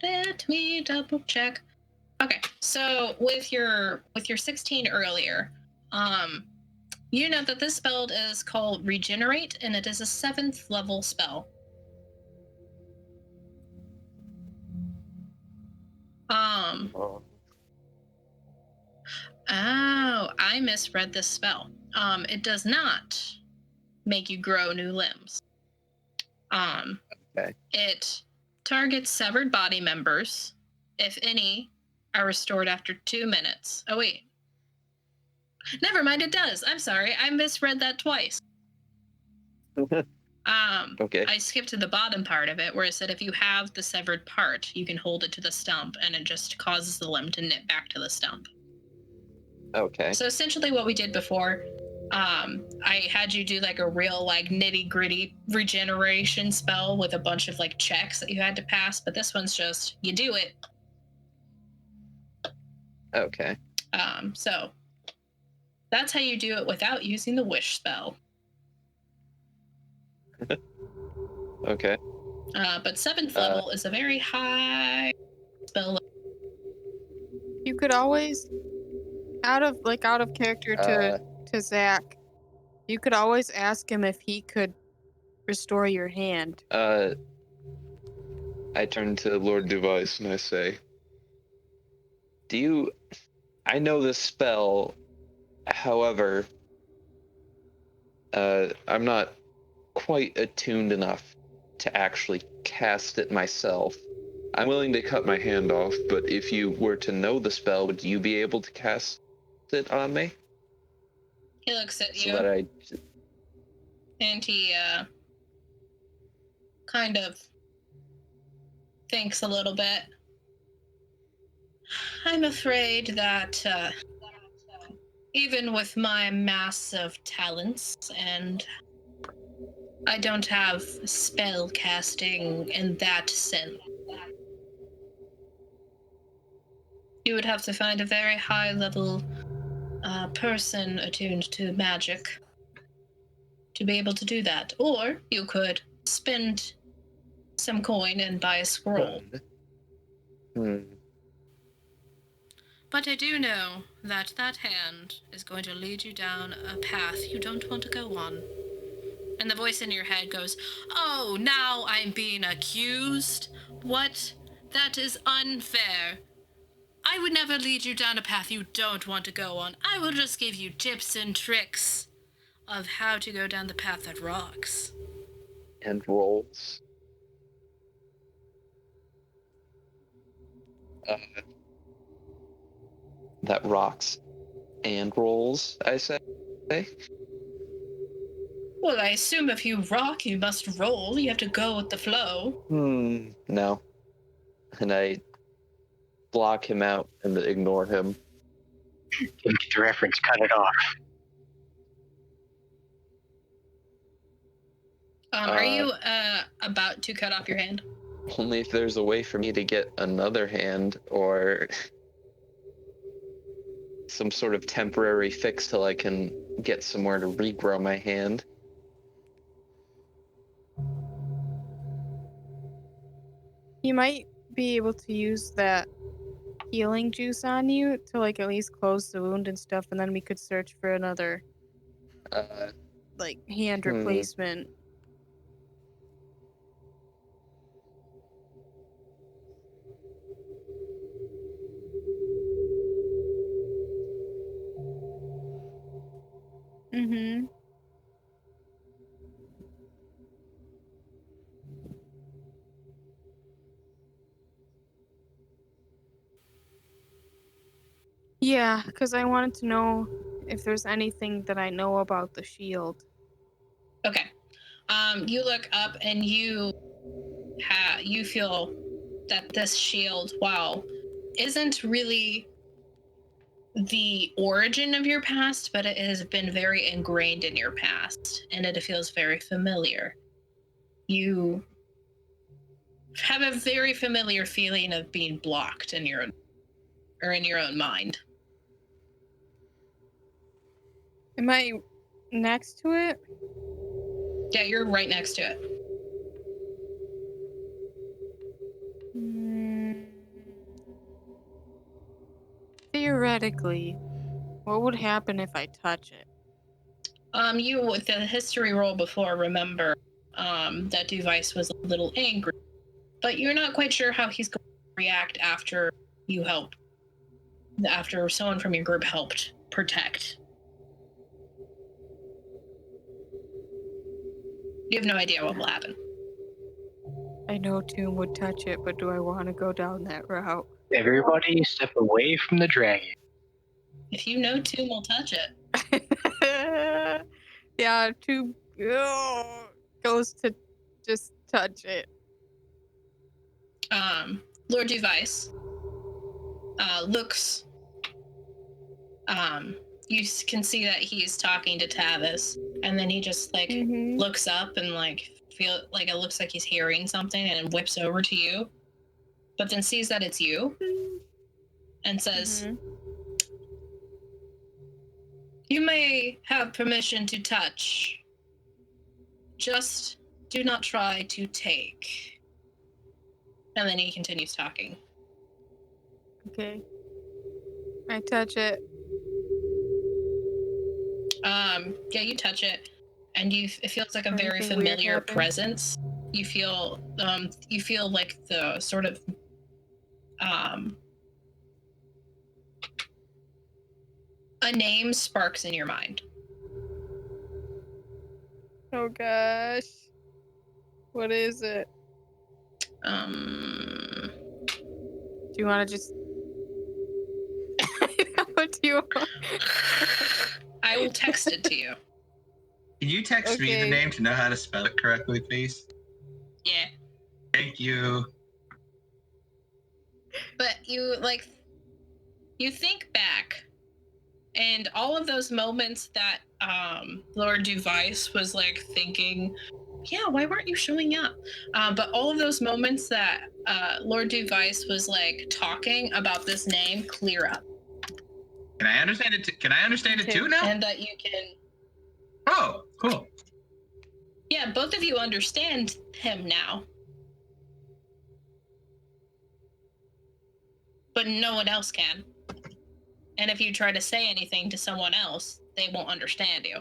Let me double check. Okay, so with your 16 earlier, you know that this spell is called Regenerate, and it is a 7th level spell. Oh, I misread this spell. It does not make you grow new limbs. Okay. It targets severed body members, if any, are restored after 2 minutes. Oh, wait. Never mind, it does. I'm sorry. I misread that twice. Okay. I skipped to the bottom part of it where it said if you have the severed part, you can hold it to the stump and it just causes the limb to knit back to the stump. Okay. So essentially what we did before, I had you do like a real like nitty gritty regeneration spell with a bunch of like checks that you had to pass, but this one's just, you do it. Okay. So that's how you do it without using the wish spell. Okay. But 7th level is a very high spell. You could always, out of character to Zach, you could always ask him if he could restore your hand. I turn to Lord Device and I say, I know this spell, however, I'm not quite attuned enough to actually cast it myself. I'm willing to cut my hand off, but if you were to know the spell, would you be able to cast it on me? He looks at So you that I... and he kind of thinks a little bit. I'm afraid that even with my massive talents, and I don't have spell casting in that sense, you would have to find a very high level person attuned to magic to be able to do that. Or you could spend some coin and buy a scroll. But I do know that that hand is going to lead you down a path you don't want to go on. And the voice in your head goes, oh, now I'm being accused? What? That is unfair. I would never lead you down a path you don't want to go on. I will just give you tips and tricks of how to go down the path that rocks. And rolls. That rocks and rolls, I say. Well, I assume if you rock, you must roll. You have to go with the flow. No. And I block him out and ignore him. Didn't get the reference, cut it off. Are you about to cut off your hand? Only if there's a way for me to get another hand or some sort of temporary fix till I can get somewhere to regrow my hand. You might be able to use that healing juice on you to like at least close the wound and stuff, and then we could search for another hand replacement. Mm-hmm. Yeah, because I wanted to know if there's anything that I know about the shield. Okay. You look up and you feel that this shield, while isn't really the origin of your past, but it has been very ingrained in your past, and it feels very familiar. You have a very familiar feeling of being blocked in your own mind. Am I next to it? Yeah, you're right next to it. Theoretically, what would happen if I touch it? You with the history roll before, remember that device was a little angry, but you're not quite sure how he's going to react after someone from your group helped protect. You have no idea what will happen. I know Tomb would touch it, but do I want to go down that route? Everybody step away from the dragon. If you know Tomb will touch it. Yeah, Tomb goes to just touch it. Lord Device looks. You can see that he's talking to Tavis, and then he just looks up and feel like it looks like he's hearing something, and whips over to you, but then sees that it's you, and says, "You may have permission to touch. Just do not try to take." And then he continues talking. Okay. I touch it. Yeah, you touch it, and it feels like a very Anything weird familiar happen? presence. You feel like the sort of a name sparks in your mind. Oh gosh. What is it? Um, Do you want to just... What do you want? I will text it to you. Can you text me the Okay. name to know how to spell it correctly, please? Yeah. Thank you. But you think back, and all of those moments that Lord Device was thinking, yeah, why weren't you showing up? But all of those moments that Lord Device was talking about this name clear up. Can I understand it? Can I understand it too now? And that you can. Oh, cool. Yeah, both of you understand him now. But no one else can. And if you try to say anything to someone else, they won't understand you.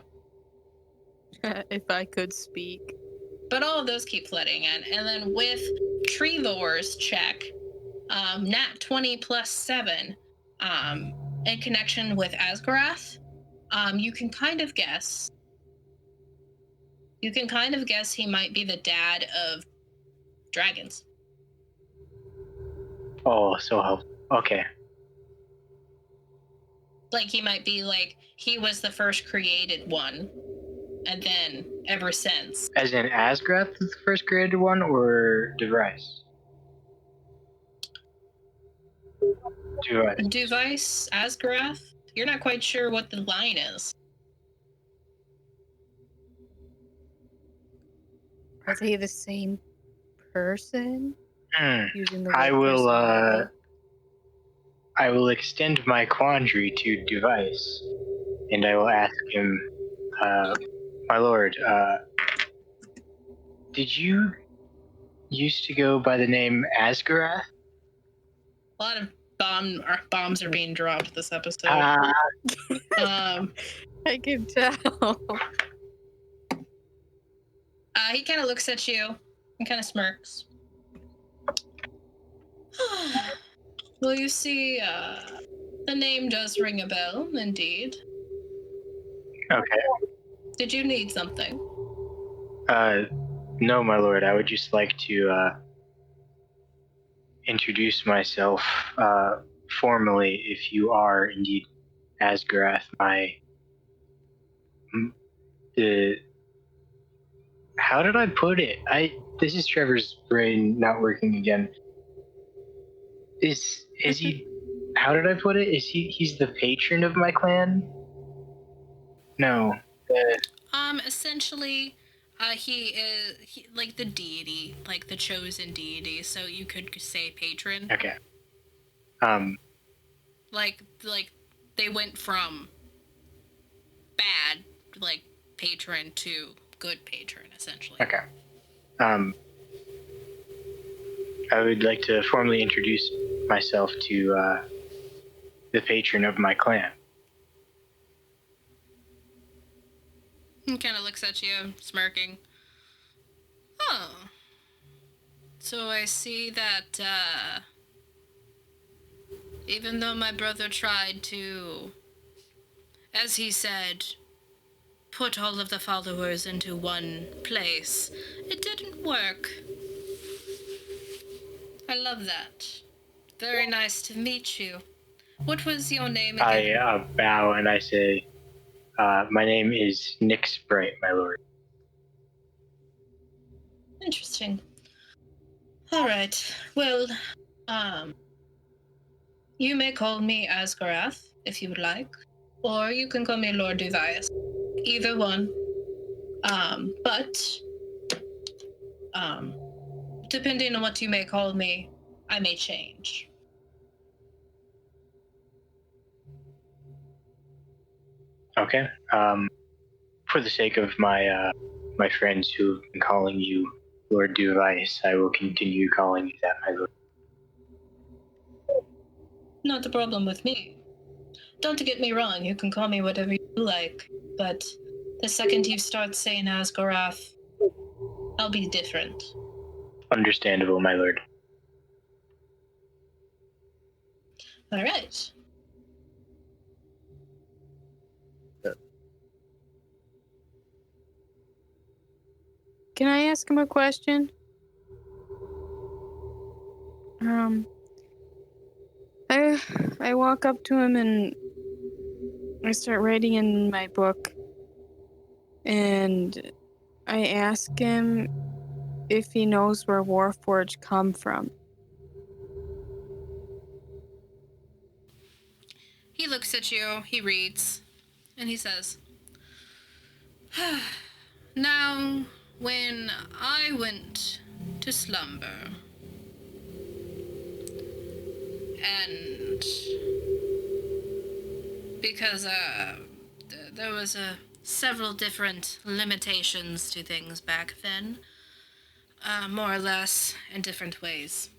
If I could speak. But all of those keep flooding in. And then with Trevor's check, nat 20 plus 7, in connection with Asgarath, you can kind of guess. You can kind of guess he might be the dad of dragons. Oh, so helpful. Okay. He might be he was the first created one, and then ever since. As in Asgrath is the first created one, or Device? Device, Asgarath, you're not quite sure what the line is. Are they the same person? Using the I word will. personality? I will extend my quandary to Device, and I will ask him, my lord, did you used to go by the name Asgarath? A lot of bombs are being dropped this episode. I can tell. He kind of looks at you and kind of smirks. Well, you see, the name does ring a bell, indeed. Okay. Did you need something? No, my lord. I would just like to introduce myself. formally, if you are indeed Asgarath, how did I put it? This is Trevor's brain not working again. Is he? How did I put it? He's the patron of my clan? No. Essentially, he is like the deity, like the chosen deity. So you could say patron. Okay. Like they went from bad like patron to good patron, essentially. Okay. I would like to formally introduce myself to the patron of my clan. He kind of looks at you, smirking. Oh. So I see that, even though my brother tried to, as he said, put all of the followers into one place, it didn't work. I love that. Very nice to meet you. What was your name again? I bow and I say, my name is Nick Sprite, my lord. Interesting. All right. Well, you may call me Asgarath if you would like, or you can call me Lord Duvius. Either one. But depending on what you may call me, I may change. Okay. For the sake of my my friends who have been calling you Lord Duvice, I will continue calling you that, my lord. Not a problem with me. Don't get me wrong, you can call me whatever you like, but the second you start saying Asgarath, I'll be different. Understandable, my lord. All right. Can I ask him a question? I walk up to him and I start writing in my book, and I ask him if he knows where Warforged come from. He looks at you, he reads, and he says, Now, when I went to slumber, and because there was several different limitations to things back then, more or less in different ways.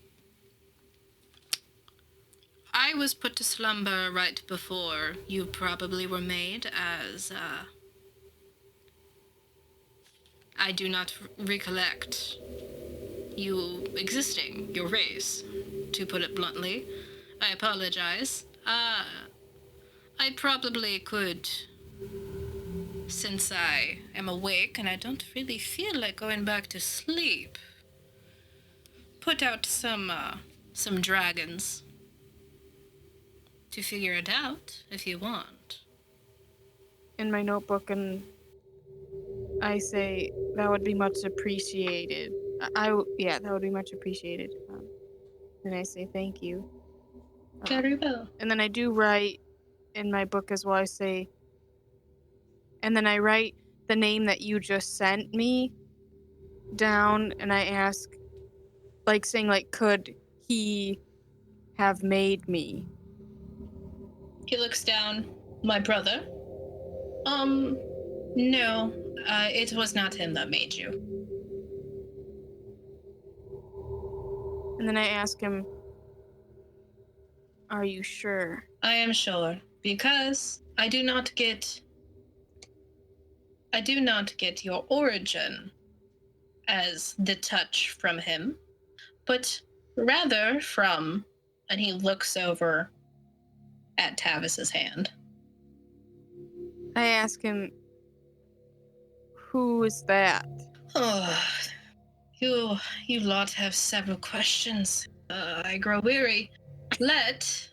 I was put to slumber right before you probably were made, as I do not recollect you existing, your race, to put it bluntly. I apologize. I probably could, since I am awake and I don't really feel like going back to sleep, put out some dragons to figure it out if you want. In my notebook, and I say that would be much appreciated. Yeah, that would be much appreciated. And I say thank you. Very well. And then I do write in my book as well. I say, and then I write the name that you just sent me down, and I ask, like saying, like, could he have made me? He looks down. My brother? No. It was not him that made you. And then I ask him, are you sure? I am sure, because I do not get your origin as the touch from him, but rather from, and he looks over at Tavis's hand. I ask him, who is that? Oh, you lot have several questions. I grow weary. Let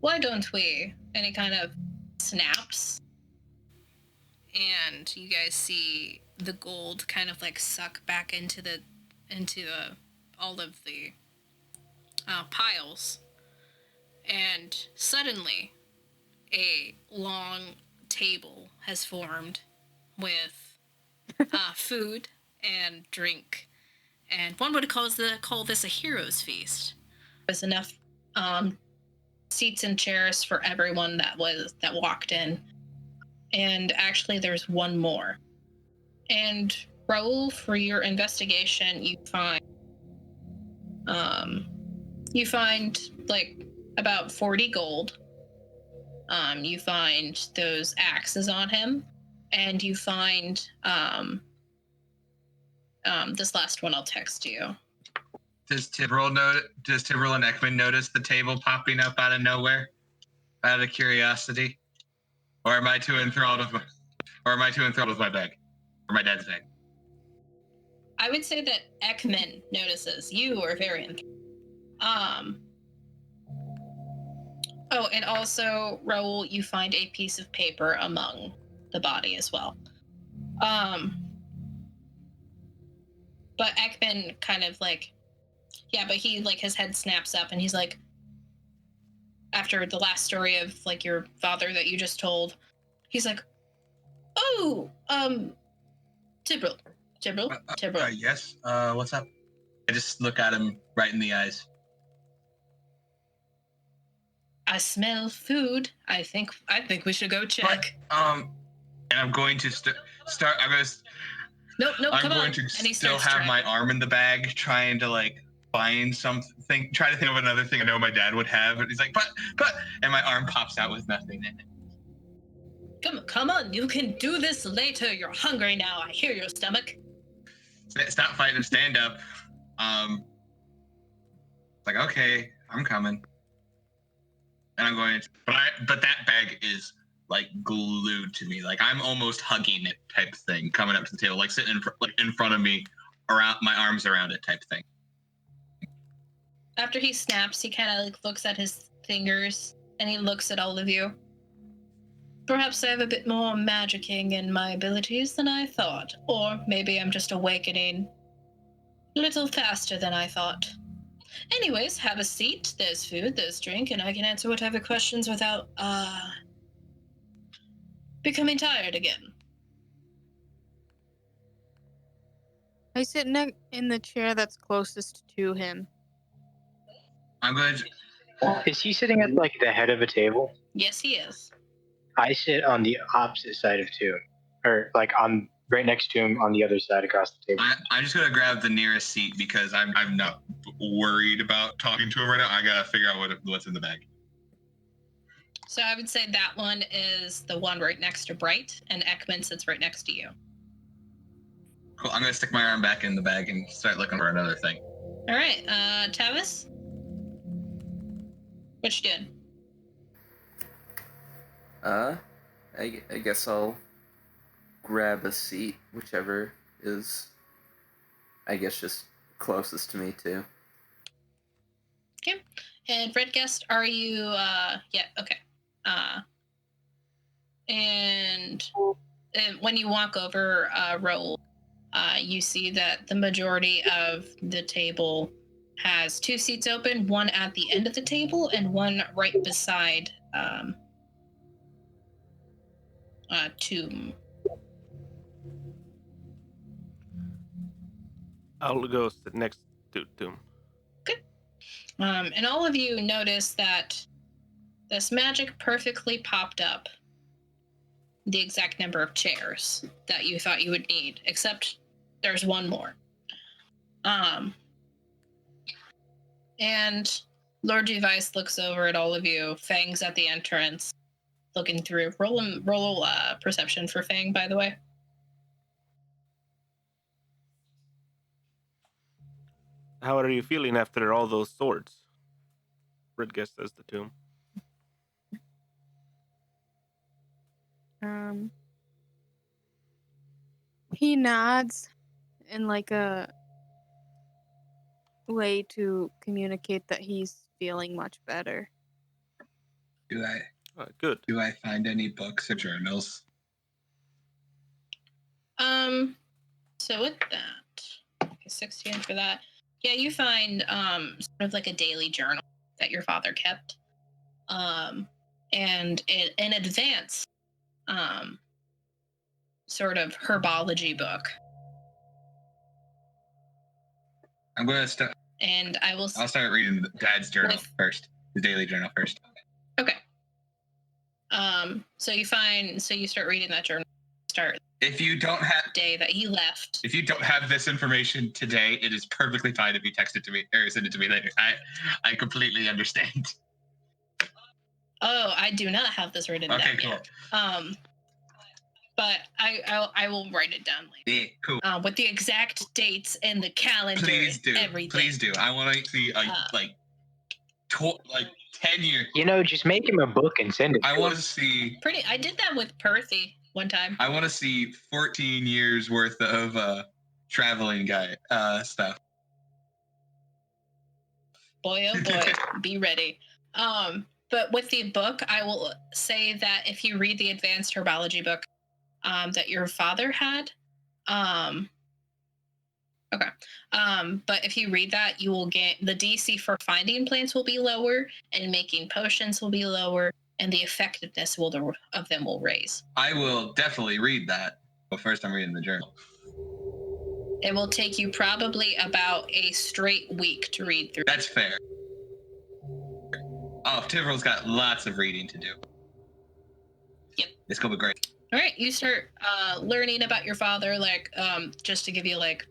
Why don't we? And he kind of snaps. And you guys see the gold kind of like suck back into all of the piles. And suddenly, a long table has formed with food and drink, and one would call this a hero's feast. There's enough seats and chairs for everyone that walked in, and actually there's one more. And roll for your investigation. You find like about 40 gold. You find those axes on him, and you find this last one I'll text you. Does Tibril and Ekman notice the table popping up out of nowhere, out of curiosity, or am I too enthralled with my bag, or my dad's bag? I would say that Ekman notices. You are very enthralled. Oh, and also, Raoul, you find a piece of paper among the body as well. But Ekman kind of like, yeah, but he like his head snaps up and he's like, after the last story of like your father that you just told, he's like, oh, Tibril. Yes. What's up? I just look at him right in the eyes. I smell food. I think we should go check. But, and I'm going to start. I'm going to. Nope. I'm Come going on. to And he still starts have trying. my arm in the bag, trying to like find something. Try to think of another thing I know my dad would have. And he's like, but, and my arm pops out with nothing in it. Come on. You can do this later. You're hungry now. I hear your stomach. Stop fighting. Stand up. Like, okay, I'm coming. And I'm going to, but that bag is like glued to me. Like I'm almost hugging it type thing, coming up to the table, like sitting in front of me, around my arms around it type thing. After he snaps, he kind of like looks at his fingers and he looks at all of you. Perhaps I have a bit more magicking in my abilities than I thought, or maybe I'm just awakening a little faster than I thought. Anyways, have a seat. There's food, there's drink, and I can answer whatever questions without, becoming tired again. I sit in the chair that's closest to him. I'm going to. Is he sitting at like the head of a table? Yes, he is. I sit on the opposite side of Tomb, or like on right next to him on the other side across the table. I'm just gonna grab the nearest seat because I'm not worried about talking to him right now. I gotta figure out what's in the bag. So I would say that one is the one right next to Bright, and Ekman sits right next to you. Cool. I'm gonna stick my arm back in the bag and start looking for another thing. All right, Tavis, what you doing? I guess I'll grab a seat, whichever is, I guess, just closest to me too. Okay. And Red Guest, are you, yeah, okay. And when you walk over, Raoul, you see that the majority of the table has 2 seats open, one at the end of the table and one right beside, Tomb. I'll go sit next to Tomb. Good. And all of you notice that this magic perfectly popped up the exact number of chairs that you thought you would need, except there's one more. And Lord Device looks over at all of you, Fang's at the entrance, looking through. Roll perception for Fang, by the way. How are you feeling after all those swords? Red Guest says the Tomb. He nods in like a way to communicate that he's feeling much better. Good. Do I find any books or journals? So with that, okay, 16 for that. Yeah, you find sort of like a daily journal that your father kept. And an advanced sort of herbology book. I'm gonna start. And I'll start reading Dad's journal first, the daily journal first. Okay. So you start reading that journal. If you don't have day that he left. If you don't have this information today, it is perfectly fine if you text it to me or send it to me later. I completely understand. Oh, I do not have this written down. Okay, cool. Yet. But I will write it down later. Yeah, cool. With the exact dates and the calendar. Please do. Everything. Please do. I want to see like 10 years. Just make him a book and send it. I want to see. I did that with Perthy one time. I want to see 14 years worth of traveling guy stuff. Boy, oh boy, be ready. But with the book, I will say that if you read the advanced herbology book that your father had, okay. But if you read that, you will get the DC for finding plants will be lower, and making potions will be lower, and the effectiveness of them will raise. I will definitely read that, but first I'm reading the journal. It will take you probably about a straight week to read through. That's fair. Oh, Tivral's got lots of reading to do. Yep. It's gonna be great. All right, you start learning about your father, just to give you like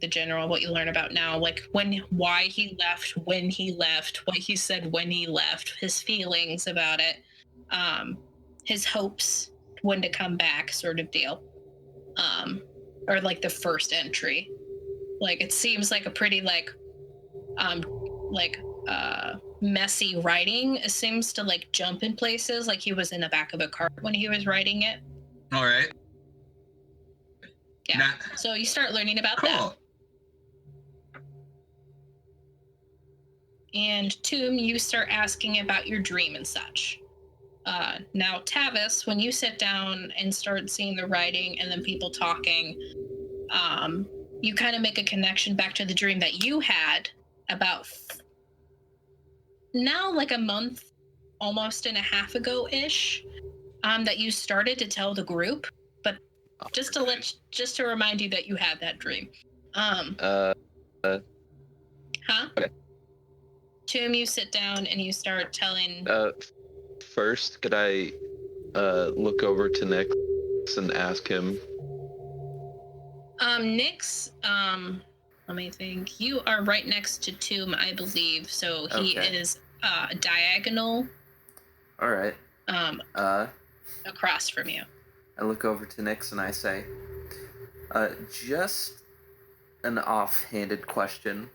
the general what you learn about now, why he left, when he left, what he said when he left, his feelings about it, his hopes when to come back, sort of deal, or like the first entry. Like it seems like a pretty messy writing. It seems to jump in places, like he was in the back of a cart when he was writing it. All right. Yeah. So you start learning about that. And Tomb, you start asking about your dream and such. Now, Tavis, when you sit down and start seeing the writing and then people talking, you kind of make a connection back to the dream that you had about now a month, almost and a half ago-ish, that you started to tell the group, but just to remind you that you had that dream. Huh? Okay. Tomb, you sit down and you start telling. First, could I look over to Nick and ask him? Nix, let me think. You are right next to Tomb, I believe. So he is diagonal. All right. Across from you. I look over to Nix and I say, just an offhanded question.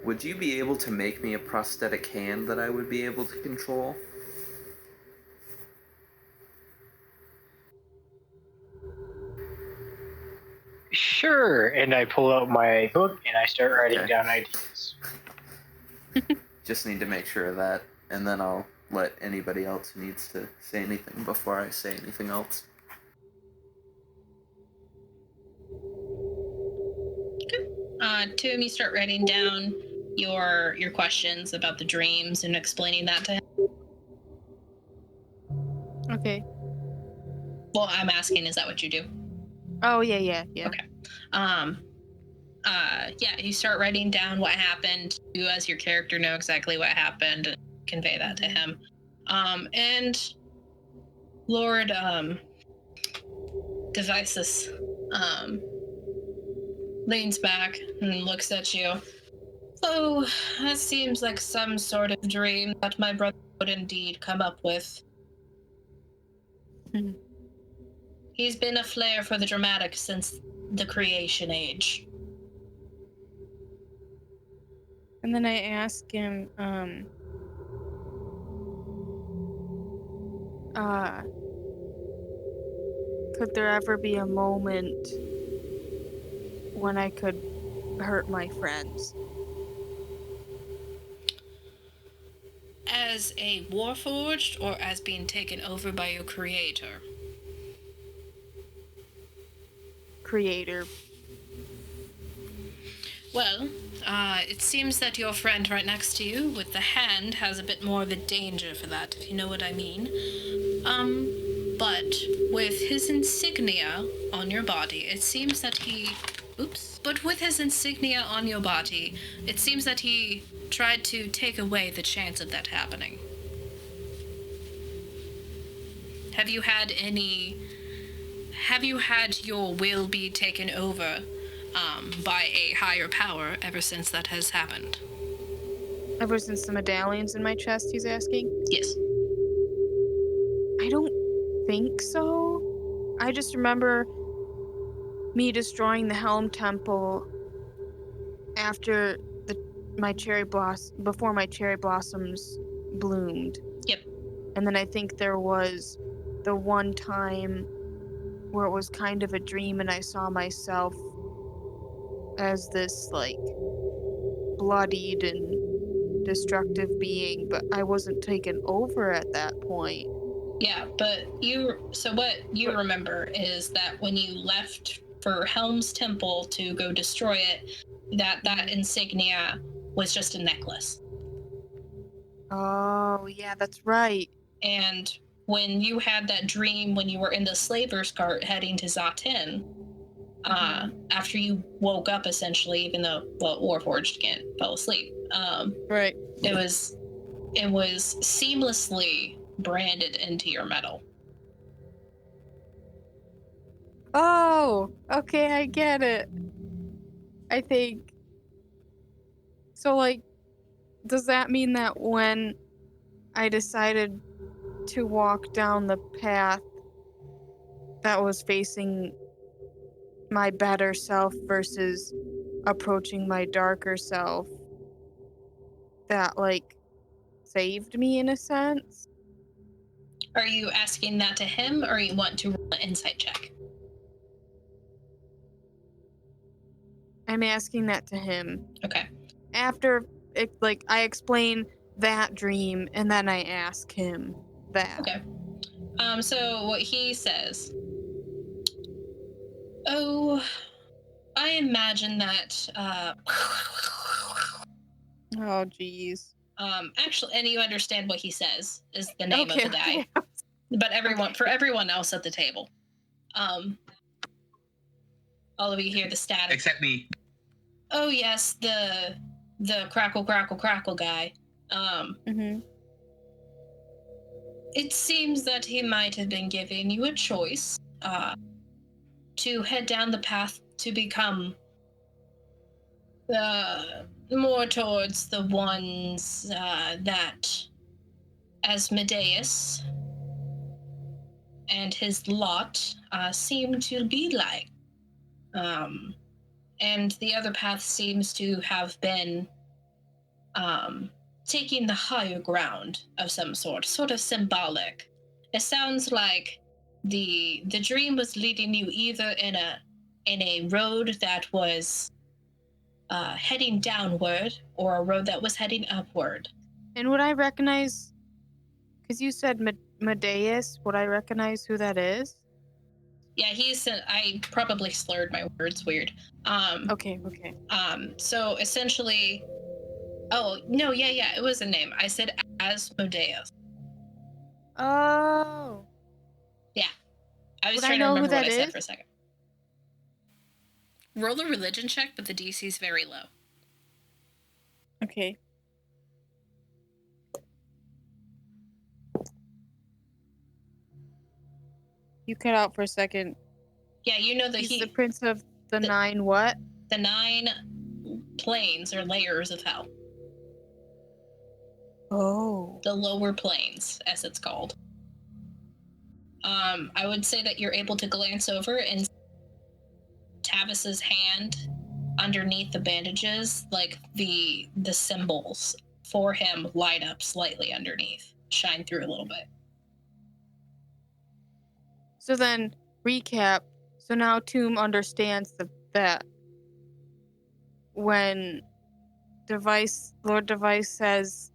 Would you be able to make me a prosthetic hand that I would be able to control? Sure. And I pull out my book and I start writing down ideas. Just need to make sure of that, and then I'll let anybody else who needs to say anything before I say anything else. Tomb, you start writing down your questions about the dreams and explaining that to him. Okay. Well, I'm asking, is that what you do? Oh, yeah. Okay. You start writing down what happened. You, as your character, know exactly what happened and convey that to him. And Lord, Devices, leans back and looks at you. Oh, that seems like some sort of dream that my brother would indeed come up with. He's been a flair for the dramatic since the creation age. And then I ask him, could there ever be a moment when I could hurt my friends? as a warforged or as being taken over by your creator? Creator. Well, it seems that your friend right next to you with the hand has a bit more of a danger for that, if you know what I mean. But with his insignia on your body, it seems that he... Oops. But with his insignia on your body, it seems that he tried to take away the chance of that happening. Have you had your will be taken over by a higher power ever since that has happened? Ever since the medallion's in my chest, he's asking? Yes. I don't think so. I just remember me destroying the Helm Temple after before my cherry blossoms bloomed. Yep. And then I think there was the one time where it was kind of a dream and I saw myself as this, like, bloodied and destructive being, but I wasn't taken over at that point. Yeah, but what you remember is that when you left for Helm's Temple to go destroy it, that insignia was just a necklace. Oh, yeah, that's right. And when you had that dream when you were in the slaver's cart heading to Zatin, after you woke up, essentially, even though, well, Warforged again fell asleep, right. it was seamlessly branded into your metal. Oh, okay, I get it. I think. So, like, does that mean that when I decided to walk down the path that was facing my better self versus approaching my darker self, that, like, saved me in a sense? Are you asking that to him, or you want to roll an insight check? I'm asking that to him. Okay. After, I explain that dream, and then I ask him that. Okay. So what he says, oh, I imagine that, Oh, jeez. actually, and you understand what he says is the name Okay, of the guy. okay. But for everyone else at the table, all of you hear the static. Except me. Oh yes, the crackle guy. Mm-hmm. It seems that he might have been giving you a choice to head down the path to become more towards the ones that Asmodeus and his lot seem to be like. And the other path seems to have been taking the higher ground of some sort of symbolic. It sounds like the dream was leading you either in a road that was heading downward or a road that was heading upward. And would I recognize, because you said Medeus, would I recognize who that is? Yeah, I probably slurred my words weird. Okay. So essentially, oh, no, yeah, it was a name. I said Asmodeus. Oh. Yeah. I was Would I trying to know who remember what that I said is? for a second. Roll a religion check, but the DC's very low. Okay. You cut out for a second. Yeah, you know He's the prince of the 9 what? the 9 planes or layers of hell. Oh. The lower planes, as it's called. I would say that you're able to glance over and Tavis's hand underneath the bandages, like the symbols for him light up slightly underneath, shine through a little bit. So then, recap. So now Tomb understands that when Lord Device says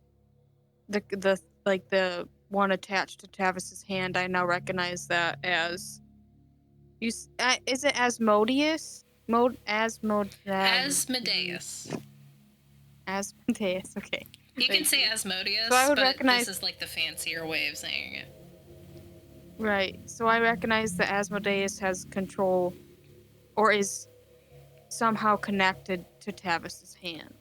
the like the one attached to Tavis's hand, I now recognize that as is it Asmodeus? Asmodeus. Asmodeus. Okay. You can Thank say you. Asmodeus, So I would but recognize- this is like the fancier way of saying it. Right. So I recognize that Asmodeus has control, or is somehow connected to Tavis's hand.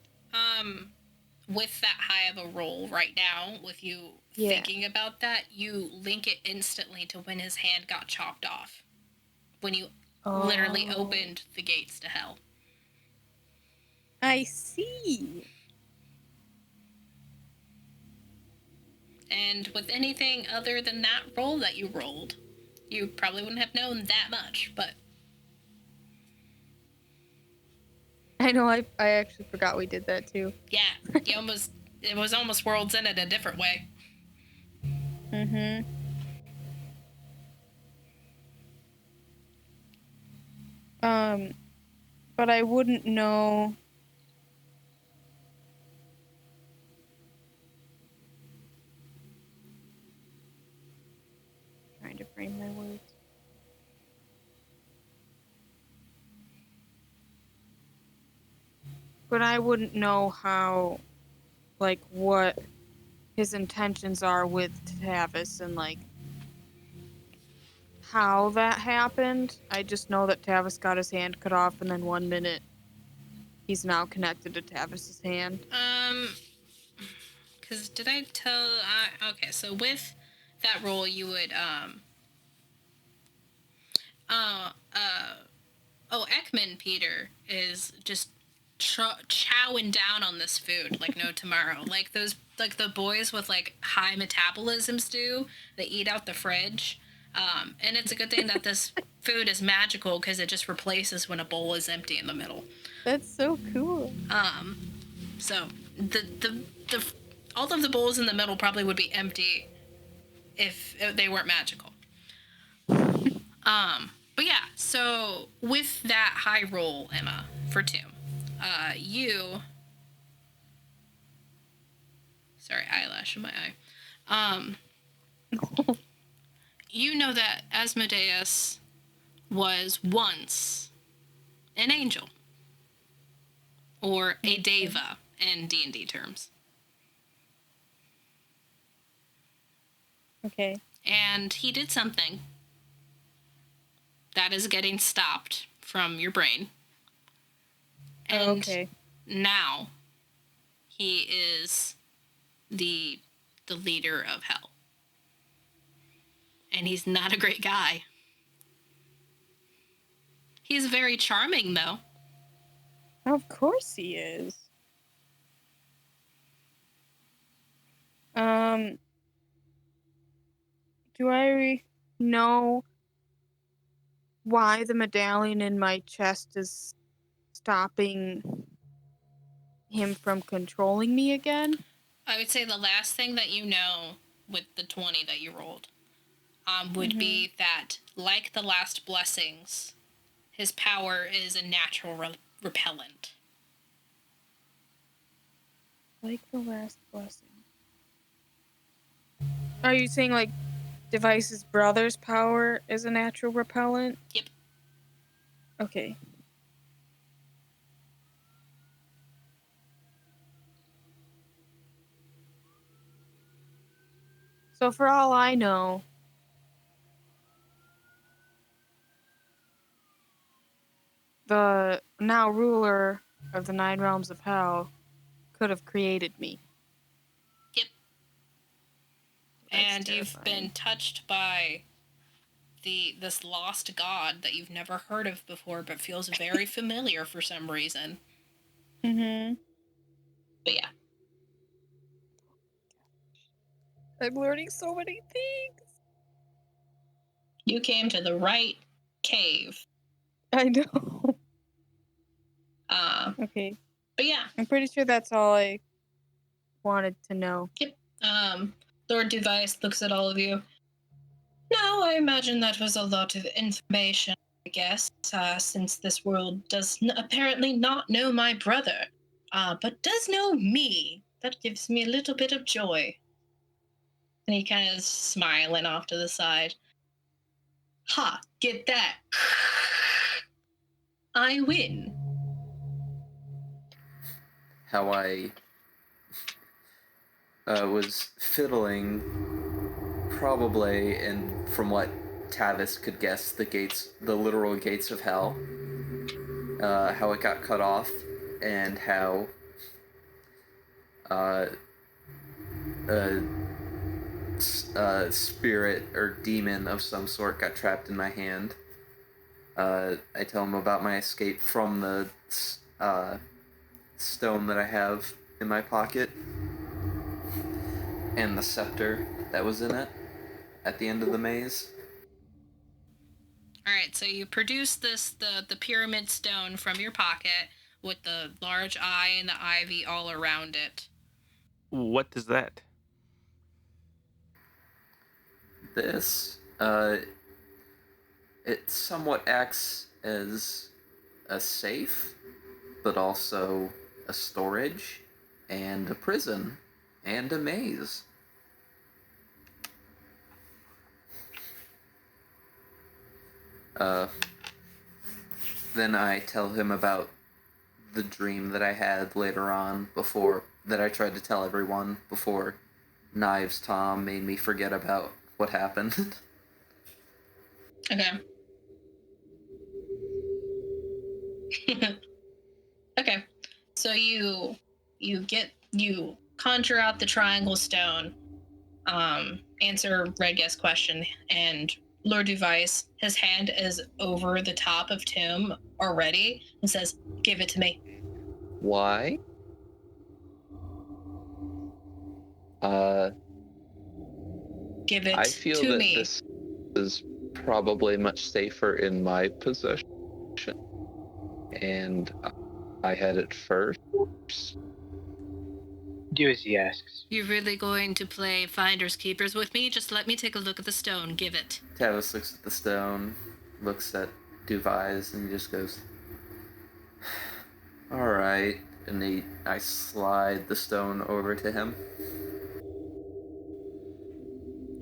With that high of a roll right now, with you Yeah. thinking about that, you link it instantly to when his hand got chopped off. When you literally Oh. opened the gates to hell. I see. And with anything other than that roll that you rolled, you probably wouldn't have known that much, but I know. I actually forgot we did that too. yeah, it was almost World's End in a different way. Mm-hmm. But I wouldn't know. Trying to frame my words. But I wouldn't know how, like, what his intentions are with Tavis and, like, how that happened. I just know that Tavis got his hand cut off, and then 1 minute he's now connected to Tavis's hand. Because did I tell... okay, so with that roll, you would, Ekman Peter is just chowing down on this food like no tomorrow. Like the boys with, like, high metabolisms do. They eat out the fridge. And it's a good thing that this food is magical because it just replaces when a bowl is empty in the middle. That's so cool. So the all of the bowls in the middle probably would be empty if they weren't magical. But yeah, so with that high roll, Emma, for Tomb, you... Sorry, eyelash in my eye. You know that Asmodeus was once an angel. Or a deva in D&D terms. Okay. And he did something that is getting stopped from your brain. And okay. now he is the leader of hell. And he's not a great guy. He's very charming, though. Of course he is. Do I know why the medallion in my chest is stopping him from controlling me again? I would say the last thing that you know with the 20 that you rolled would be that, like the last blessings, his power is a natural repellent. Like the last blessing. Are you saying, like, Device's brother's power is a natural repellent? Yep. Okay. So for all I know, the now ruler of the 9 realms of hell could have created me. Yep. That's And you've terrifying. been touched by this lost god that you've never heard of before, but feels very familiar for some reason. Mm-hmm. But yeah. I'm learning so many things. You came to the right cave. I know. Okay. But yeah. I'm pretty sure that's all I wanted to know. Yep. Lord Device looks at all of you. No, I imagine that was a lot of information, I guess, since this world does apparently not know my brother, but does know me. That gives me a little bit of joy. And he kind of smiling off to the side. Ha! Get that! I win. How I was fiddling, probably, and from what Tavis could guess, the literal gates of hell. How it got cut off, and how a spirit or demon of some sort got trapped in my hand. I tell him about my escape from the stone that I have in my pocket, and the scepter that was in it at the end of the maze. All right, so you produce the pyramid stone from your pocket with the large eye and the ivy all around it. What is that? This, it somewhat acts as a safe, but also a storage, and a prison, and a maze. Then I tell him about the dream that I had later on, that I tried to tell everyone before Knives Tom made me forget about what happened. Okay. Okay. So you conjure out the triangle stone, answer Red Guest question, and Lord Device, his hand is over the top of Tim already and says, "Give it to me." Why? Give it I feel to that me. this is probably much safer in my possession, and I had it first. Do as he asks. You're really going to play Finders Keepers with me? Just let me take a look at the stone. Give it. Tavis looks at the stone, looks at Duvise, and he just goes, "Alright." And I slide the stone over to him.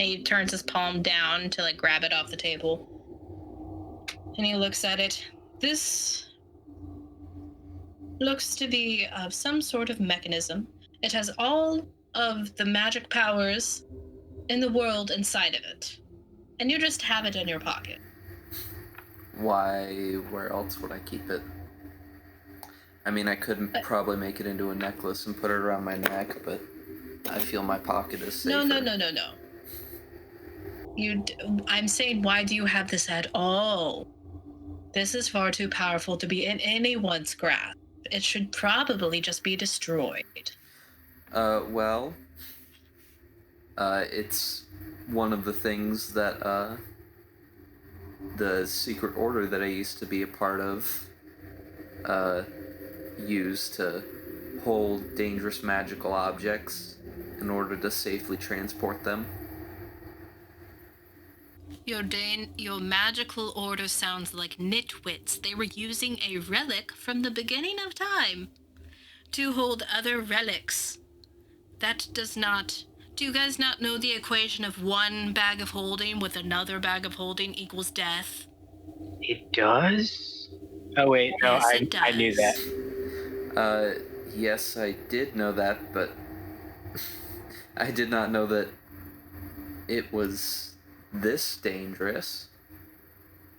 And he turns his palm down to grab it off the table. And he looks at it. This looks to be of some sort of mechanism. It has all of the magic powers in the world inside of it. And you just have it in your pocket. Why, where else would I keep it? I mean, I could probably make it into a necklace and put it around my neck, but I feel my pocket is safer. No. I'm saying, why do you have this at all? This is far too powerful to be in anyone's grasp. It should probably just be destroyed. Well, it's one of the things that, the secret order that I used to be a part of, used to hold dangerous magical objects in order to safely transport them. Your magical order sounds like nitwits. They were using a relic from the beginning of time to hold other relics. That does not... Do you guys not know the equation of one bag of holding with another bag of holding equals death? It does? Oh, wait, no, Yes, it I knew does. that. Yes, I did know that, but I did not know that it was this dangerous.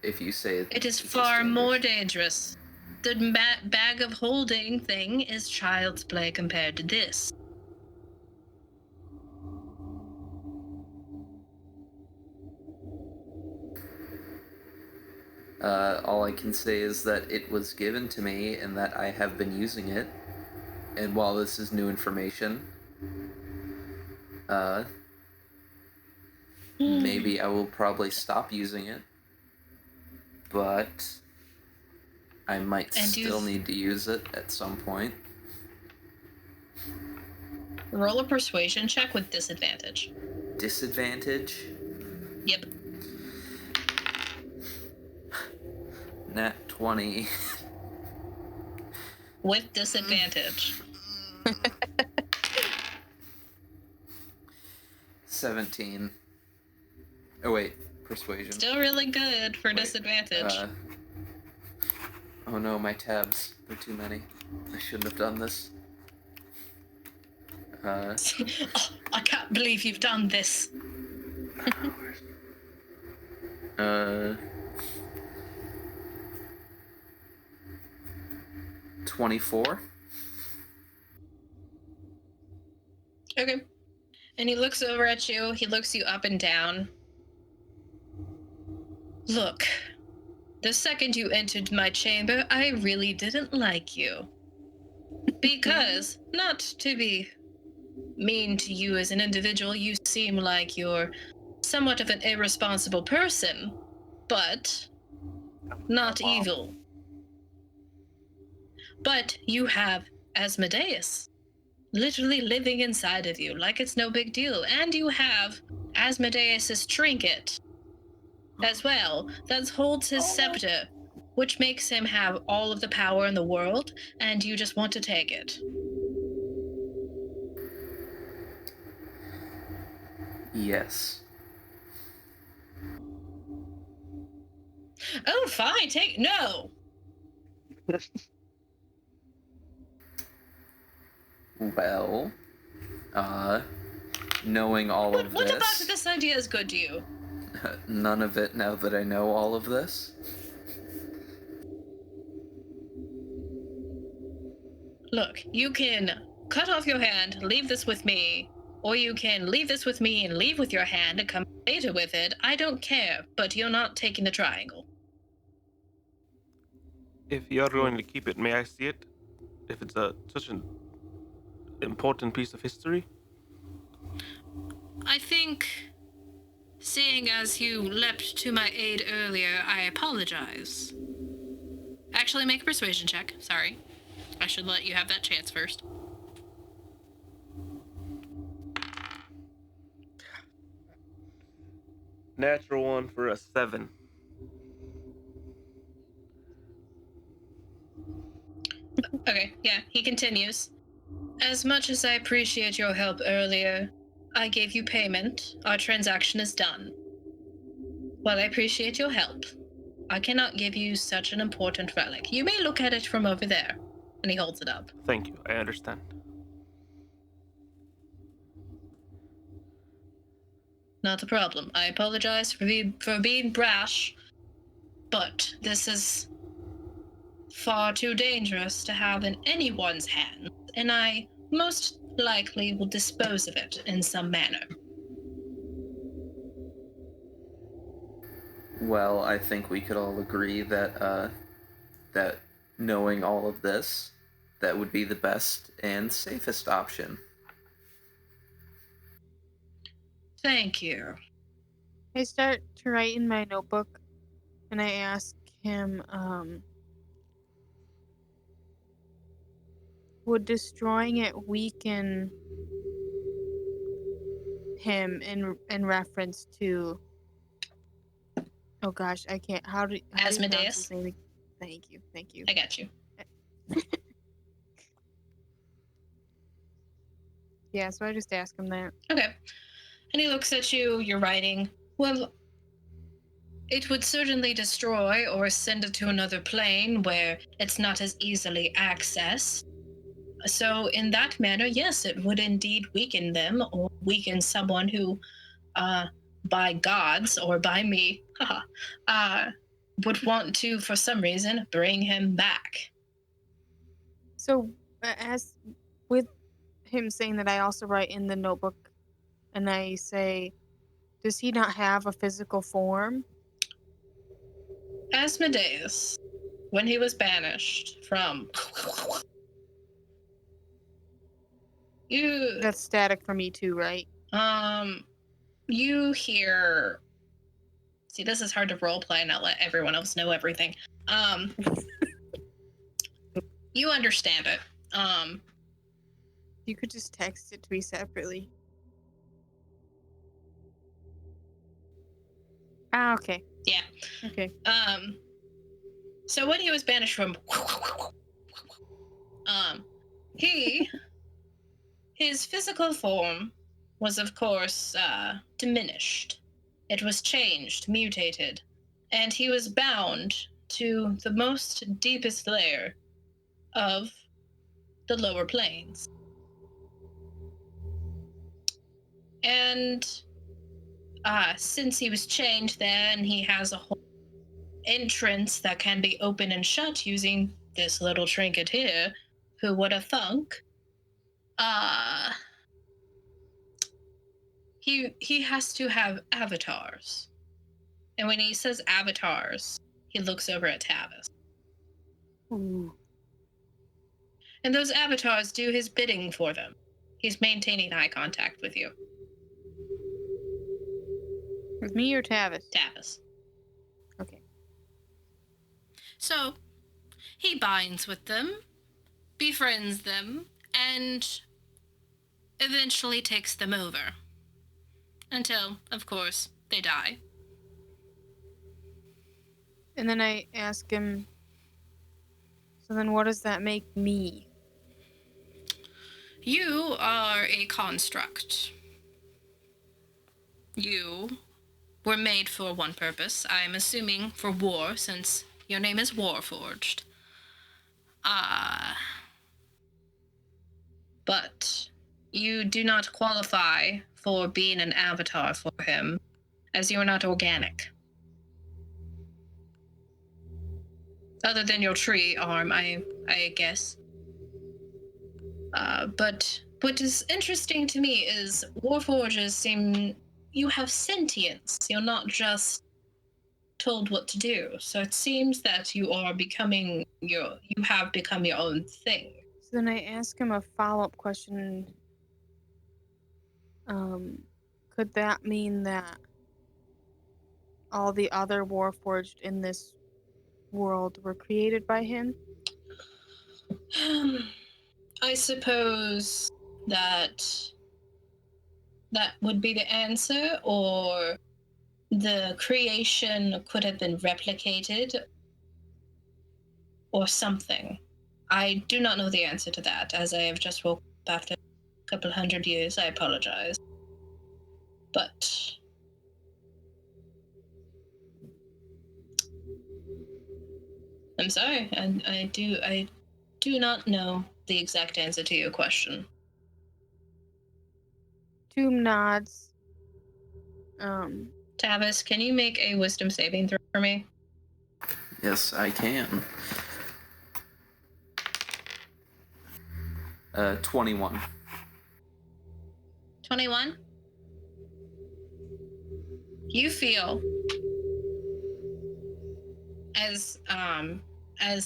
If you say It is it's far dangerous. more dangerous. The bag of holding thing is child's play compared to this. All I can say is that it was given to me and that I have been using it. And while this is new information, maybe I will probably stop using it. But I might still need to use it at some point. Roll a persuasion check with disadvantage. Disadvantage? Yep. Nat 20. With disadvantage. 17. Oh wait, persuasion. Still really good for Wait, disadvantage. Oh no, my tabs. They're too many. I shouldn't have done this. Oh, I can't believe you've done this. 24. Okay. And he looks over at you. He looks you up and down. Look, the second you entered my chamber, I really didn't like you. Because, not to be mean to you as an individual, you seem like you're somewhat of an irresponsible person, but not evil. But you have Asmodeus literally living inside of you like it's no big deal, and you have Asmodeus's trinket as well that holds his scepter, which makes him have all of the power in the world, and you just want to take it. Yes. Oh, fine, take no. Well, knowing all of What this... about this idea is good to you? None of it now that I know all of this. Look, you can cut off your hand, leave this with me, or you can leave this with me and leave with your hand and come later with it. I don't care, but you're not taking the triangle. If you're going to keep it, may I see it? If it's such an important piece of history? I think, seeing as you leapt to my aid earlier, I apologize. Actually, make a persuasion check. Sorry. I should let you have that chance first. Natural one for a 7. Okay, yeah, he continues. As much as I appreciate your help earlier, I gave you payment. Our transaction is done. While I appreciate your help, I cannot give you such an important relic. You may look at it from over there. And he holds it up. Thank you, I understand. Not a problem. I apologize for being brash, but this is far too dangerous to have in anyone's hands, and I most likely will dispose of it in some manner. Well, I think we could all agree that, that knowing all of this, that would be the best and safest option. Thank you. I start to write in my notebook, and I ask him, would destroying it weaken him in reference to... Oh gosh, I can't. How do you pronounce Asmodeus? his name? Thank you. I got you. Yeah, so I just ask him that. Okay. And he looks at you, you're writing. Well, it would certainly destroy or send it to another plane where it's not as easily accessed. So in that manner, yes, it would indeed weaken them or weaken someone who, by gods or by me, would want to, for some reason, bring him back. So, as with him saying that, I also write in the notebook, and I say, does he not have a physical form? Asmodeus, when he was banished from... That's static for me too, right? You hear... See, this is hard to roleplay and not let everyone else know everything. You understand it. You could just text it to me separately. Ah, okay. Yeah. Okay. So when he was banished from... his physical form was, of course, diminished. It was changed, mutated, and he was bound to the most deepest layer of the lower planes. And since he was chained there, and he has a whole entrance that can be open and shut using this little trinket here, who would have thunk? He has to have avatars. And when he says avatars, he looks over at Tavis. Ooh. And those avatars do his bidding for them. He's maintaining eye contact with you. With me or Tavis? Tavis. Okay. So, he binds with them, befriends them, and eventually takes them over. Until, of course, they die. And then I ask him, so then what does that make me? You are a construct. You were made for one purpose. I'm assuming for war, since your name is Warforged. But you do not qualify for being an avatar for him, as you are not organic. Other than your tree arm, I guess. But what is interesting to me is Warforges seem... You have sentience. You're not just told what to do. So it seems that you are becoming you have become your own thing. So then I ask him a follow-up question. Could that mean that all the other Warforged in this world were created by him? I suppose that would be the answer, or the creation could have been replicated, or something. I do not know the answer to that, as I have just woke up after a couple hundred years. I apologize. But I'm sorry, I do not know the exact answer to your question. Tomb nods. Tavis, can you make a wisdom saving throw for me? Yes, I can. 21. 21? You feel as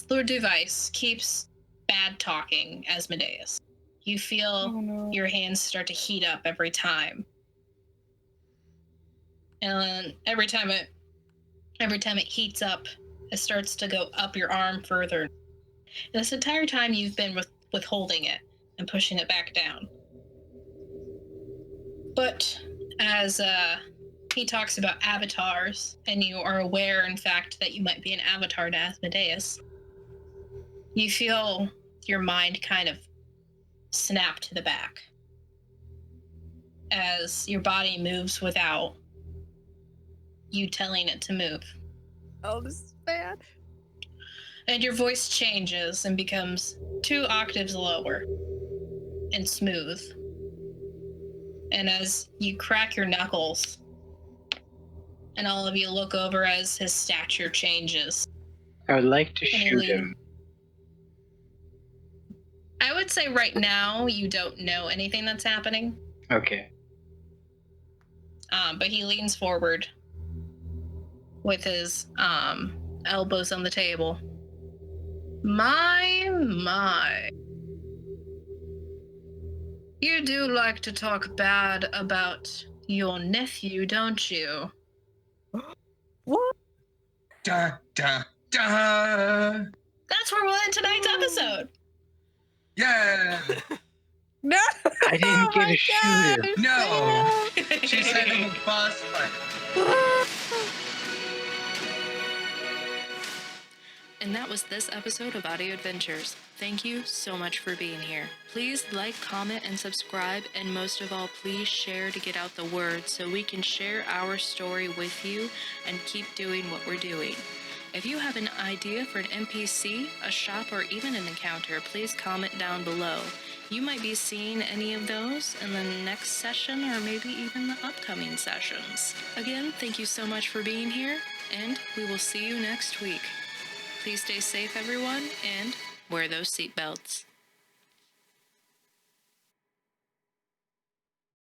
Lord Device keeps bad talking Asmodeus, you feel your hands start to heat up every time. And every time it heats up, it starts to go up your arm further. And this entire time you've been withholding it and pushing it back down. But as he talks about avatars, and you are aware, in fact, that you might be an avatar to Asmodeus, you feel your mind kind of snap to the back as your body moves without you telling it to move. Oh, this is bad. And your voice changes and becomes 2 octaves lower and smooth. And as you crack your knuckles, and all of you look over as his stature changes. I would like to And he shoot him. I would say right now you don't know anything that's happening. Okay. But he leans forward with his elbows on the table. My. You do like to talk bad about your nephew, don't you? What? Da, da, da. That's where we'll end tonight's episode. Yeah. No! I didn't get to shoot him. No. She said it was boss fight. And that was this episode of Audio Adventures. Thank you so much for being here. Please like, comment, and subscribe, and most of all, please share to get out the word so we can share our story with you and keep doing what we're doing. If you have an idea for an NPC, a shop, or even an encounter, please comment down below. You might be seeing any of those in the next session or maybe even the upcoming sessions. Again, thank you so much for being here, and we will see you next week. Please stay safe, everyone, and wear those seatbelts.